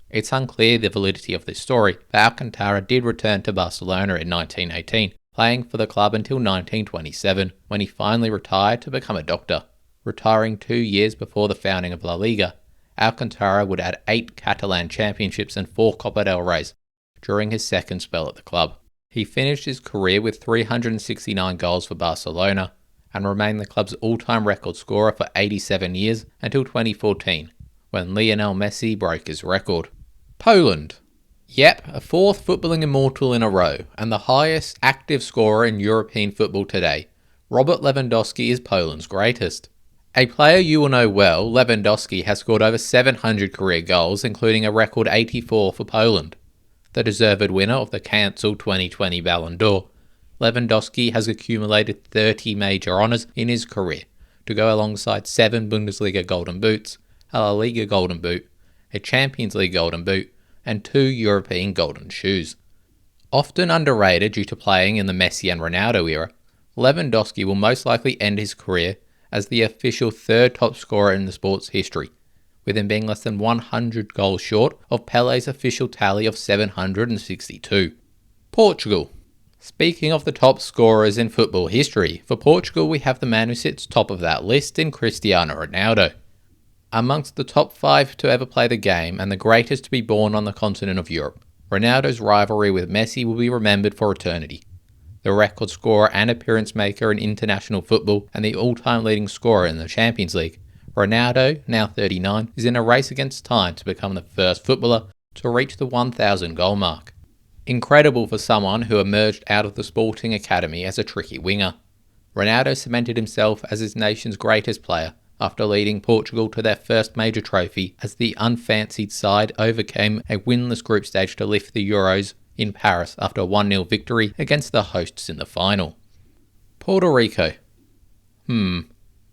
It's unclear the validity of this story, but Alcantara did return to Barcelona in 1918, playing for the club until 1927, when he finally retired to become a doctor. Retiring 2 years before the founding of La Liga, Alcantara would add 8 Catalan championships and 4 Copa del Reys during his second spell at the club. He finished his career with 369 goals for Barcelona and remained the club's all-time record scorer for 87 years until 2014, when Lionel Messi broke his record. Poland. Yep, a fourth footballing immortal in a row, and the highest active scorer in European football today. Robert Lewandowski is Poland's greatest. A player you will know well, Lewandowski has scored over 700 career goals, including a record 84 for Poland. The deserved winner of the cancelled 2020 Ballon d'Or, Lewandowski has accumulated 30 major honours in his career, to go alongside 7 Bundesliga Golden Boots, a La Liga Golden Boot, a Champions League Golden Boot, and 2 European Golden Shoes. Often underrated due to playing in the Messi and Ronaldo era, Lewandowski will most likely end his career as the official third top scorer in the sport's history, with him being less than 100 goals short of Pele's official tally of 762. Portugal. Speaking of the top scorers in football history, for Portugal we have the man who sits top of that list in Cristiano Ronaldo. Amongst the top 5 to ever play the game and the greatest to be born on the continent of Europe, Ronaldo's rivalry with Messi will be remembered for eternity. The record scorer and appearance maker in international football and the all-time leading scorer in the Champions League, Ronaldo, now 39, is in a race against time to become the first footballer to reach the 1,000 goal mark. Incredible for someone who emerged out of the sporting academy as a tricky winger. Ronaldo cemented himself as his nation's greatest player after leading Portugal to their first major trophy as the unfancied side overcame a winless group stage to lift the Euros in Paris after a 1-0 victory against the hosts in the final. Puerto Rico.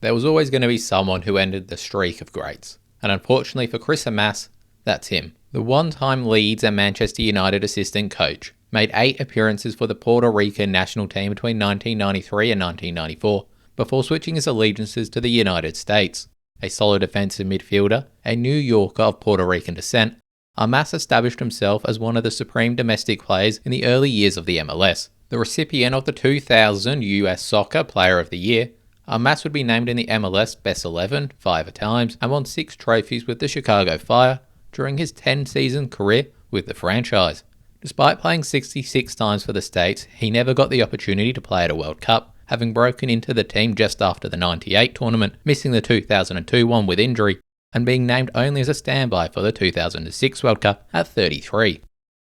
There was always going to be someone who ended the streak of greats, and unfortunately for Chris Amas, that's him. The one-time Leeds and Manchester United assistant coach made 8 appearances for the Puerto Rican national team between 1993 and 1994, before switching his allegiances to the United States. A solid defensive midfielder, a New Yorker of Puerto Rican descent, Amas established himself as one of the supreme domestic players in the early years of the MLS. The recipient of the 2000 US Soccer Player of the Year, Amas would be named in the MLS Best 11 5 times and won 6 trophies with the Chicago Fire during his 10-season career with the franchise. Despite playing 66 times for the States, he never got the opportunity to play at a World Cup, having broken into the team just after the '98 tournament, missing the 2002 one with injury, and being named only as a standby for the 2006 World Cup at 33.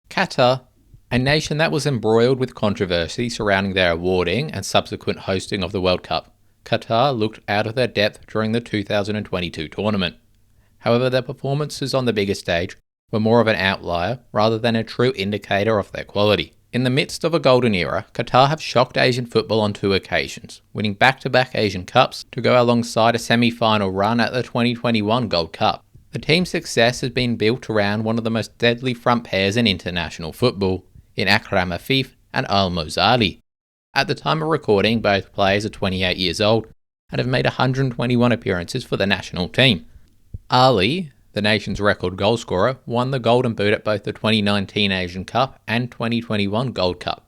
Qatar, a nation that was embroiled with controversy surrounding their awarding and subsequent hosting of the World Cup. Qatar looked out of their depth during the 2022 tournament. However, their performances on the bigger stage were more of an outlier rather than a true indicator of their quality. In the midst of a golden era, Qatar have shocked Asian football on 2 occasions, winning back-to-back Asian Cups to go alongside a semi-final run at the 2021 Gold Cup. The team's success has been built around one of the most deadly front pairs in international football, in Akram Afif and Almoz Ali. At the time of recording, both players are 28 years old and have made 121 appearances for the national team. Ali, the nation's record goalscorer, won the Golden Boot at both the 2019 Asian Cup and 2021 Gold Cup.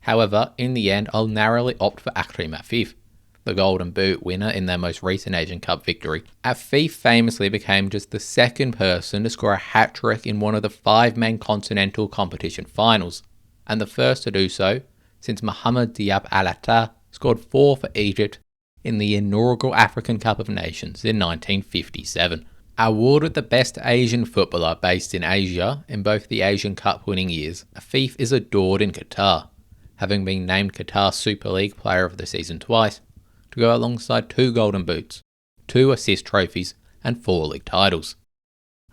However, in the end, I'll narrowly opt for Akram Afif, the Golden Boot winner in their most recent Asian Cup victory. Afif famously became just the second person to score a hat-trick in one of the 5 main continental competition finals, and the first to do so since Mohamed Diab Al-Attah scored 4 for Egypt in the inaugural African Cup of Nations in 1957. Awarded the best Asian footballer based in Asia in both the Asian Cup winning years, Afif is adored in Qatar, having been named Qatar Super League Player of the Season twice, to go alongside 2 Golden Boots, 2 assist trophies, and 4 league titles.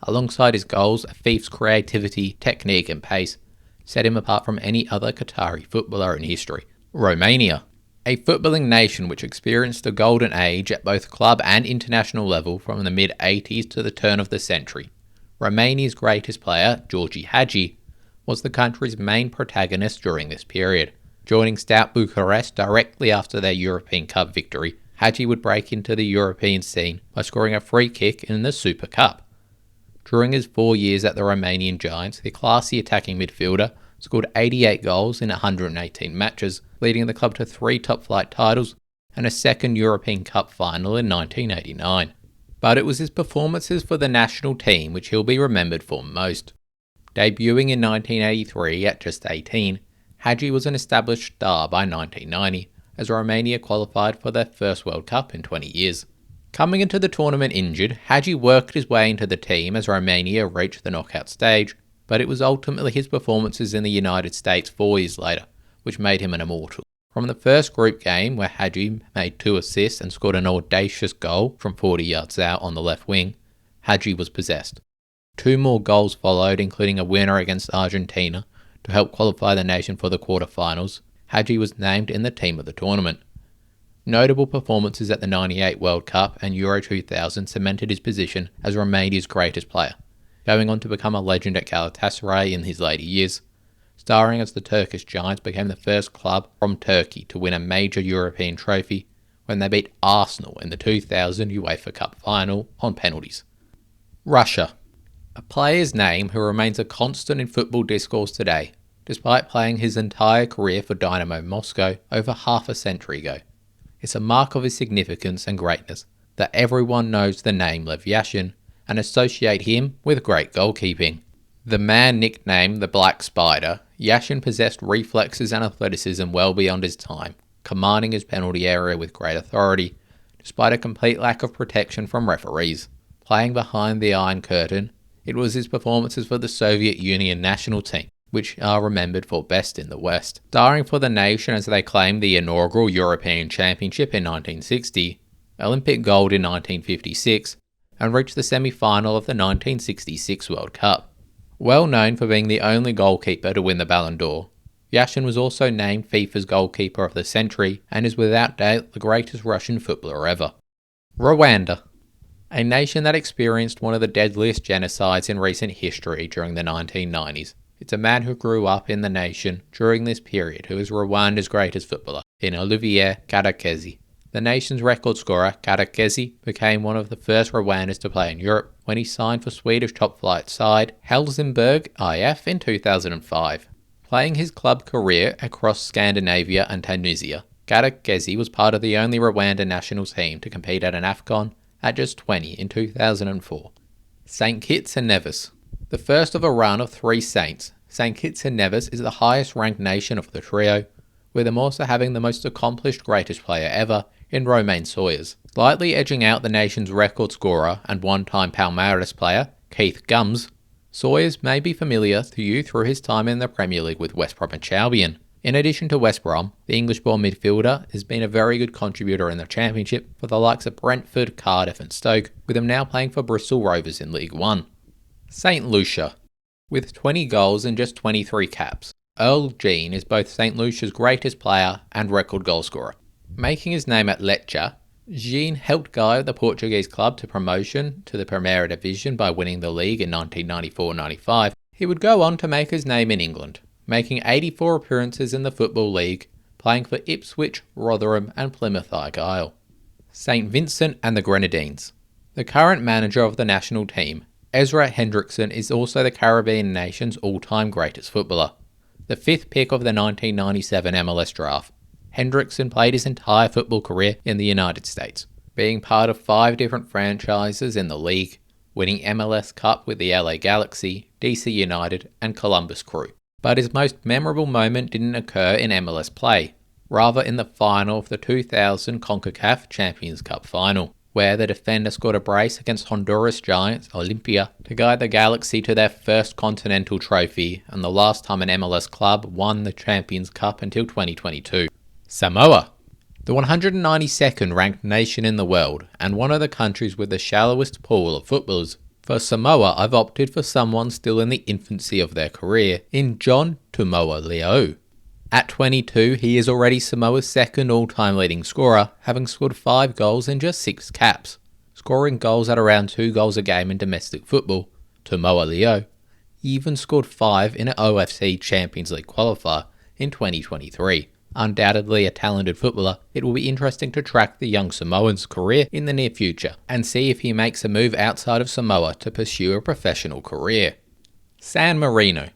Alongside his goals, Afif's creativity, technique and pace set him apart from any other Qatari footballer in history. Romania. A footballing nation which experienced a golden age at both club and international level from the mid-80s to the turn of the century. Romania's greatest player, Georgi Hagi, was the country's main protagonist during this period. Joining stout Bucharest directly after their European Cup victory, Hagi would break into the European scene by scoring a free kick in the Super Cup. During his 4 years at the Romanian Giants, the classy attacking midfielder scored 88 goals in 118 matches, leading the club to 3 top-flight titles and a second European Cup final in 1989. But it was his performances for the national team which he'll be remembered for most. Debuting in 1983 at just 18, Hadji was an established star by 1990, as Romania qualified for their first World Cup in 20 years. Coming into the tournament injured, Hadji worked his way into the team as Romania reached the knockout stage, but it was ultimately his performances in the United States 4 years later, which made him an immortal. From the first group game, where Hadji made 2 assists and scored an audacious goal from 40 yards out on the left wing, Hadji was possessed. 2 more goals followed, including a winner against Argentina, to help qualify the nation for the quarterfinals. Hadji was named in the team of the tournament. Notable performances at the '98 World Cup and Euro 2000 cemented his position as Romania's greatest player, going on to become a legend at Galatasaray in his later years. Starring as the Turkish Giants became the first club from Turkey to win a major European trophy when they beat Arsenal in the 2000 UEFA Cup final on penalties. Russia. A player's name who remains a constant in football discourse today, despite playing his entire career for Dynamo Moscow over half a century ago. It's a mark of his significance and greatness that everyone knows the name Lev Yashin and associate him with great goalkeeping. The man nicknamed the Black Spider, Yashin possessed reflexes and athleticism well beyond his time, commanding his penalty area with great authority, despite a complete lack of protection from referees. Playing behind the Iron Curtain, it was his performances for the Soviet Union national team, which are remembered for best in the West. Starring for the nation as they claimed the inaugural European Championship in 1960, Olympic gold in 1956, and reached the semi-final of the 1966 World Cup. Well known for being the only goalkeeper to win the Ballon d'Or, Yashin was also named FIFA's goalkeeper of the century and is without doubt the greatest Russian footballer ever. Rwanda. A nation that experienced one of the deadliest genocides in recent history during the 1990s. It's a man who grew up in the nation during this period who is Rwanda's greatest footballer, in Olivier Karekezi. The nation's record scorer, Karekezi, became one of the first Rwandans to play in Europe when he signed for Swedish top-flight side Helsingborg IF in 2005. Playing his club career across Scandinavia and Tunisia, Karekezi was part of the only Rwanda national team to compete at an AFCON at just 20 in 2004. St. Kitts and Nevis. The first of a run of 3 saints, St. Kitts and Nevis is the highest ranked nation of the trio, with them also having the most accomplished greatest player ever in Romain Sawyers, slightly edging out the nation's record scorer and one-time Palmeiras player, Keith Gums. Sawyers may be familiar to you through his time in the Premier League with West Bromwich Albion. In addition to West Brom, the English-born midfielder has been a very good contributor in the Championship for the likes of Brentford, Cardiff and Stoke, with him now playing for Bristol Rovers in League One. St. Lucia. With 20 goals and just 23 caps, Earl Jean is both St. Lucia's greatest player and record goalscorer. Making his name at Lecce, Jean helped guide the Portuguese club to promotion to the Primeira Division by winning the league in 1994-95. He would go on to make his name in England, making 84 appearances in the Football League, playing for Ipswich, Rotherham and Plymouth Argyle. St. Vincent and the Grenadines. The current manager of the national team, Ezra Hendrickson, is also the Caribbean nation's all-time greatest footballer. The 5th pick of the 1997 MLS draft, Hendrickson played his entire football career in the United States, being part of 5 different franchises in the league, winning MLS Cup with the LA Galaxy, DC United and Columbus Crew. But his most memorable moment didn't occur in MLS play, rather in the final of the 2000 CONCACAF Champions Cup final, where the defender scored a brace against Honduras giants Olimpia to guide the Galaxy to their first continental trophy and the last time an MLS club won the Champions Cup until 2022. Samoa. The 192nd ranked nation in the world and one of the countries with the shallowest pool of footballers. For Samoa, I've opted for someone still in the infancy of their career, in John Tumoa Le'au. At 22, he is already Samoa's second all-time leading scorer, having scored 5 goals in just 6 caps. Scoring goals at around 2 goals a game in domestic football, Tumoa Le'au even scored 5 in an OFC Champions League qualifier in 2023. Undoubtedly a talented footballer, it will be interesting to track the young Samoan's career in the near future and see if he makes a move outside of Samoa to pursue a professional career. San Marino.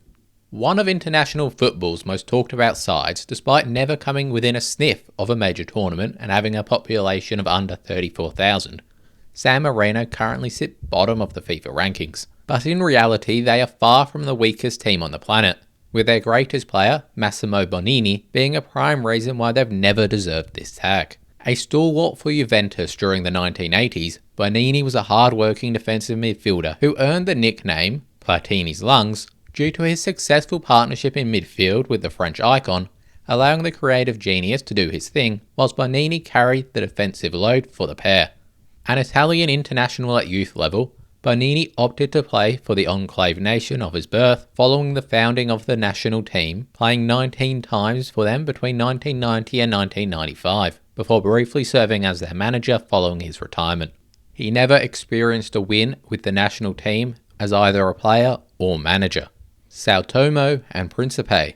One of international football's most talked about sides, despite never coming within a sniff of a major tournament and having a population of under 34,000. San Marino currently sit bottom of the FIFA rankings, but in reality they are far from the weakest team on the planet. with their greatest player, Massimo Bonini, being a prime reason why they've never deserved this tag. A stalwart for Juventus during the 1980s, Bonini was a hard-working defensive midfielder who earned the nickname Platini's Lungs due to his successful partnership in midfield with the French icon, allowing the creative genius to do his thing, whilst Bonini carried the defensive load for the pair. An Italian international at youth level, Bonini opted to play for the enclave nation of his birth following the founding of the national team, playing 19 times for them between 1990 and 1995, before briefly serving as their manager following his retirement. He never experienced a win with the national team as either a player or manager. Sao Tome and Principe.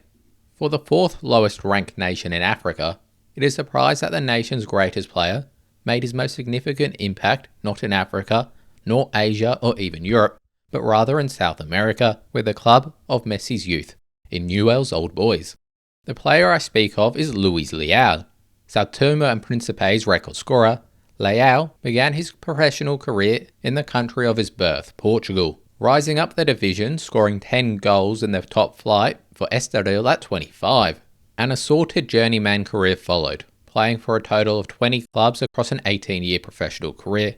For the fourth lowest ranked nation in Africa, it is surprised that the nation's greatest player made his most significant impact not in Africa, nor Asia or even Europe, but rather in South America with the club of Messi's youth, in Newell's Old Boys. The player I speak of is Luis Leal. Sao Tome and Principe's record scorer, Leal began his professional career in the country of his birth, Portugal, rising up the division, scoring 10 goals in the top flight for Estoril at 25. An assorted journeyman career followed, playing for a total of 20 clubs across an 18-year professional career,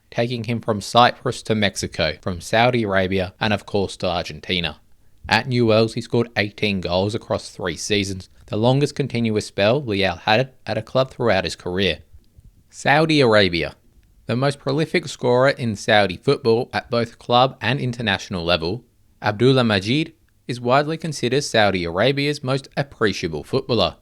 taking him from Cyprus to Mexico, from Saudi Arabia, and of course to Argentina. At Newell's, he scored 18 goals across 3 seasons, the longest continuous spell Leal had at a club throughout his career. Saudi Arabia. The most prolific scorer in Saudi football at both club and international level, Abdullah Majid is widely considered Saudi Arabia's most appreciable footballer.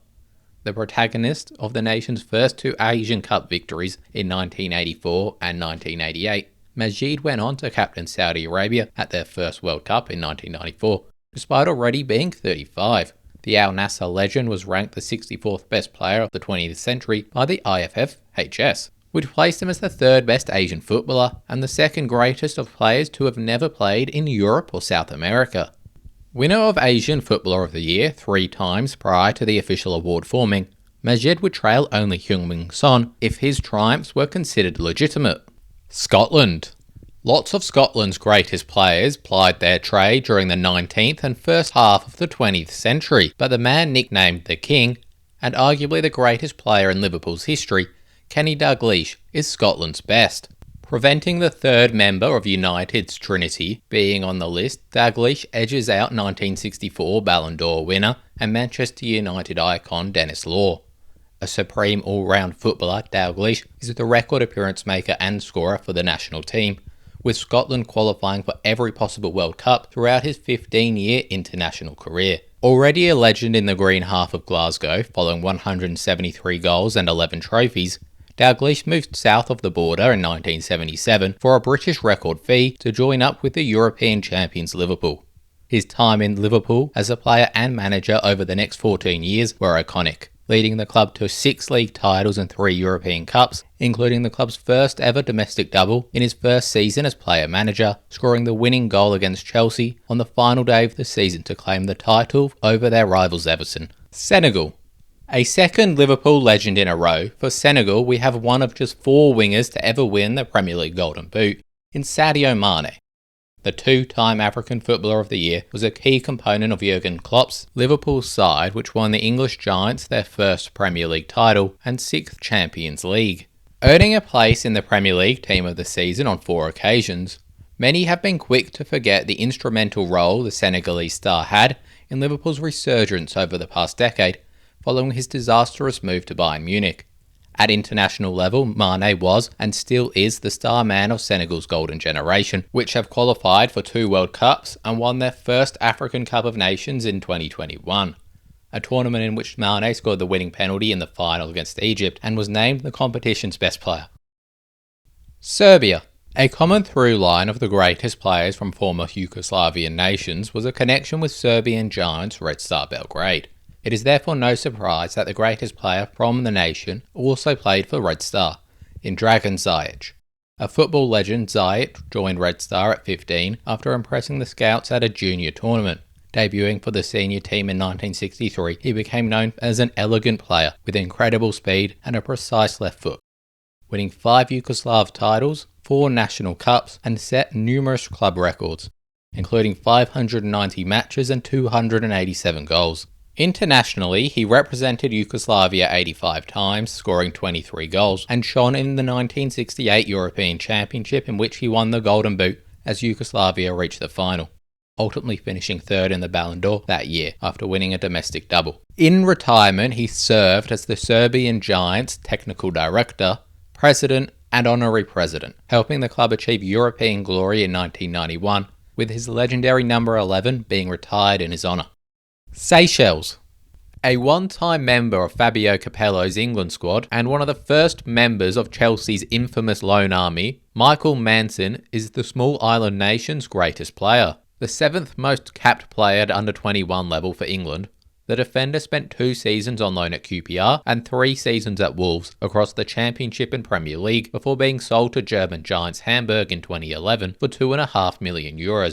The protagonist of the nation's first 2 Asian Cup victories in 1984 and 1988, Majid went on to captain Saudi Arabia at their first World Cup in 1994, despite already being 35. The Al Nassr legend was ranked the 64th best player of the 20th century by the IFFHS, which placed him as the 3rd best Asian footballer and the 2nd greatest of players to have never played in Europe or South America. Winner of Asian Footballer of the Year 3 times prior to the official award forming, Majid would trail only Heung-min Son if his triumphs were considered legitimate. Scotland. Lots of Scotland's greatest players plied their trade during the 19th and first half of the 20th century, but the man nicknamed the King, and arguably the greatest player in Liverpool's history, Kenny Dalglish, is Scotland's best. Preventing the 3rd member of United's Trinity being on the list, Dalglish edges out 1964 Ballon d'Or winner and Manchester United icon Denis Law. A supreme all-round footballer, Dalglish is the record appearance maker and scorer for the national team, with Scotland qualifying for every possible World Cup throughout his 15-year international career. Already a legend in the green half of Glasgow following 173 goals and 11 trophies, Dalglish moved south of the border in 1977 for a British record fee to join up with the European champions Liverpool. His time in Liverpool as a player and manager over the next 14 years were iconic, leading the club to 6 league titles and 3 European Cups, including the club's first ever domestic double in his first season as player-manager, scoring the winning goal against Chelsea on the final day of the season to claim the title over their rivals Everton. Senegal. A 2nd Liverpool legend in a row. For Senegal, we have one of just 4 wingers to ever win the Premier League Golden Boot, in Sadio Mane. The 2-time African Footballer of the Year was a key component of Jurgen Klopp's Liverpool side, which won the English Giants their first Premier League title and 6th Champions League. Earning a place in the Premier League Team of the Season on 4 occasions, many have been quick to forget the instrumental role the Senegalese star had in Liverpool's resurgence over the past decade, following his disastrous move to Bayern Munich. At international level, Mane was and still is the star man of Senegal's golden generation, which have qualified for 2 World Cups and won their first African Cup of Nations in 2021, a tournament in which Mane scored the winning penalty in the final against Egypt and was named the competition's best player. Serbia. A common through line of the greatest players from former Yugoslavian nations was a connection with Serbian giants Red Star Belgrade. It is therefore no surprise that the greatest player from the nation also played for Red Star, in Dragan Zajic. A football legend, Zajic joined Red Star at 15 after impressing the scouts at a junior tournament. Debuting for the senior team in 1963, he became known as an elegant player with incredible speed and a precise left foot, winning 5 Yugoslav titles, 4 national cups, and set numerous club records. including 590 matches and 287 goals. Internationally, he represented Yugoslavia 85 times, scoring 23 goals, and shone in the 1968 European Championship, in which he won the Golden Boot as Yugoslavia reached the final, ultimately finishing third in the Ballon d'Or that year after winning a domestic double. In retirement, he served as the Serbian Giants technical director, president, and honorary president, helping the club achieve European glory in 1991, with his legendary number 11 being retired in his honour. Seychelles. A one-time member of Fabio Capello's England squad and one of the first members of Chelsea's infamous loan army, Michael Manson is the small island nation's greatest player. The seventh most capped player at under 21 level for England, the defender spent 2 seasons on loan at QPR and 3 seasons at Wolves across the Championship and Premier League before being sold to German giants Hamburg in 2011 for €2.5 million.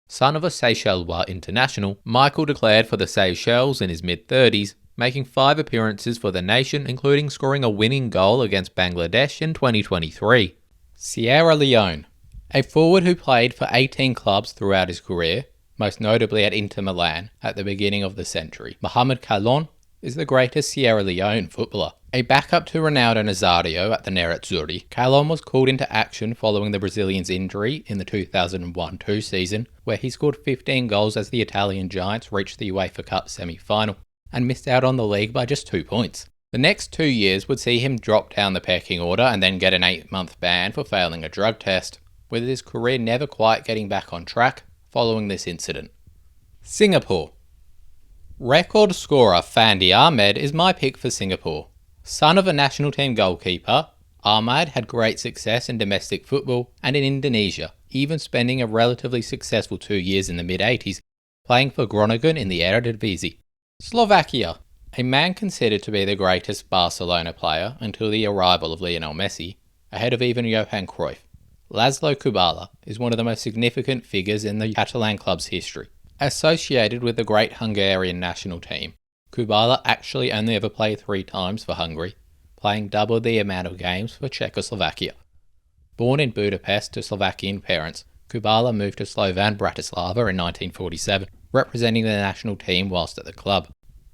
Son of a Seychellois international, Michael declared for the Seychelles in his mid-30s, making 5 appearances for the nation, including scoring a winning goal against Bangladesh in 2023. Sierra Leone. A forward who played for 18 clubs throughout his career, most notably at Inter Milan at the beginning of the century, Mohamed Kallon is the greatest Sierra Leone footballer. A backup to Ronaldo Nazario at the Nerazzurri, Kallon was called into action following the Brazilian's injury in the 2001-2 season, where he scored 15 goals as the Italian Giants reached the UEFA Cup semi-final, and missed out on the league by just 2 points. The next 2 years would see him drop down the pecking order and then get an 8-month ban for failing a drug test, with his career never quite getting back on track following this incident. Singapore. Record scorer Fandi Ahmed is my pick for Singapore. Son of a national team goalkeeper, Ahmad had great success in domestic football and in Indonesia, even spending a relatively successful 2 years in the mid-80s playing for Groningen in the Eredivisie. Slovakia. A man considered to be the greatest Barcelona player until the arrival of Lionel Messi, ahead of even Johan Cruyff. Laszlo Kubala is one of the most significant figures in the Catalan club's history. Associated with the great Hungarian national team, Kubala actually only ever played 3 times for Hungary, playing double the amount of games for Czechoslovakia. Born in Budapest to Slovakian parents, Kubala moved to Slovan Bratislava in 1947, representing the national team whilst at the club.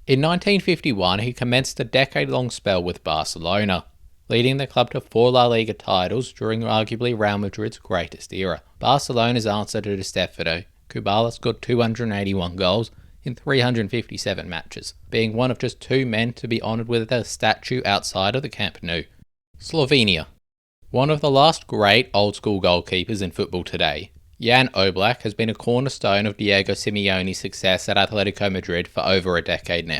In 1951, he commenced a decade-long spell with Barcelona, leading the club to 4 La Liga titles during arguably Real Madrid's greatest era. Barcelona's answer to Di Stefano, Kubala scored 281 goals in 357 matches, being one of just 2 men to be honoured with a statue outside of the Camp Nou. Slovenia. One of the last great old-school goalkeepers in football today, Jan Oblak has been a cornerstone of Diego Simeone's success at Atletico Madrid for over a decade now.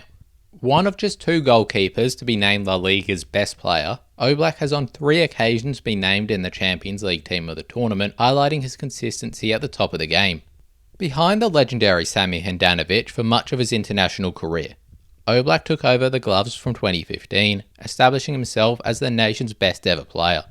One of just 2 goalkeepers to be named La Liga's best player, Oblak has on 3 occasions been named in the Champions League team of the tournament, highlighting his consistency at the top of the game. Behind the legendary Sami Handanovic for much of his international career, Oblak took over the gloves from 2015, establishing himself as the nation's best ever player,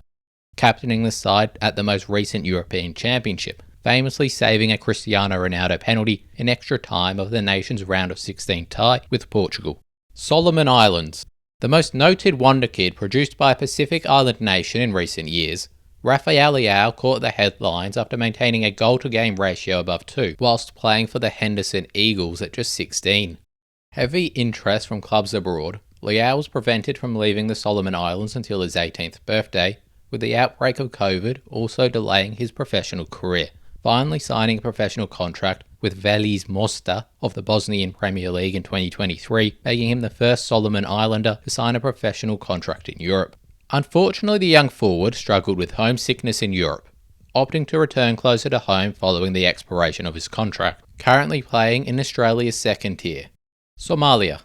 captaining the side at the most recent European Championship, famously saving a Cristiano Ronaldo penalty in extra time of the nation's round of 16 tie with Portugal. Solomon Islands. The most noted wonder kid produced by a Pacific Island nation in recent years, Rafael Leao caught the headlines after maintaining a goal-to-game ratio above 2, whilst playing for the Henderson Eagles at just 16. Heavy interest from clubs abroad, Leao was prevented from leaving the Solomon Islands until his 18th birthday, with the outbreak of COVID also delaying his professional career, finally signing a professional contract with Veliz Mostar of the Bosnian Premier League in 2023, making him the first Solomon Islander to sign a professional contract in Europe. Unfortunately, the young forward struggled with homesickness in Europe, opting to return closer to home following the expiration of his contract, currently playing in Australia's second tier. Somalia.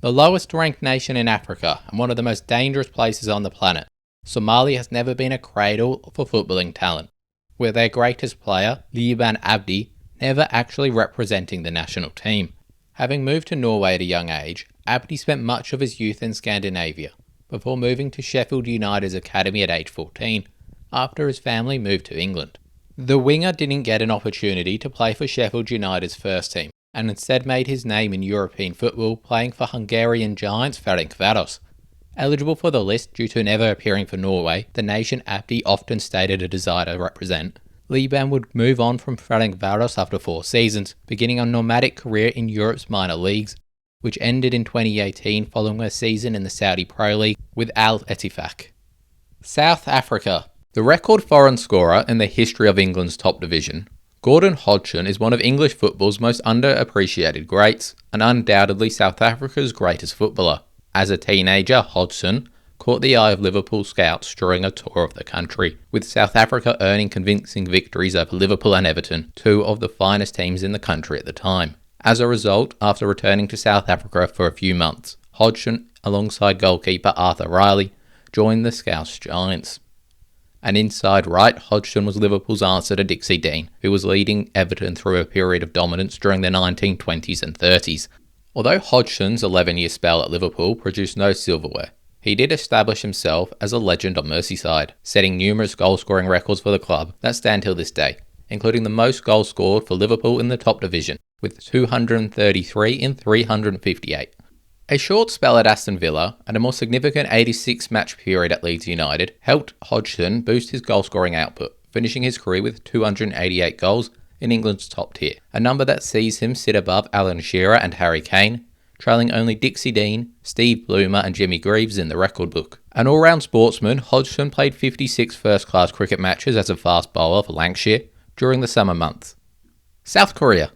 The lowest ranked nation in Africa and one of the most dangerous places on the planet, Somalia has never been a cradle for footballing talent, with their greatest player, Liban Abdi, never actually representing the national team. Having moved to Norway at a young age, Abdi spent much of his youth in Scandinavia, before moving to Sheffield United's academy at age 14, after his family moved to England. The winger didn't get an opportunity to play for Sheffield United's first team, and instead made his name in European football playing for Hungarian giants Ferencváros. Eligible for the list due to never appearing for Norway, the nation Abdi often stated a desire to represent, Liban would move on from Ferencváros after 4 seasons, beginning a nomadic career in Europe's minor leagues, which ended in 2018 following a season in the Saudi Pro League with Al Ettifaq. South Africa. The record foreign scorer in the history of England's top division, Gordon Hodgson is one of English football's most underappreciated greats, and undoubtedly South Africa's greatest footballer. As a teenager, Hodgson caught the eye of Liverpool scouts during a tour of the country, with South Africa earning convincing victories over Liverpool and Everton, two of the finest teams in the country at the time. As a result, after returning to South Africa for a few months, Hodgson, alongside goalkeeper Arthur Riley, joined the Scouse Giants. And inside right, Hodgson was Liverpool's answer to Dixie Dean, who was leading Everton through a period of dominance during the 1920s and 30s. Although Hodgson's 11-year spell at Liverpool produced no silverware, he did establish himself as a legend on Merseyside, setting numerous goal-scoring records for the club that stand till this day, including the most goals scored for Liverpool in the top division, with 233 in 358. A short spell at Aston Villa and a more significant 86-match period at Leeds United helped Hodgson boost his goal-scoring output, finishing his career with 288 goals in England's top tier, a number that sees him sit above Alan Shearer and Harry Kane, trailing only Dixie Dean, Steve Bloomer and Jimmy Greaves in the record book. An all-round sportsman, Hodgson played 56 first-class cricket matches as a fast bowler for Lancashire during the summer months. South Korea.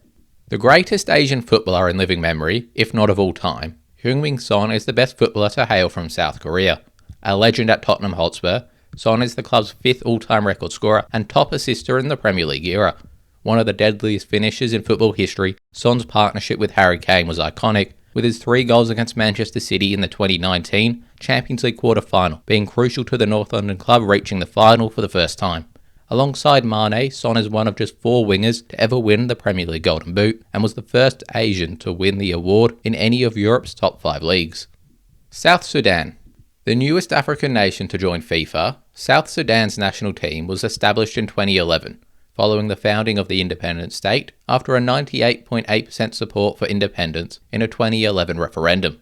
The greatest Asian footballer in living memory, if not of all time, Heung-min Son is the best footballer to hail from South Korea. A legend at Tottenham Hotspur, Son is the club's 5th all-time record scorer and top assister in the Premier League era. One of the deadliest finishes in football history, Son's partnership with Harry Kane was iconic, with his 3 goals against Manchester City in the 2019 Champions League quarter-final being crucial to the North London club reaching the final for the first time. Alongside Mane, Son is one of just 4 wingers to ever win the Premier League Golden Boot and was the first Asian to win the award in any of Europe's top 5 leagues. South Sudan. The newest African nation to join FIFA, South Sudan's national team was established in 2011, following the founding of the independent state after a 98.8% support for independence in a 2011 referendum.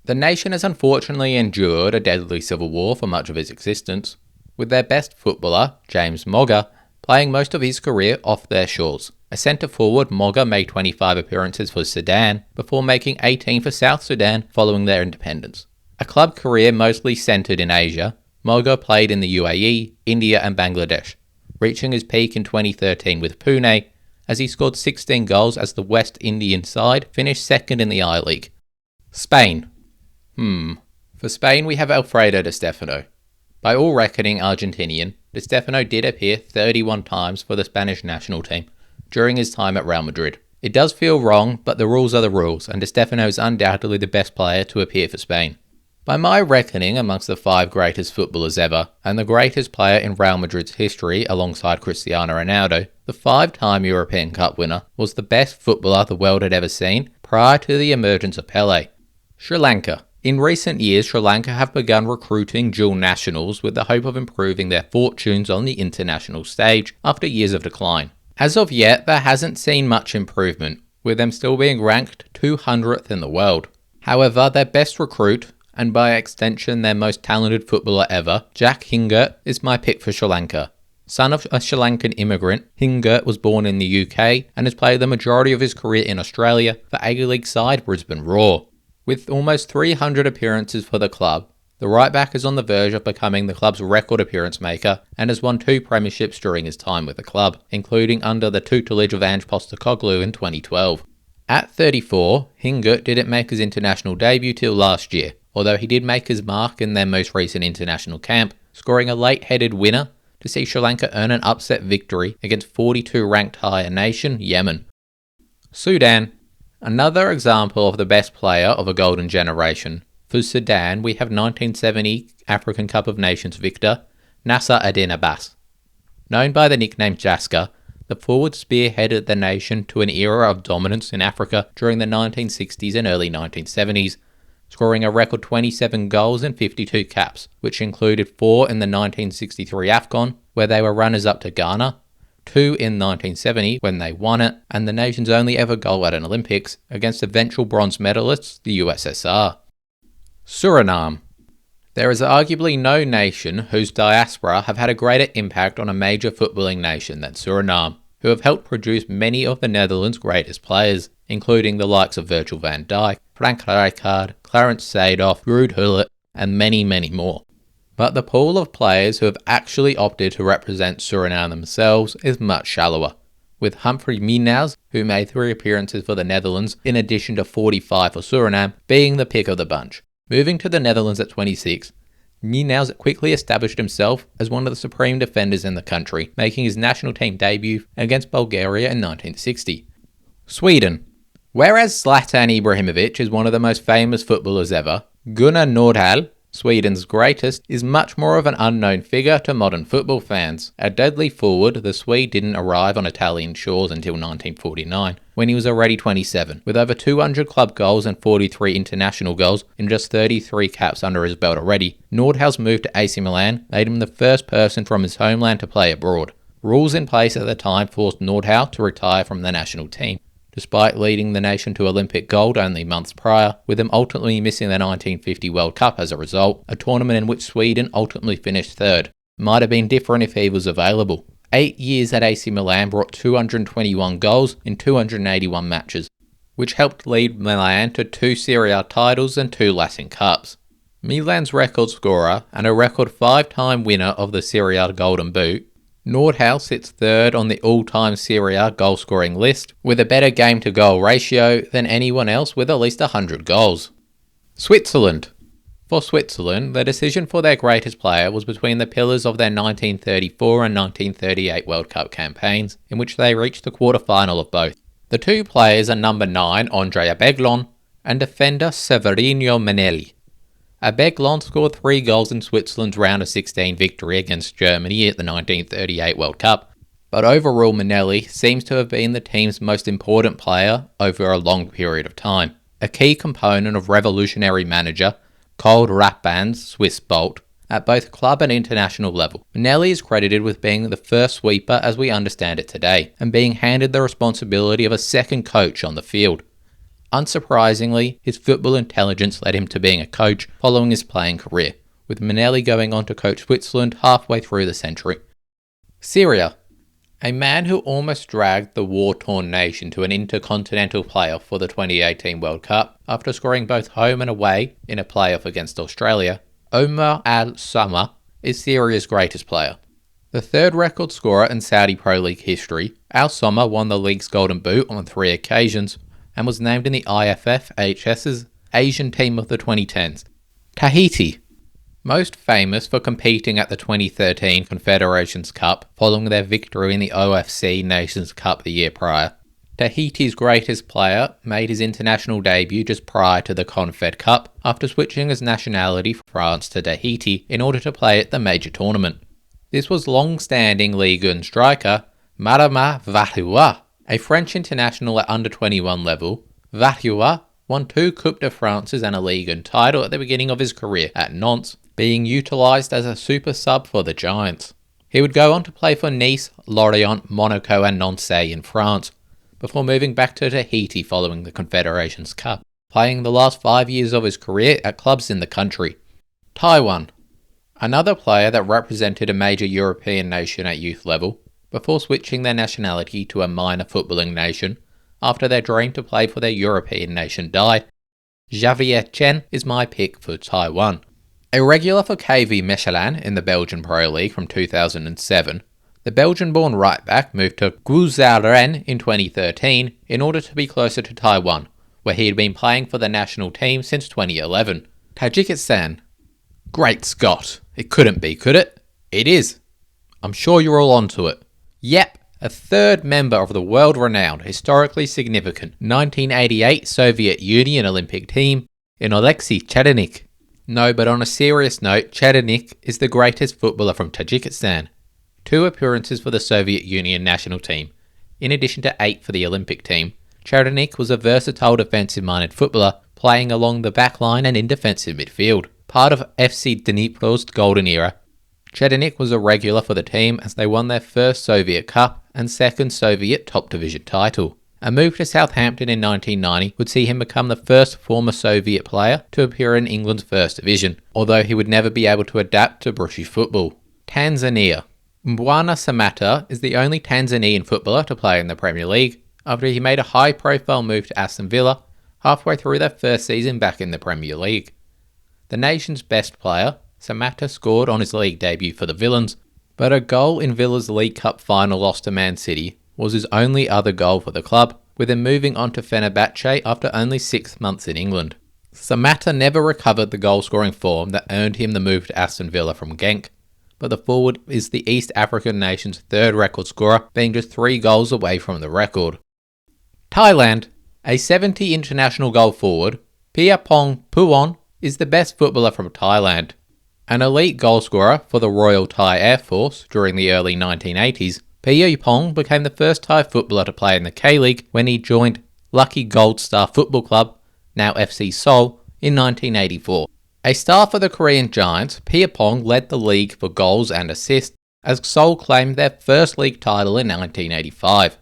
The nation has unfortunately endured a deadly civil war for much of its existence, with their best footballer, James Mogga, playing most of his career off their shores. A centre-forward, Mogga made 25 appearances for Sudan before making 18 for South Sudan following their independence. A club career mostly centred in Asia, Mogga played in the UAE, India and Bangladesh, reaching his peak in 2013 with Pune, as he scored 16 goals as the West Indian side finished second in the I-League. Spain. For Spain we have Alfredo Di Stefano. By all reckoning Argentinian, Di Stefano did appear 31 times for the Spanish national team during his time at Real Madrid. It does feel wrong, but the rules are the rules, and Di Stefano is undoubtedly the best player to appear for Spain. By my reckoning, amongst the 5 greatest footballers ever, and the greatest player in Real Madrid's history alongside Cristiano Ronaldo, the 5-time European Cup winner was the best footballer the world had ever seen prior to the emergence of Pelé. Sri Lanka. In recent years, Sri Lanka have begun recruiting dual nationals with the hope of improving their fortunes on the international stage after years of decline. As of yet, there hasn't seen much improvement, with them still being ranked 200th in the world. However, their best recruit, and by extension their most talented footballer ever, Jack Hingert, is my pick for Sri Lanka. Son of a Sri Lankan immigrant, Hingert was born in the UK and has played the majority of his career in Australia for A-League side Brisbane Roar. With almost 300 appearances for the club, the right-back is on the verge of becoming the club's record appearance maker and has won 2 premierships during his time with the club, including under the tutelage of Ange Postecoglou in 2012. At 34, Hingert didn't make his international debut till last year, although he did make his mark in their most recent international camp, scoring a late-headed winner to see Sri Lanka earn an upset victory against 42-ranked higher nation, Yemen. Sudan. Another example of the best player of a golden generation. For Sudan, we have 1970 African Cup of Nations victor, Nasser Adin Abbas. Known by the nickname Jaska, the forward spearheaded the nation to an era of dominance in Africa during the 1960s and early 1970s, scoring a record 27 goals and 52 caps, which included 4 in the 1963 AFCON, where they were runners-up to Ghana, 2 in 1970 when they won it, and the nation's only ever goal at an Olympics against eventual bronze medalists, the USSR. Suriname. There is arguably no nation whose diaspora have had a greater impact on a major footballing nation than Suriname, who have helped produce many of the Netherlands' greatest players, including the likes of Virgil van Dijk, Frank Rijkaard, Clarence Seedorf, Ruud Gullit, and many, many more. But the pool of players who have actually opted to represent Suriname themselves is much shallower, with Humphrey Minaus, who made 3 appearances for the Netherlands in addition to 45 for Suriname, being the pick of the bunch. Moving to the Netherlands at 26, Minaus quickly established himself as one of the supreme defenders in the country, making his national team debut against Bulgaria in 1960. Sweden. Whereas Zlatan Ibrahimovic is one of the most famous footballers ever, Gunnar Nordhall, Sweden's greatest, is much more of an unknown figure to modern football fans. A deadly forward, the Swede didn't arrive on Italian shores until 1949, when he was already 27, with over 200 club goals and 43 international goals in just 33 caps under his belt already. Nordhall's move to AC Milan made him the first person from his homeland to play abroad. Rules in place at the time forced Nordhall to retire from the national team, despite leading the nation to Olympic gold only months prior, with him ultimately missing the 1950 World Cup as a result, a tournament in which Sweden ultimately finished third. Might have been different if he was available. 8 years at AC Milan brought 221 goals in 281 matches, which helped lead Milan to 2 Serie A titles and 2 Latin Cups. Milan's record scorer and a record 5-time winner of the Serie A Golden Boot, Nordhall sits third on the all-time Serie A goal-scoring list, with a better game-to-goal ratio than anyone else with at least 100 goals. Switzerland. For Switzerland, the decision for their greatest player was between the pillars of their 1934 and 1938 World Cup campaigns, in which they reached the quarter-final of both. The two players are number 9 Andrea Beglon and defender Severino Manelli. Beglon scored 3 goals in Switzerland's round of 16 victory against Germany at the 1938 World Cup, but overall Manelli seems to have been the team's most important player over a long period of time. A key component of revolutionary manager Kold Ratband's Swiss Bolt at both club and international level. Manelli is credited with being the first sweeper as we understand it today, and being handed the responsibility of a second coach on the field. Unsurprisingly, his football intelligence led him to being a coach following his playing career, with Manelli going on to coach Switzerland halfway through the century. Syria. A man who almost dragged the war-torn nation to an intercontinental playoff for the 2018 World Cup after scoring both home and away in a playoff against Australia, Omar Al-Sama is Syria's greatest player. The third record scorer in Saudi Pro League history, Al-Sama won the league's Golden Boot on 3 occasions, and was named in the IFFHS's Asian Team of the 2010s. Tahiti. Most famous for competing at the 2013 Confederations Cup following their victory in the OFC Nations Cup the year prior, Tahiti's greatest player made his international debut just prior to the Confed Cup after switching his nationality from France to Tahiti in order to play at the major tournament. This was long-standing Ligue 1 striker Marama Vahua. A French international at under-21 level, Vahua won 2 Coupe de France's and a Ligue 1 title at the beginning of his career at Nantes, being utilised as a super sub for the Giants. He would go on to play for Nice, Lorient, Monaco and Nancy in France, before moving back to Tahiti following the Confederations Cup, playing the last 5 years of his career at clubs in the country. Taiwan. Another player that represented a major European nation at youth level, before switching their nationality to a minor footballing nation after their dream to play for their European nation died. Xavier Chen is my pick for Taiwan. A regular for KV Mechelen in the Belgian Pro League from 2007, the Belgian-born right-back moved to Guizhou in 2013 in order to be closer to Taiwan, where he had been playing for the national team since 2011. Tajikistan. Great Scott. It couldn't be, could it? It is. I'm sure you're all onto it. Yep, a third member of the world-renowned, historically significant 1988 Soviet Union Olympic team in Alexei Cherenik. No, but on a serious note, Cherenik is the greatest footballer from Tajikistan. 2 appearances for the Soviet Union national team, in addition to 8 for the Olympic team. Cherenik was a versatile defensive-minded footballer, playing along the back line and in defensive midfield. Part of FC Dnipro's golden era, Cherenik was a regular for the team as they won their first Soviet Cup and second Soviet top division title. A move to Southampton in 1990 would see him become the first former Soviet player to appear in England's First Division, although he would never be able to adapt to British football. Tanzania. Mbwana Samatta is the only Tanzanian footballer to play in the Premier League, after he made a high-profile move to Aston Villa halfway through their first season back in the Premier League. The nation's best player, Samatta scored on his league debut for the Villains, but a goal in Villa's League Cup final loss to Man City was his only other goal for the club, with him moving on to Fenerbahce after only 6 months in England. Samatta never recovered the goal-scoring form that earned him the move to Aston Villa from Genk, but the forward is the East African nation's third record scorer, being just 3 goals away from the record. Thailand. A 70 international goal forward, Piapong Puon is the best footballer from Thailand. An elite goalscorer for the Royal Thai Air Force during the early 1980s, Piapong became the first Thai footballer to play in the K-League when he joined Lucky Gold Star Football Club, now FC Seoul, in 1984. A star for the Korean Giants, Piapong led the league for goals and assists as Seoul claimed their first league title in 1985.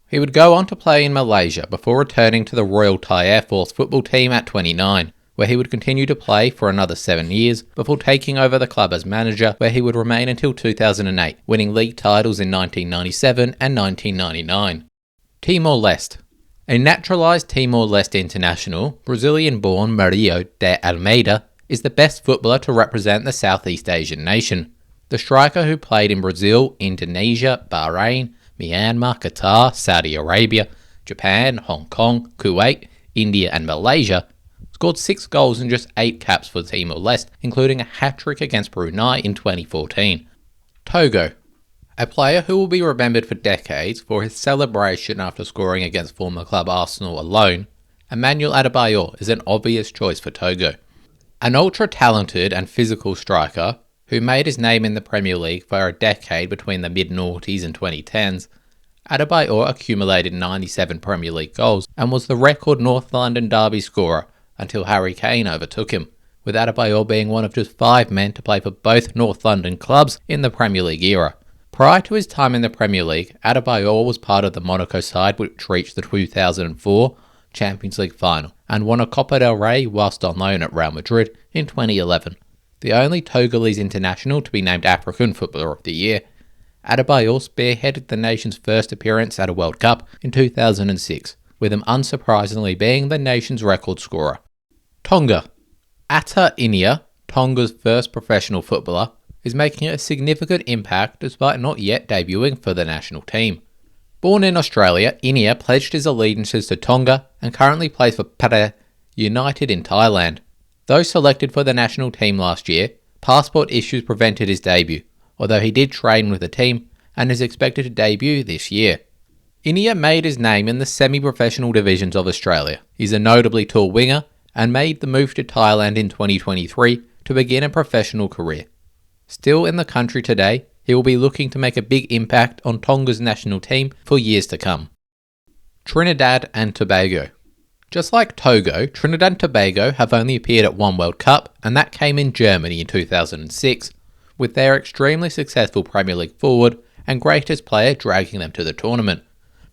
He would go on to play in Malaysia before returning to the Royal Thai Air Force football team at 29, where he would continue to play for another 7 years before taking over the club as manager, where he would remain until 2008, winning league titles in 1997 and 1999. Timor-Leste. A naturalised Timor-Leste international, Brazilian-born Mario de Almeida is the best footballer to represent the Southeast Asian nation. The striker who played in Brazil, Indonesia, Bahrain, Myanmar, Qatar, Saudi Arabia, Japan, Hong Kong, Kuwait, India and Malaysia scored 6 goals in just 8 caps for Timor-Leste, including a hat-trick against Brunei in 2014. Togo. A player who will be remembered for decades for his celebration after scoring against former club Arsenal alone, Emmanuel Adebayor is an obvious choice for Togo. An ultra-talented and physical striker who made his name in the Premier League for a decade between the mid-noughties and 2010s, Adebayor accumulated 97 Premier League goals and was the record North London derby scorer until Harry Kane overtook him, with Adebayor being one of just 5 men to play for both North London clubs in the Premier League era. Prior to his time in the Premier League, Adebayor was part of the Monaco side which reached the 2004 Champions League final and won a Copa del Rey whilst on loan at Real Madrid in 2011. The only Togolese international to be named African Footballer of the Year, Adebayor spearheaded the nation's first appearance at a World Cup in 2006, with him unsurprisingly being the nation's record scorer. Tonga. Ata Inia, Tonga's first professional footballer, is making a significant impact despite not yet debuting for the national team. Born in Australia, Inia pledged his allegiances to Tonga and currently plays for Pata United in Thailand. Though selected for the national team last year, passport issues prevented his debut, although he did train with the team and is expected to debut this year. Inia made his name in the semi-professional divisions of Australia. He's a notably tall winger and made the move to Thailand in 2023 to begin a professional career. Still in the country today, he will be looking to make a big impact on Tonga's national team for years to come. Trinidad and Tobago. Just like Togo, Trinidad and Tobago have only appeared at 1 World Cup, and that came in Germany in 2006, with their extremely successful Premier League forward and greatest player dragging them to the tournament.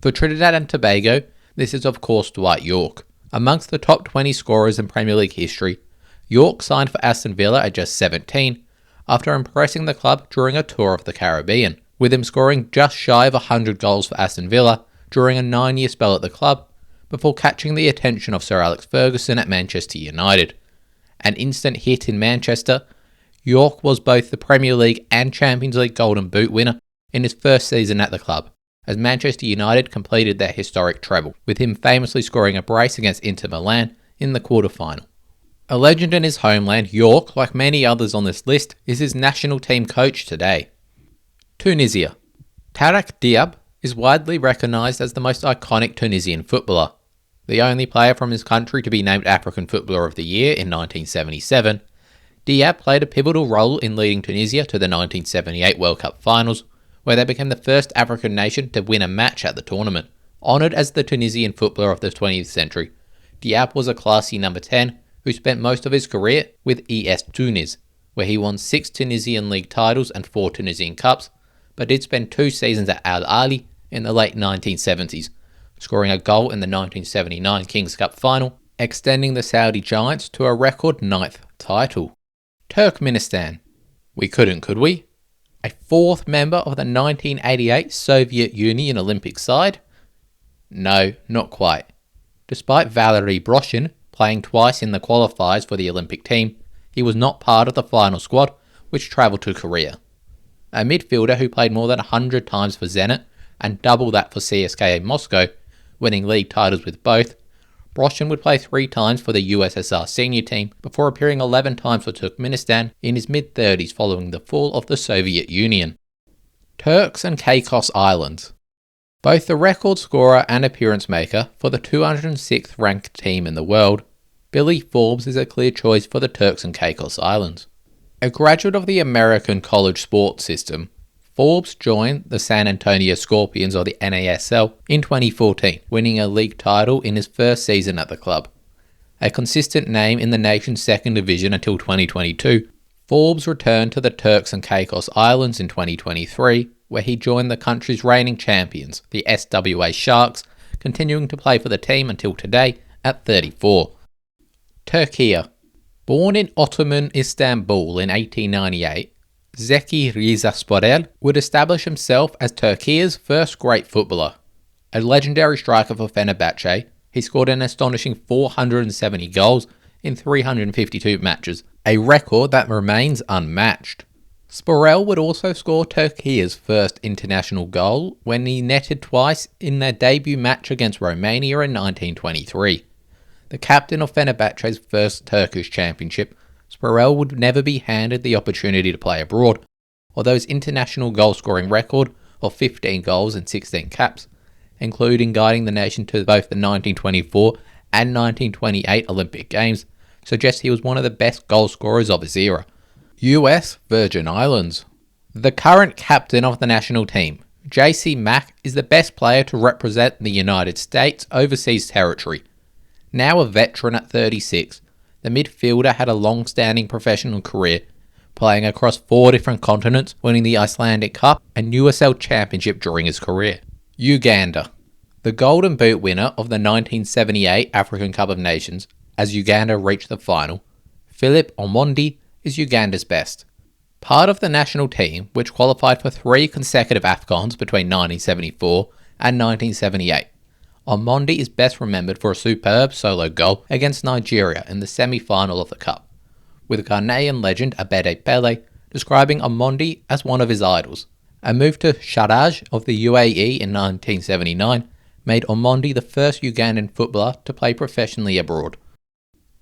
For Trinidad and Tobago, this is of course Dwight Yorke. Amongst the top 20 scorers in Premier League history, Yorke signed for Aston Villa at just 17, after impressing the club during a tour of the Caribbean, with him scoring just shy of 100 goals for Aston Villa during a 9-year spell at the club, before catching the attention of Sir Alex Ferguson at Manchester United. An instant hit in Manchester, Yorke was both the Premier League and Champions League Golden Boot winner in his first season at the club, as Manchester United completed their historic treble, with him famously scoring a brace against Inter Milan in the quarter-final. A legend in his homeland, Yorke, like many others on this list, is his national team coach today. Tunisia. Tarak Diab is widely recognised as the most iconic Tunisian footballer. The only player from his country to be named African Footballer of the Year in 1977, Diab played a pivotal role in leading Tunisia to the 1978 World Cup finals, where they became the first African nation to win a match at the tournament. Honoured as the Tunisian Footballer of the 20th century, Diab was a classy number 10 who spent most of his career with ES Tunis, where he won 6 Tunisian league titles and 4 Tunisian Cups, but did spend 2 seasons at Al Ahly in the late 1970s, scoring a goal in the 1979 Kings Cup final, extending the Saudi Giants to a record 9th title. Turkmenistan. We couldn't, could we? A 4th member of the 1988 Soviet Union Olympic side? No, not quite. Despite Valery Broshin playing twice in the qualifiers for the Olympic team, he was not part of the final squad, which travelled to Korea. A midfielder who played more than 100 times for Zenit and double that for CSKA Moscow, winning league titles with both, Broshin would play 3 times for the USSR senior team before appearing 11 times for Turkmenistan in his mid-30s following the fall of the Soviet Union. Turks and Caicos Islands. Both the record scorer and appearance maker for the 206th ranked team in the world, Billy Forbes is a clear choice for the Turks and Caicos Islands. A graduate of the American college sports system, Forbes joined the San Antonio Scorpions of the NASL in 2014, winning a league title in his first season at the club. A consistent name in the nation's second division until 2022, Forbes returned to the Turks and Caicos Islands in 2023, where he joined the country's reigning champions, the SWA Sharks, continuing to play for the team until today at 34. Turkey. Born in Ottoman Istanbul in 1898, Zeki Rizasporel would establish himself as Turkey's first great footballer. A legendary striker for Fenerbahce, he scored an astonishing 470 goals in 352 matches, a record that remains unmatched. Sporel would also score Turkey's first international goal when he netted twice in their debut match against Romania in 1923. The captain of Fenerbahce's first Turkish championship, Sporel would never be handed the opportunity to play abroad, although his international goal-scoring record of 15 goals and 16 caps, including guiding the nation to both the 1924 and 1928 Olympic Games, suggests he was one of the best goal-scorers of his era. US Virgin Islands. The current captain of the national team, JC Mack, is the best player to represent the United States overseas territory. Now a veteran at 36, the midfielder had a long-standing professional career, playing across 4 different continents, winning the Icelandic Cup and USL Championship during his career. Uganda. The Golden Boot winner of the 1978 African Cup of Nations, as Uganda reached the final, Philip Omondi is Uganda's best. Part of the national team, which qualified for 3 consecutive AFCONs between 1974 and 1978. Omondi is best remembered for a superb solo goal against Nigeria in the semi-final of the Cup, with Ghanaian legend Abede Pele describing Omondi as one of his idols. A move to Sharjah of the UAE in 1979 made Omondi the first Ugandan footballer to play professionally abroad.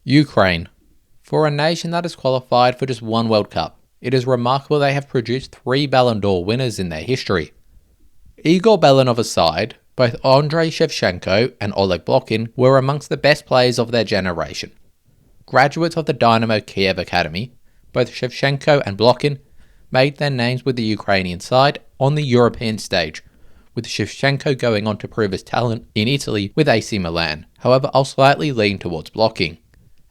Ukraine. For a nation that has qualified for just 1 World Cup, it is remarkable they have produced 3 Ballon d'Or winners in their history. Igor Belanov aside, both Andrei Shevchenko and Oleg Blokhin were amongst the best players of their generation. Graduates of the Dynamo Kiev Academy, both Shevchenko and Blokhin made their names with the Ukrainian side on the European stage, with Shevchenko going on to prove his talent in Italy with AC Milan. However, I'll slightly lean towards Blokhin.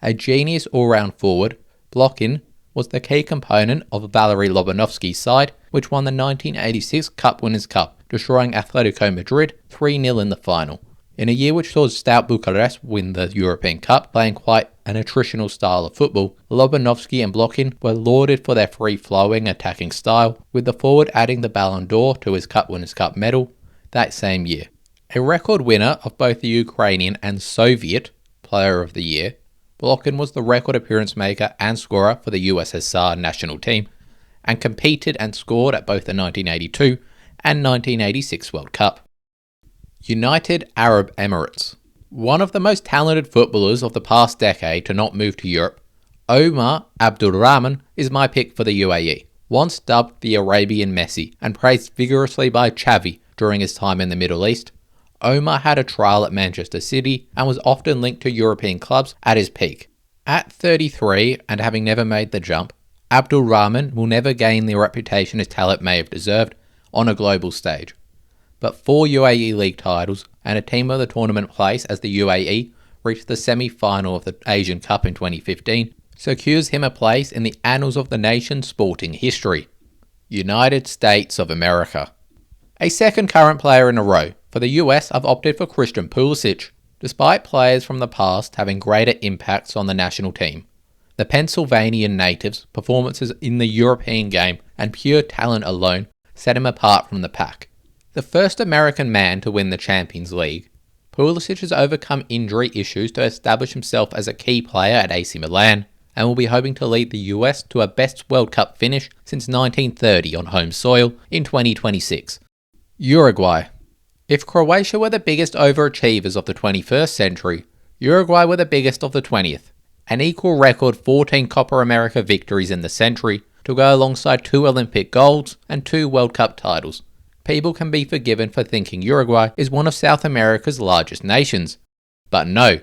A genius all-round forward, Blokhin was the key component of Valery Lobanovsky's side, which won the 1986 Cup Winners' Cup, destroying Atletico Madrid 3-0 in the final. In a year which saw Stout Bucharest win the European Cup, playing quite an attritional style of football, Lobanovsky and Blokhin were lauded for their free-flowing attacking style, with the forward adding the Ballon d'Or to his Cup Winners' Cup medal that same year. A record winner of both the Ukrainian and Soviet Player of the Year, Blokhin was the record appearance maker and scorer for the USSR national team, and competed and scored at both the 1982 and 1986 World Cup. United Arab Emirates. One of the most talented footballers of the past decade to not move to Europe, Omar Abdulrahman is my pick for the UAE. Once dubbed the Arabian Messi and praised vigorously by Xavi during his time in the Middle East, Omar had a trial at Manchester City and was often linked to European clubs at his peak. At 33 and having never made the jump, Abdulrahman will never gain the reputation his talent may have deserved on a global stage. But 4 UAE League titles and a team of the tournament place as the UAE reached the semi-final of the Asian Cup in 2015 secures him a place in the annals of the nation's sporting history. United States of America. A second current player in a row for For the US, I've opted for Christian Pulisic, despite players from the past having greater impacts on the national team. The Pennsylvanian native's performances in the European game and pure talent alone set him apart from the pack. The first American man to win the Champions League, Pulisic has overcome injury issues to establish himself as a key player at AC Milan, and will be hoping to lead the US to a best World Cup finish since 1930 on home soil in 2026. Uruguay. If Croatia were the biggest overachievers of the 21st century, Uruguay were the biggest of the 20th. An equal record 14 Copa America victories in the century to go alongside 2 Olympic golds and 2 World Cup titles. People can be forgiven for thinking Uruguay is one of South America's largest nations. But no,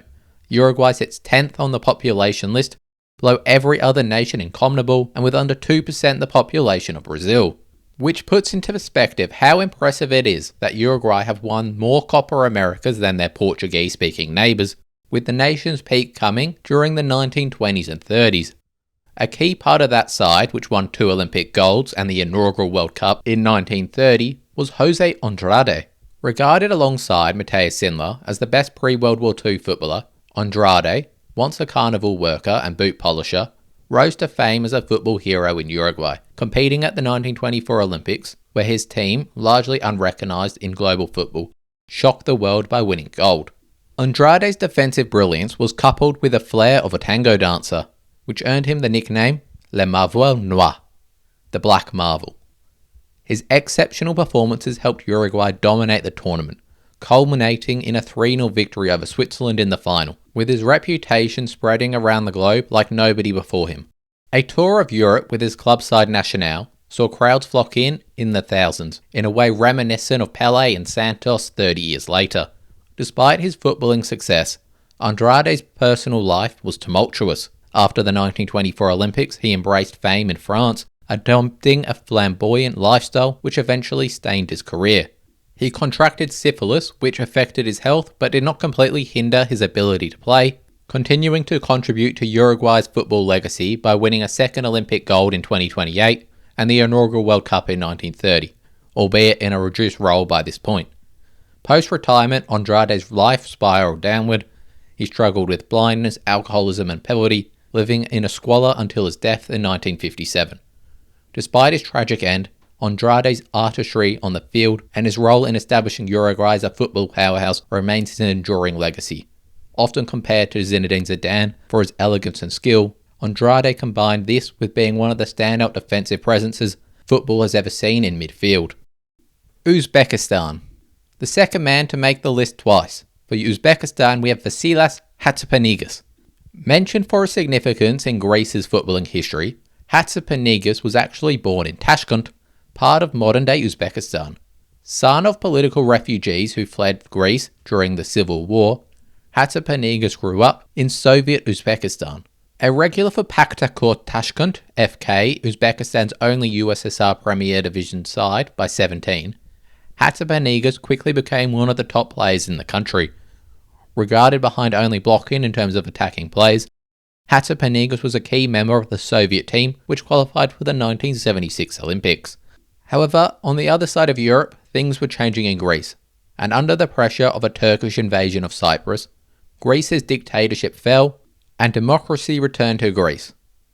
Uruguay sits 10th on the population list, below every other nation in CONMEBOL and with under 2% the population of Brazil. Which puts into perspective how impressive it is that Uruguay have won more Copa Americas than their Portuguese-speaking neighbours, with the nation's peak coming during the 1920s and 30s. A key part of that side, which won 2 Olympic golds and the inaugural World Cup in 1930, was Jose Andrade. Regarded alongside Matthias Sinler as the best pre-World War II footballer, Andrade, once a carnival worker and boot polisher, rose to fame as a football hero in Uruguay, competing at the 1924 Olympics, where his team, largely unrecognised in global football, shocked the world by winning gold. Andrade's defensive brilliance was coupled with a flair of a tango dancer, which earned him the nickname Le Marvel Noir, the Black Marvel. His exceptional performances helped Uruguay dominate the tournament, culminating in a 3-0 victory over Switzerland in the final, with his reputation spreading around the globe like nobody before him. A tour of Europe with his club side Nacional saw crowds flock in the thousands, in a way reminiscent of Pelé and Santos 30 years later. Despite his footballing success, Andrade's personal life was tumultuous. After the 1924 Olympics, he embraced fame in France, adopting a flamboyant lifestyle which eventually stained his career. He contracted syphilis, which affected his health but did not completely hinder his ability to play, continuing to contribute to Uruguay's football legacy by winning a second Olympic gold in 2028 and the inaugural World Cup in 1930, albeit in a reduced role by this point. Post-retirement, Andrade's life spiraled downward. He struggled with blindness, alcoholism and poverty, living in a squalor until his death in 1957. Despite his tragic end, Andrade's artistry on the field and his role in establishing Uruguay as a football powerhouse remains his enduring legacy. Often compared to Zinedine Zidane for his elegance and skill, Andrade combined this with being one of the standout defensive presences football has ever seen in midfield. Uzbekistan. The second man to make the list twice. For Uzbekistan we have Vasilas Hatzipanigas. Mentioned for his significance in Greece's footballing history, Hatzipanigas was actually born in Tashkent, part of modern-day Uzbekistan. Son of political refugees who fled Greece during the Civil War, Hatzipanigas grew up in Soviet Uzbekistan. A regular for Pakhtakor Tashkent, FK, Uzbekistan's only USSR Premier Division side by 17, Hatzipanigas quickly became one of the top players in the country. Regarded behind only blocking in terms of attacking plays, Hatzipanigas was a key member of the Soviet team which qualified for the 1976 Olympics. However, on the other side of Europe, things were changing in Greece, and under the pressure of a Turkish invasion of Cyprus, Greece's dictatorship fell and democracy returned to Greece.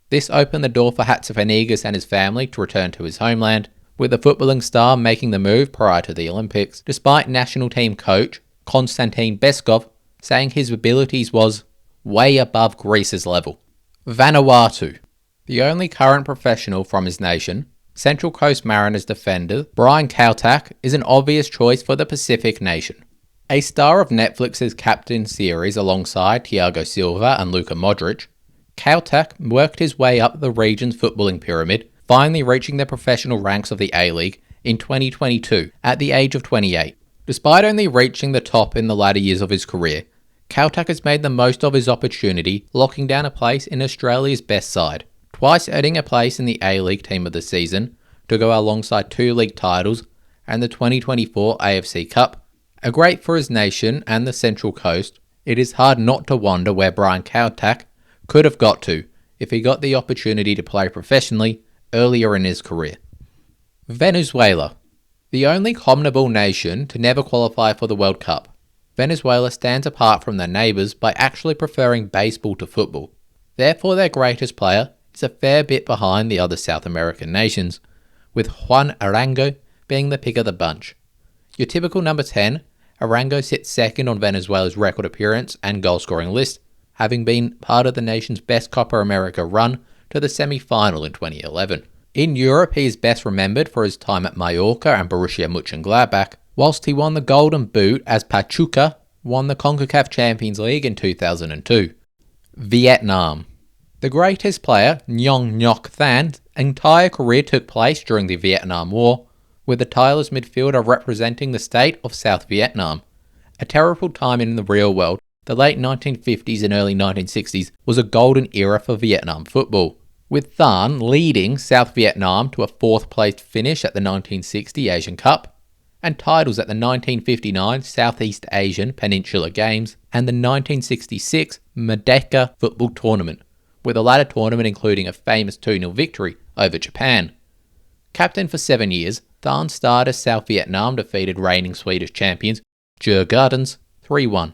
This opened the door for Hatzipanigas and his family to return to his homeland, with the footballing star making the move prior to the Olympics, despite national team coach Konstantin Beskov saying his abilities was way above Greece's level. Vanuatu. The only current professional from his nation, Central Coast Mariners defender Brian Kautak is an obvious choice for the Pacific nation. A star of Netflix's Captain series alongside Thiago Silva and Luka Modric, Kautak worked his way up the region's footballing pyramid, finally reaching the professional ranks of the A-League in 2022 at the age of 28. Despite only reaching the top in the latter years of his career, Kautak has made the most of his opportunity, locking down a place in Australia's best side, twice earning a place in the A-League Team of the Season to go alongside 2 league titles and the 2024 AFC Cup. A great for his nation and the Central Coast, it is hard not to wonder where Brian Kautak could have got to if he got the opportunity to play professionally earlier in his career. Venezuela. The only CONMEBOL nation to never qualify for the World Cup, Venezuela stands apart from their neighbours by actually preferring baseball to football. Therefore, their greatest player is a fair bit behind the other South American nations, with Juan Arango being the pick of the bunch. Your typical number 10, Arango sits second on Venezuela's record appearance and goal-scoring list, having been part of the nation's best Copa America run to the semi-final in 2011. In Europe, he is best remembered for his time at Mallorca and Borussia Mönchengladbach, whilst he won the Golden Boot as Pachuca won the CONCACAF Champions League in 2002. Vietnam. The greatest player, Nguyen Ngoc Than's entire career took place during the Vietnam War, with the tireless midfielder representing the state of South Vietnam. A terrible time in the real world, the late 1950s and early 1960s was a golden era for Vietnam football, with Than leading South Vietnam to a 4th place finish at the 1960 Asian Cup, and titles at the 1959 Southeast Asian Peninsula Games and the 1966 Merdeka Football Tournament, with the latter tournament including a famous 2-0 victory over Japan. Captain for 7 years, Than starred as South Vietnam defeated reigning Swedish champions Djurgårdens 3-1,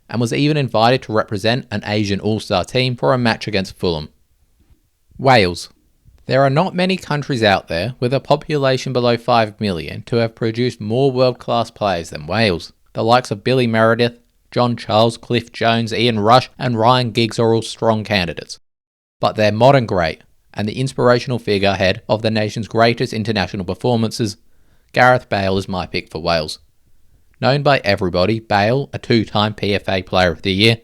and was even invited to represent an Asian All-Star team for a match against Fulham. Wales. There are not many countries out there with a population below 5 million to have produced more world-class players than Wales. The likes of Billy Meredith, John Charles, Cliff Jones, Ian Rush and Ryan Giggs are all strong candidates. But their modern great, and the inspirational figurehead of the nation's greatest international performances, Gareth Bale is my pick for Wales. Known by everybody, Bale, a 2-time PFA Player of the Year,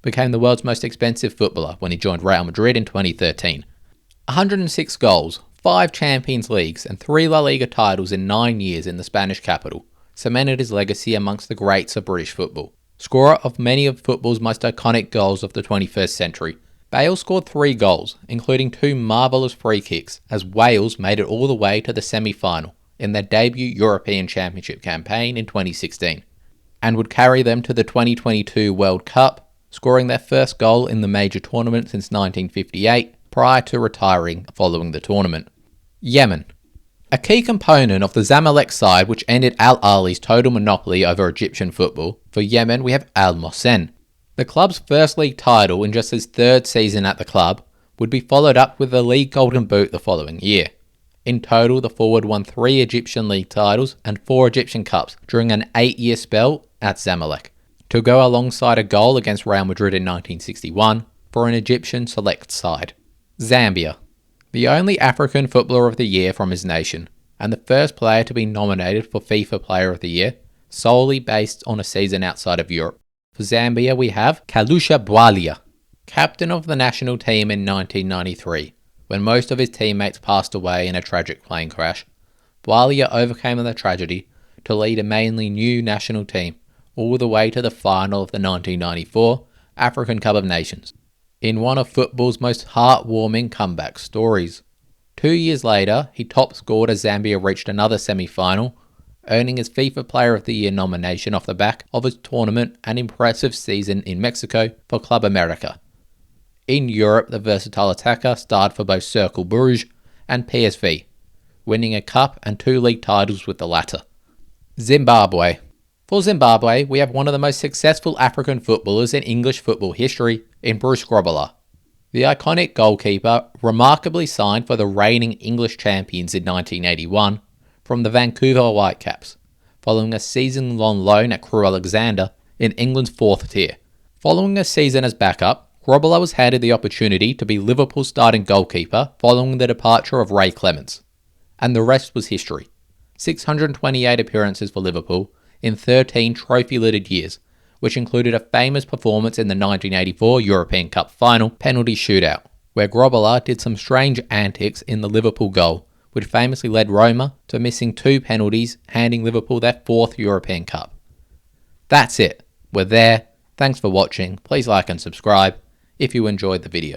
became the world's most expensive footballer when he joined Real Madrid in 2013. 106 goals, 5 Champions Leagues and 3 La Liga titles in 9 years in the Spanish capital cemented his legacy amongst the greats of British football. Scorer of many of football's most iconic goals of the 21st century, Bale scored 3 goals, including 2 marvellous free kicks, as Wales made it all the way to the semi-final in their debut European Championship campaign in 2016, and would carry them to the 2022 World Cup, scoring their first goal in the major tournament since 1958, prior to retiring following the tournament. Yemen. A key component of the Zamalek side which ended Al Ahly's total monopoly over Egyptian football, for Yemen we have Al Mohsen. The club's first league title in just his 3rd season at the club would be followed up with the league Golden Boot the following year. In total, the forward won 3 Egyptian league titles and 4 Egyptian Cups during an 8-year spell at Zamalek, to go alongside a goal against Real Madrid in 1961 for an Egyptian select side. Zambia. The only African Footballer of the Year from his nation, and the first player to be nominated for FIFA Player of the Year, solely based on a season outside of Europe. For Zambia we have Kalusha Bwalia, captain of the national team in 1993, when most of his teammates passed away in a tragic plane crash. Bwalia overcame the tragedy to lead a mainly new national team all the way to the final of the 1994 African Cup of Nations, in one of football's most heartwarming comeback stories. 2 years later, he top scored as Zambia reached another semi-final, earning his FIFA Player of the Year nomination off the back of his tournament and impressive season in Mexico for Club America. In Europe, the versatile attacker starred for both Cercle Bruges and PSV, winning a cup and 2 league titles with the latter. Zimbabwe. For Zimbabwe, we have one of the most successful African footballers in English football history in Bruce Grobbelaar. The iconic goalkeeper remarkably signed for the reigning English champions in 1981 from the Vancouver Whitecaps, following a season-long loan at Crewe Alexandra in England's 4th tier. Following a season as backup, Grobbelaar was handed the opportunity to be Liverpool's starting goalkeeper following the departure of Ray Clements, and the rest was history. 628 appearances for Liverpool in 13 trophy-littered years, which included a famous performance in the 1984 European Cup final penalty shootout, where Grobbelaar did some strange antics in the Liverpool goal, which famously led Roma to missing 2 penalties, handing Liverpool their 4th European Cup. That's it. We're there. Thanks for watching. Please like and subscribe if you enjoyed the video.